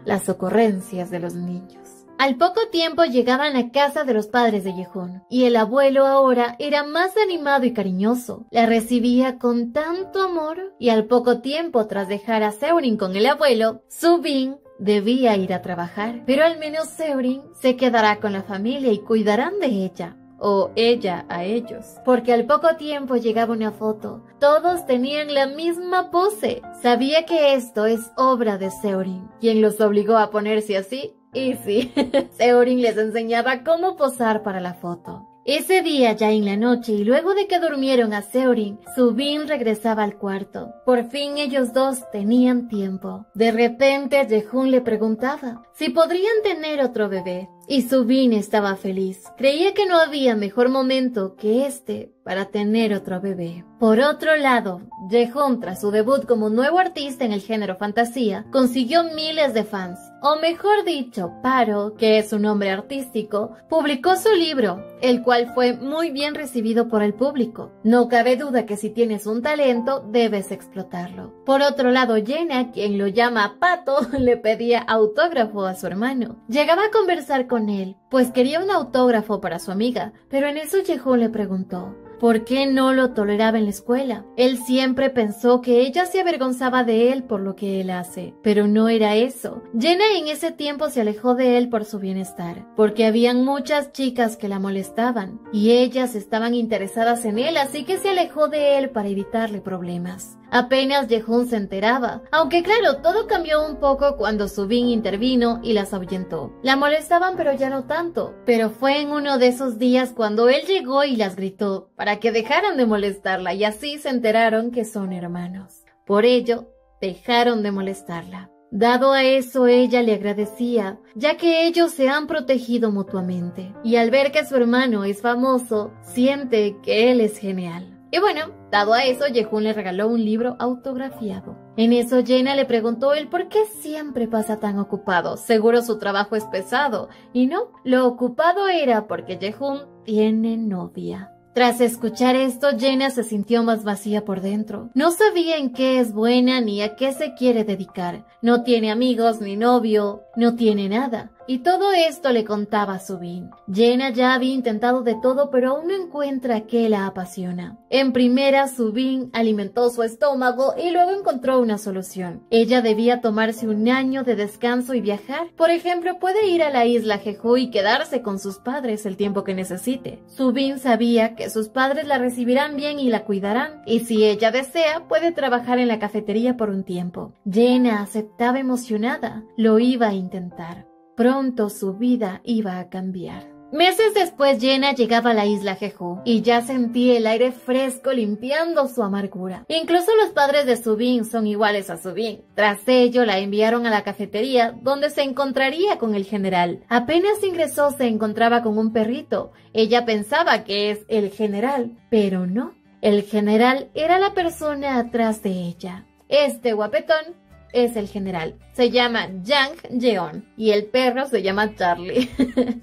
Las ocurrencias de los niños. Al poco tiempo llegaban a casa de los padres de Yehun, y el abuelo ahora era más animado y cariñoso. La recibía con tanto amor, y al poco tiempo, tras dejar a Seorin con el abuelo, Subin debía ir a trabajar. Pero al menos Seorin se quedará con la familia y cuidarán de ella. O ella a ellos, porque al poco tiempo llegaba una foto. Todos tenían la misma pose. Sabía que esto es obra de Seorin, quien los obligó a ponerse así. Y sí, Seorin les enseñaba cómo posar para la foto. Ese día, ya en la noche, y luego de que durmieron a Seorin, Subin regresaba al cuarto. Por fin ellos dos tenían tiempo. De repente, Yehun le preguntaba si podrían tener otro bebé. y Subin estaba feliz. Creía que no había mejor momento que este para tener otro bebé. Por otro lado, Jaehoon, tras su debut como nuevo artista en el género fantasía, consiguió miles de fans. O mejor dicho, Paro, que es su nombre artístico, publicó su libro, el cual fue muy bien recibido por el público. No cabe duda que si tienes un talento, debes explotarlo. Por otro lado, Jenna, quien lo llama Pato, le pedía autógrafo a su hermano. Llegaba a conversar con él, pues quería un autógrafo para su amiga, pero en eso Jaehoon le preguntó ¿por qué no lo toleraba en la escuela? Él siempre pensó que ella se avergonzaba de él por lo que él hace, pero no era eso. Jenna en ese tiempo se alejó de él por su bienestar, porque habían muchas chicas que la molestaban, y ellas estaban interesadas en él, así que se alejó de él para evitarle problemas. Apenas Jaehoon se enteraba, aunque claro, todo cambió un poco cuando Subin intervino y las ahuyentó. La molestaban pero ya no tanto, pero fue en uno de esos días cuando él llegó y las gritó para que dejaran de molestarla y así se enteraron que son hermanos. Por ello, dejaron de molestarla. Dado a eso, ella le agradecía, ya que ellos se han protegido mutuamente, y al ver que su hermano es famoso, siente que él es genial. Y bueno, dado a eso, Jaehoon le regaló un libro autografiado. En eso Jenna le preguntó el por qué siempre pasa tan ocupado. Seguro su trabajo es pesado. Y no, lo ocupado era porque Jaehoon tiene novia. Tras escuchar esto, Jenna se sintió más vacía por dentro. No sabía en qué es buena ni a qué se quiere dedicar. No tiene amigos ni novio, no tiene nada. Y todo esto le contaba a Subin. Jenna ya había intentado de todo, pero aún no encuentra qué la apasiona. En primera, Subin alimentó su estómago y luego encontró una solución. Ella debía tomarse un año de descanso y viajar. Por ejemplo, puede ir a la isla Jeju y quedarse con sus padres el tiempo que necesite. Subin sabía que sus padres la recibirán bien y la cuidarán. Y si ella desea, puede trabajar en la cafetería por un tiempo. Jenna aceptaba emocionada. Lo iba a intentar. Pronto su vida iba a cambiar. Meses después, Jenna llegaba a la isla Jeju y ya sentía el aire fresco limpiando su amargura. Incluso los padres de Subin son iguales a Subin. Tras ello, la enviaron a la cafetería donde se encontraría con el general. Apenas ingresó, se encontraba con un perrito. Ella pensaba que es el general, pero no. El general era la persona atrás de ella. Este guapetón es el general. Se llama Jang Jeon y el perro se llama Charlie.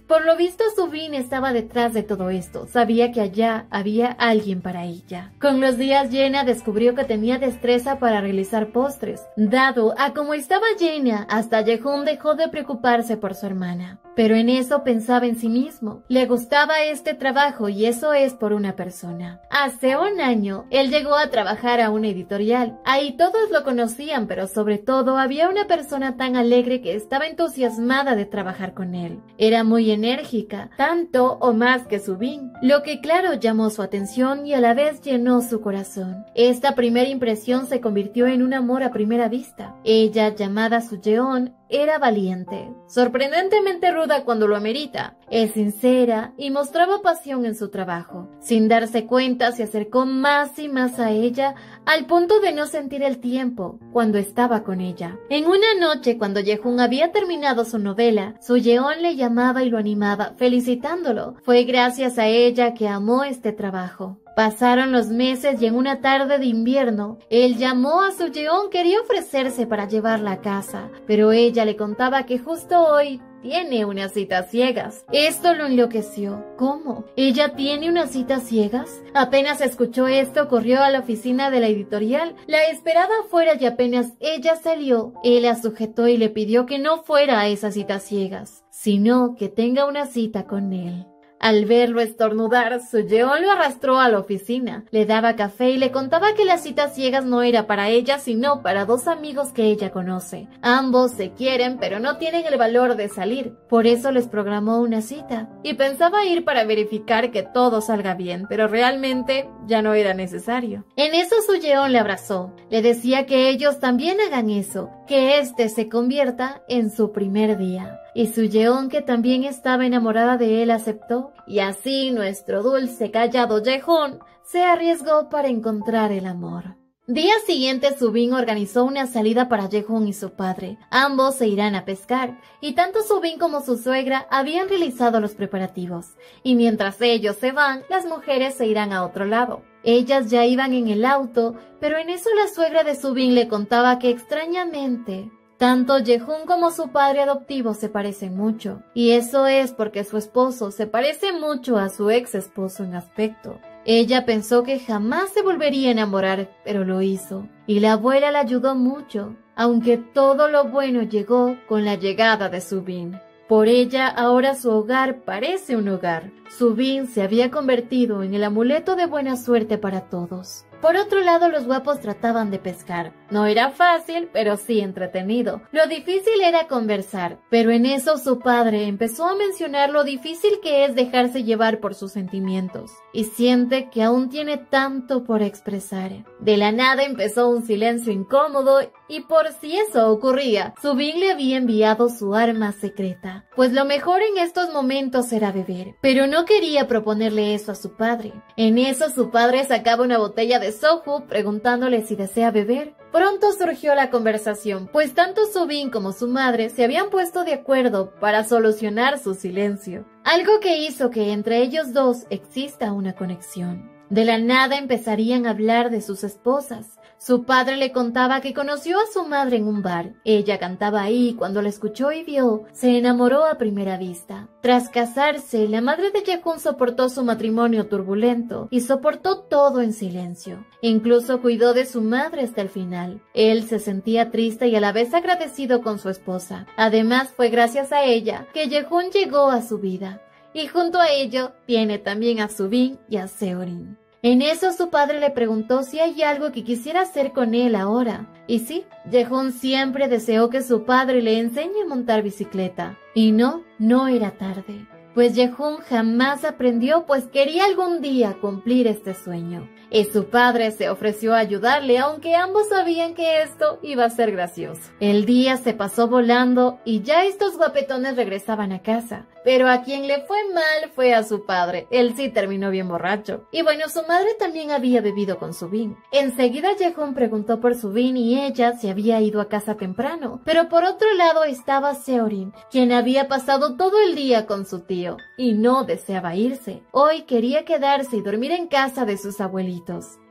Por lo visto, Subin estaba detrás de todo esto. Sabía que allá había alguien para ella. Con los días, Jenna descubrió que tenía destreza para realizar postres. Dado a cómo estaba Jenna, hasta Jaehoon dejó de preocuparse por su hermana. Pero en eso pensaba en sí mismo. Le gustaba este trabajo y eso es por una persona. Hace un año, él llegó a trabajar a una editorial. Ahí todos lo conocían, pero sobre todo había una persona tan alegre que estaba entusiasmada de trabajar con él. Era muy enérgica, tanto o más que Subin, lo que claro llamó su atención y a la vez llenó su corazón. Esta primera impresión se convirtió en un amor a primera vista. Ella, llamada Sujeon, era valiente, sorprendentemente ruda cuando lo amerita, es sincera y mostraba pasión en su trabajo. Sin darse cuenta, se acercó más y más a ella al punto de no sentir el tiempo cuando estaba con ella. En una noche, cuando Jaehoon había terminado su novela, Sujeon le llamaba y lo animaba, felicitándolo. Fue gracias a ella que amó este trabajo. Pasaron los meses y en una tarde de invierno, él llamó a Sujeon, quería ofrecerse para llevarla a casa, pero ella le contaba que justo hoy tiene una cita ciegas. Esto lo enloqueció. ¿Cómo? ¿Ella tiene una cita ciegas? Apenas escuchó esto, corrió a la oficina de la editorial, la esperaba afuera y apenas ella salió, él la sujetó y le pidió que no fuera a esa cita ciegas, sino que tenga una cita con él. Al verlo estornudar, Sujeon lo arrastró a la oficina, le daba café y le contaba que las citas ciegas no era para ella, sino para dos amigos que ella conoce. Ambos se quieren, pero no tienen el valor de salir. Por eso les programó una cita. Y pensaba ir para verificar que todo salga bien, pero realmente ya no era necesario. En eso Sujeon le abrazó. Le decía que ellos también hagan eso, que este se convierta en su primer día. Y Sujeon, que también estaba enamorada de él, aceptó. Y así nuestro dulce callado Jaehoon se arriesgó para encontrar el amor. Día siguiente, Subin organizó una salida para Yehun y su padre. Ambos se irán a pescar, y tanto Subin como su suegra habían realizado los preparativos. Y mientras ellos se van, las mujeres se irán a otro lado. Ellas ya iban en el auto, pero en eso la suegra de Subin le contaba que extrañamente tanto Yehun como su padre adoptivo se parecen mucho. Y eso es porque su esposo se parece mucho a su ex esposo en aspecto. Ella pensó que jamás se volvería a enamorar, pero lo hizo. Y la abuela la ayudó mucho, aunque todo lo bueno llegó con la llegada de Subin. Por ella, ahora su hogar parece un hogar. Subin se había convertido en el amuleto de buena suerte para todos. Por otro lado, los guapos trataban de pescar. No era fácil, pero sí entretenido. Lo difícil era conversar, pero en eso su padre empezó a mencionar lo difícil que es dejarse llevar por sus sentimientos, y siente que aún tiene tanto por expresar. De la nada empezó un silencio incómodo, y por si eso ocurría, Subin le había enviado su arma secreta, pues lo mejor en estos momentos era beber, pero no quería proponerle eso a su padre. En eso su padre sacaba una botella de Soju preguntándole si desea beber. Pronto surgió la conversación, pues tanto Subin como su madre se habían puesto de acuerdo para solucionar su silencio, algo que hizo que entre ellos dos exista una conexión. De la nada empezarían a hablar de sus esposas. Su padre le contaba que conoció a su madre en un bar. Ella cantaba ahí y cuando la escuchó y vio, se enamoró a primera vista. Tras casarse, la madre de Yehun soportó su matrimonio turbulento y soportó todo en silencio. Incluso cuidó de su madre hasta el final. Él se sentía triste y a la vez agradecido con su esposa. Además, fue gracias a ella que Yehun llegó a su vida. Y junto a ello, tiene también a Subin y a Seorin. En eso su padre le preguntó si hay algo que quisiera hacer con él ahora. Y sí, Yehun siempre deseó que su padre le enseñe a montar bicicleta. Y no era tarde, pues Yehun jamás aprendió, pues quería algún día cumplir este sueño. Y su padre se ofreció a ayudarle, aunque ambos sabían que esto iba a ser gracioso. El día se pasó volando y ya estos guapetones regresaban a casa. Pero a quien le fue mal fue a su padre. Él sí terminó bien borracho. Y bueno, su madre también había bebido con Subin. Enseguida Yehun preguntó por Subin y ella se había ido a casa temprano. Pero por otro lado estaba Seorin, quien había pasado todo el día con su tío y no deseaba irse. Hoy quería quedarse y dormir en casa de sus abuelitos.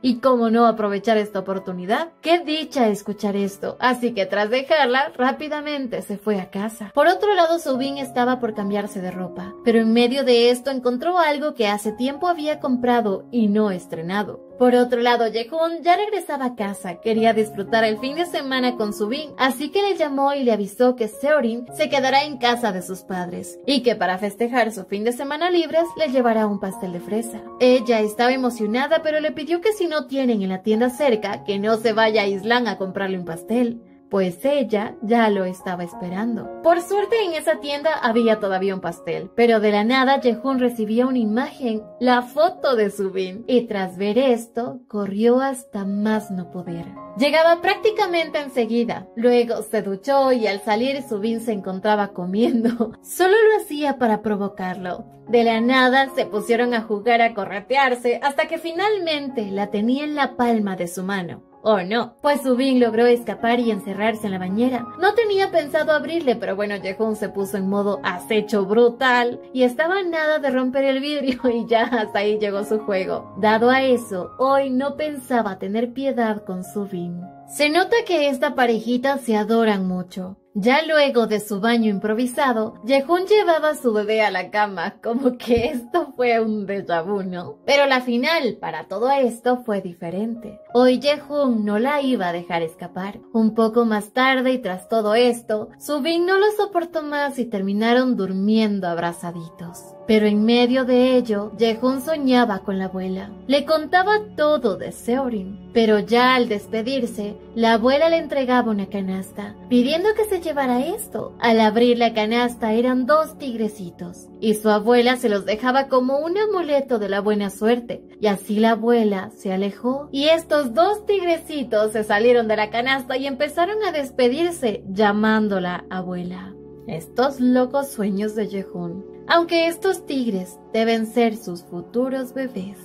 Y cómo no aprovechar esta oportunidad. Qué dicha escuchar esto. Así que tras dejarla, rápidamente se fue a casa. Por otro lado, Subin estaba por cambiarse de ropa, pero en medio de esto encontró algo que hace tiempo había comprado y no estrenado. Por otro lado, Yehun ya regresaba a casa, quería disfrutar el fin de semana con Subin, así que le llamó y le avisó que Seorin se quedará en casa de sus padres, y que para festejar su fin de semana libres le llevará un pastel de fresa. Ella estaba emocionada, pero le pidió que si no tienen en la tienda cerca, que no se vaya a Islan a comprarle un pastel, pues ella ya lo estaba esperando. Por suerte en esa tienda había todavía un pastel, pero de la nada Yehun recibía una imagen, la foto de Subin, y tras ver esto, corrió hasta más no poder. Llegaba prácticamente enseguida, luego se duchó y al salir Subin se encontraba comiendo. Solo lo hacía para provocarlo. De la nada se pusieron a jugar a corretearse hasta que finalmente la tenía en la palma de su mano. ¿O no? Pues Subin logró escapar y encerrarse en la bañera. No tenía pensado abrirle, pero bueno, Yehun se puso en modo acecho brutal y estaba a nada de romper el vidrio y ya hasta ahí llegó su juego. Dado a eso, hoy no pensaba tener piedad con Subin. Se nota que esta parejita se adoran mucho. Ya luego de su baño improvisado, Yehun llevaba a su bebé a la cama, como que esto fue un déjà vu, ¿no? Pero la final para todo esto fue diferente. Hoy Yehun no la iba a dejar escapar. Un poco más tarde y tras todo esto, Subin no lo soportó más y terminaron durmiendo abrazaditos. Pero en medio de ello, Yehun soñaba con la abuela. Le contaba todo de Seorin, pero ya al despedirse, la abuela le entregaba una canasta, pidiendo que se llevara esto. Al abrir la canasta eran 2 tigrecitos, y su abuela se los dejaba como un amuleto de la buena suerte. Y así la abuela se alejó, y estos 2 tigrecitos se salieron de la canasta y empezaron a despedirse, llamándola abuela. Estos locos sueños de Yehun. Aunque estos tigres deben ser sus futuros bebés.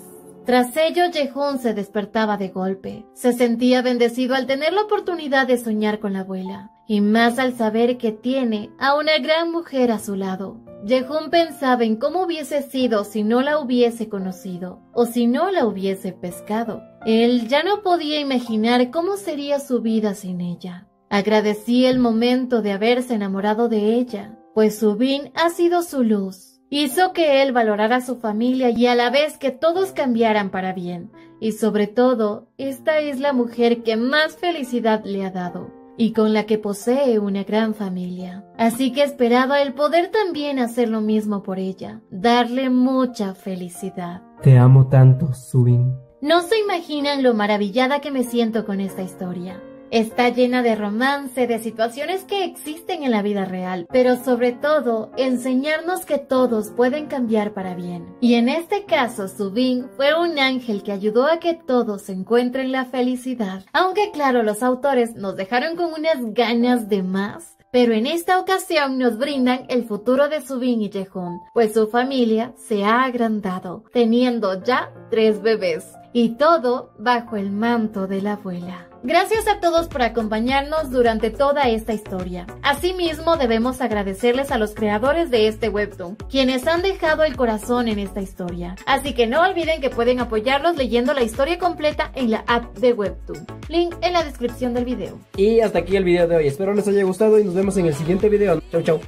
Tras ello, Jehun se despertaba de golpe. Se sentía bendecido al tener la oportunidad de soñar con la abuela, y más al saber que tiene a una gran mujer a su lado. Jehun pensaba en cómo hubiese sido si no la hubiese conocido, o si no la hubiese pescado. Él ya no podía imaginar cómo sería su vida sin ella. Agradecía el momento de haberse enamorado de ella, pues Subin ha sido su luz. Hizo que él valorara a su familia y a la vez que todos cambiaran para bien. Y sobre todo, esta es la mujer que más felicidad le ha dado, y con la que posee una gran familia. Así que esperaba el poder también hacer lo mismo por ella, darle mucha felicidad. Te amo tanto, Subin. No se imaginan lo maravillada que me siento con esta historia. Está llena de romance, de situaciones que existen en la vida real, pero sobre todo, enseñarnos que todos pueden cambiar para bien. Y en este caso, Subin fue un ángel que ayudó a que todos encuentren la felicidad. Aunque claro, los autores nos dejaron con unas ganas de más. Pero en esta ocasión nos brindan el futuro de Subin y Jehun, pues su familia se ha agrandado, teniendo ya 3 bebés. Y todo bajo el manto de la abuela. Gracias a todos por acompañarnos durante toda esta historia. Asimismo, debemos agradecerles a los creadores de este webtoon, quienes han dejado el corazón en esta historia. Así que no olviden que pueden apoyarlos leyendo la historia completa en la app de webtoon. Link en la descripción del video. Y hasta aquí el video de hoy. Espero les haya gustado y nos vemos en el siguiente video. Chau, chau.